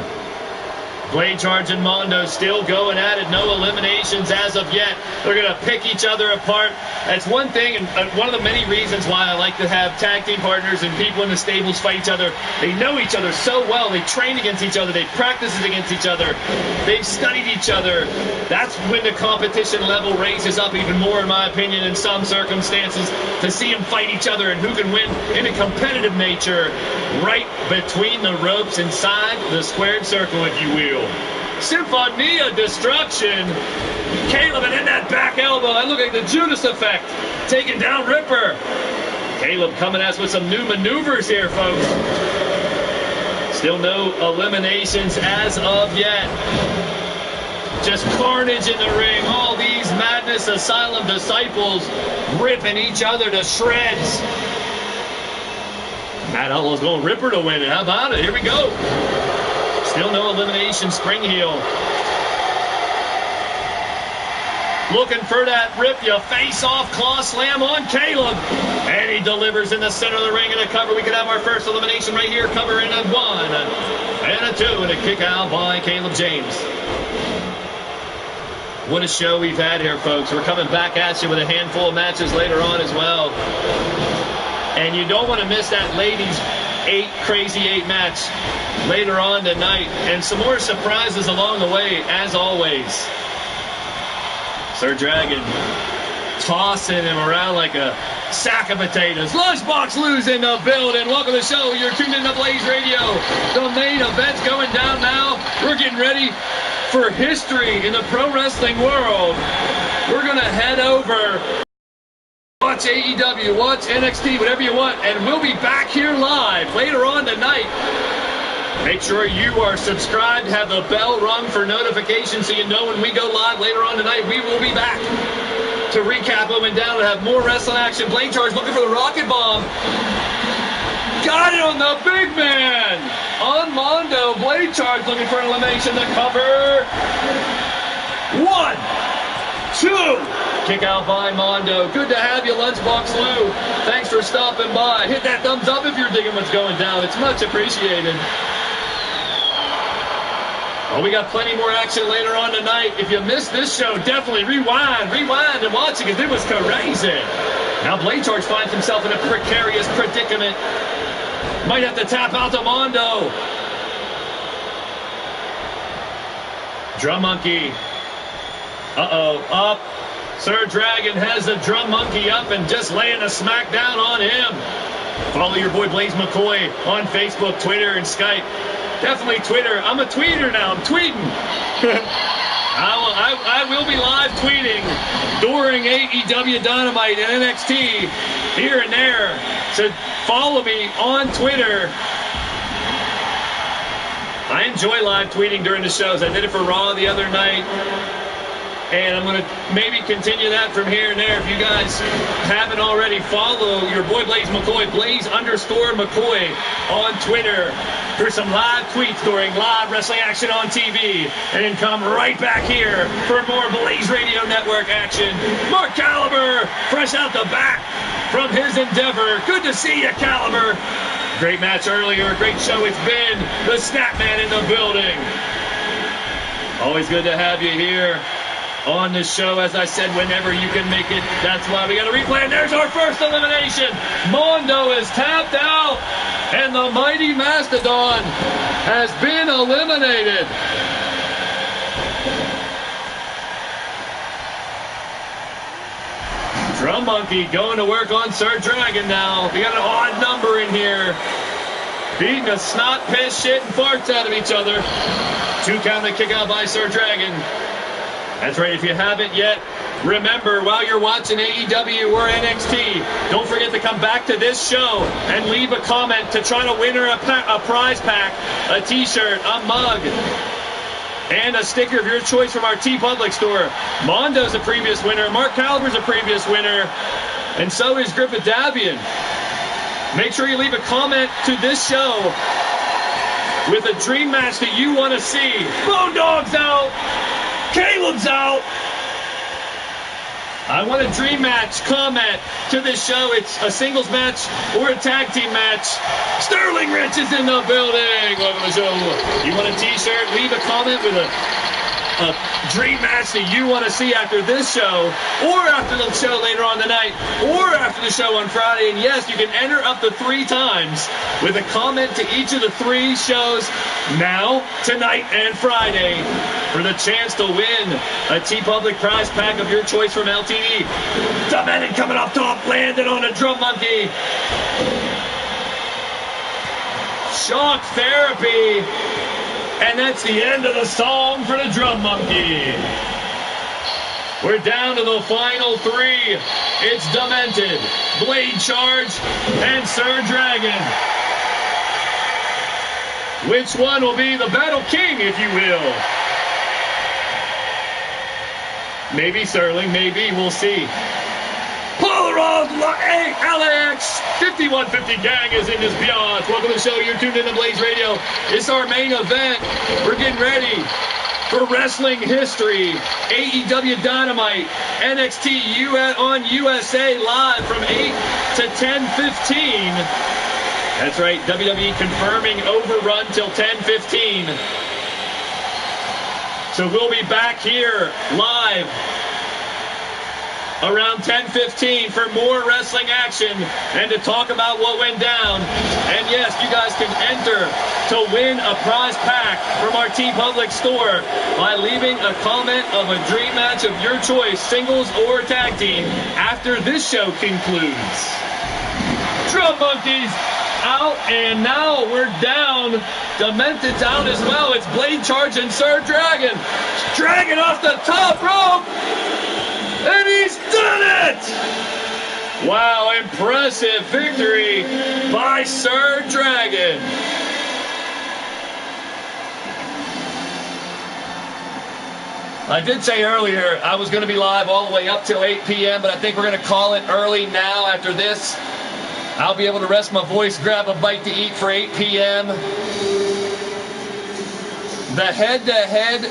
Blade Charge and Mondo still going at it. No eliminations as of yet. They're going to pick each other apart. That's one thing, and one of the many reasons why I like to have tag team partners and people in the stables fight each other. They know each other so well. They train against each other. They practice against each other. They've studied each other. That's when the competition level raises up even more, in my opinion, in some circumstances, to see them fight each other and who can win in a competitive nature right between the ropes inside the squared circle, if you will. Symphonia Destruction. Caleb, and in that back elbow, that looked like the Judas effect, taking down Ripper. Caleb coming at us with some new maneuvers here, folks. Still no eliminations as of yet. Just carnage in the ring. All these Madness Asylum disciples ripping each other to shreds. Matt Outlaw's going Ripper to win it. How about it? Here we go. Still no elimination. Spring heel. Looking for that rip you face off claw slam on Caleb. And he delivers in the center of the ring in a cover. We could have our first elimination right here. Cover in a 1 and a 2 and a kick out by Caleb James. What a show we've had here, folks. We're coming back at you with a handful of matches later on as well. And you don't want to miss that ladies' crazy 8 match later on tonight. And some more surprises along the way, as always. Sir Dragon tossing him around like a sack of potatoes. Lunchbox Lou's in the building. Welcome to the show. You're tuned in to Blaised Radio. The main event's going down now. We're getting ready for history in the pro wrestling world. We're going to head over, watch AEW, watch NXT, whatever you want, and we'll be back here live later on tonight. Make sure you are subscribed, have the bell rung for notifications so you know when we go live later on tonight. We will be back to recap what went down and have more wrestling action. Blade Charge looking for the rocket bomb. Got it on the big man. On Mondo, Blade Charge looking for an elimination. The cover. 1, 2. Kick out by Mondo. Good to have you, Lunchbox Lou. Thanks for stopping by. Hit that thumbs up if you're digging what's going down. It's much appreciated. Well, we got plenty more action later on tonight. If you missed this show, definitely rewind and watch it because it was crazy. Now Blade Charge finds himself in a precarious predicament. Might have to tap out to Mondo. Drum Monkey. Uh-oh, up. Sir Dragon has the Drum Monkey up and just laying a smack down on him. Follow your boy Blaise McCoy on Facebook, Twitter, and Skype. Definitely Twitter. I'm a tweeter now. I'm tweeting. I will be live tweeting during AEW Dynamite and NXT here and there. So follow me on Twitter. I enjoy live tweeting during the shows. I did it for Raw the other night. And I'm going to maybe continue that from here and there. If you guys haven't already, follow your boy Blaise McCoy, Blaise_McCoy on Twitter for some live tweets during live wrestling action on TV. And then come right back here for more Blaised Radio Network action. Mark Caliber, fresh out the back from his endeavor. Good to see you, Caliber. Great match earlier, great show it's been. The Snapman in the building. Always good to have you here on the show, as I said, whenever you can make it. That's why we got a replay. And there's our first elimination. Mondo is tapped out, and the mighty Mastodon has been eliminated. Drum Monkey going to work on Sir Dragon now. We got an odd number in here. Beating the snot, piss, shit, and farts out of each other. 2 count and kick out by Sir Dragon. That's right, if you haven't yet, remember, while you're watching AEW or NXT, don't forget to come back to this show and leave a comment to try to win her a prize pack, a t-shirt, a mug, and a sticker of your choice from our TeePublic store. Mondo's a previous winner, Mark Caliber's a previous winner, and so is Griffith Davian. Make sure you leave a comment to this show with a dream match that you want to see. Bone Dog's out! Caleb's out. I want a dream match comment to this show. It's a singles match or a tag team match. Sterling Rich is in the building. Welcome to the show. You want a t-shirt? Leave a comment with a dream match that you want to see after this show, or after the show later on tonight, or after the show on Friday. And yes, you can enter up to 3 times with a comment to each of the 3 shows now, tonight, and Friday for the chance to win a TeePublic prize pack of your choice from LTD. Demented coming up top, landed on a Drum Monkey. Shock therapy. And that's the end of the song for the Drum Monkey. We're down to the final 3. It's Demented, Blade Charge, and Sir Dragon. Which one will be the Battle King, if you will? Maybe Sterling, maybe, we'll see. Polaroid, hey, Alex! 5150 gang is in this biatch. Welcome to the show. You're tuned in to Blaised Radio. It's our main event. We're getting ready for wrestling history. AEW Dynamite, NXT on USA live from 8 to 10:15. That's right, WWE confirming overrun till 10:15. So we'll be back here live around 10:15 for more wrestling action and to talk about what went down. And yes, you guys can enter to win a prize pack from our TeePublic store by leaving a comment of a dream match of your choice, singles or tag team, after this show concludes. Drum Monkeys out, and now we're down. Demented's out as well. It's Blade Charge and Sir Dragon. Dragon off the top rope. And he's done it! Wow, impressive victory by Sir Dragon. I did say earlier I was going to be live all the way up till 8 p.m., but I think we're going to call it early now after this. I'll be able to rest my voice, grab a bite to eat for 8 p.m. The head-to-head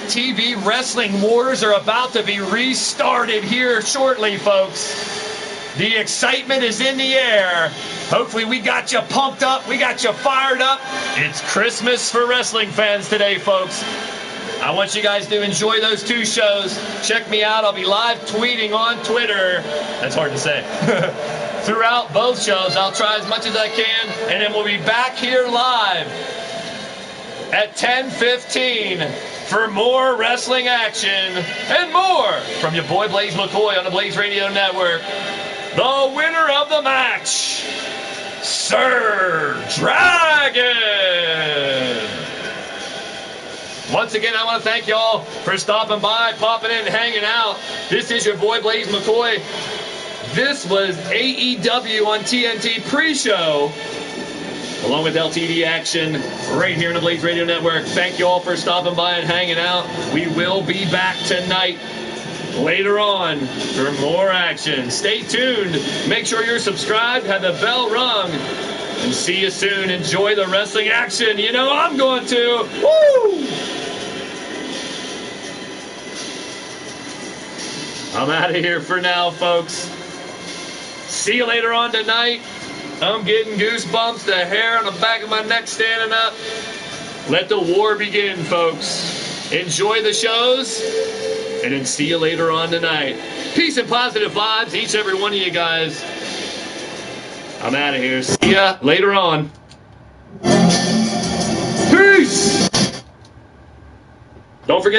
TV wrestling wars are about to be restarted here shortly, folks. The excitement is in the air. Hopefully we got you pumped up. We got you fired up. It's Christmas for wrestling fans today, folks. I want you guys to enjoy those 2 shows. Check me out. I'll be live tweeting on Twitter. That's hard to say. throughout both shows. I'll try as much as I can, and then we'll be back here live at 10:15 for more wrestling action and more from your boy Blaise McCoy on the Blaised Radio Network. The winner of the match, Sir Dragon. Once again, I want to thank y'all for stopping by, popping in, and hanging out. This is your boy Blaise McCoy. This was AEW on TNT pre-show, along with LTD action right here on the Blaised Radio Network. Thank you all for stopping by and hanging out. We will be back tonight later on for more action. Stay tuned. Make sure you're subscribed, have the bell rung, and see you soon. Enjoy the wrestling action. You know I'm going to. Woo! I'm out of here for now, folks. See you later on tonight. I'm getting goosebumps, the hair on the back of my neck standing up. Let the war begin, folks. Enjoy the shows, and then see you later on tonight. Peace and positive vibes, each and every one of you guys. I'm out of here. See ya later on. Peace! Don't forget to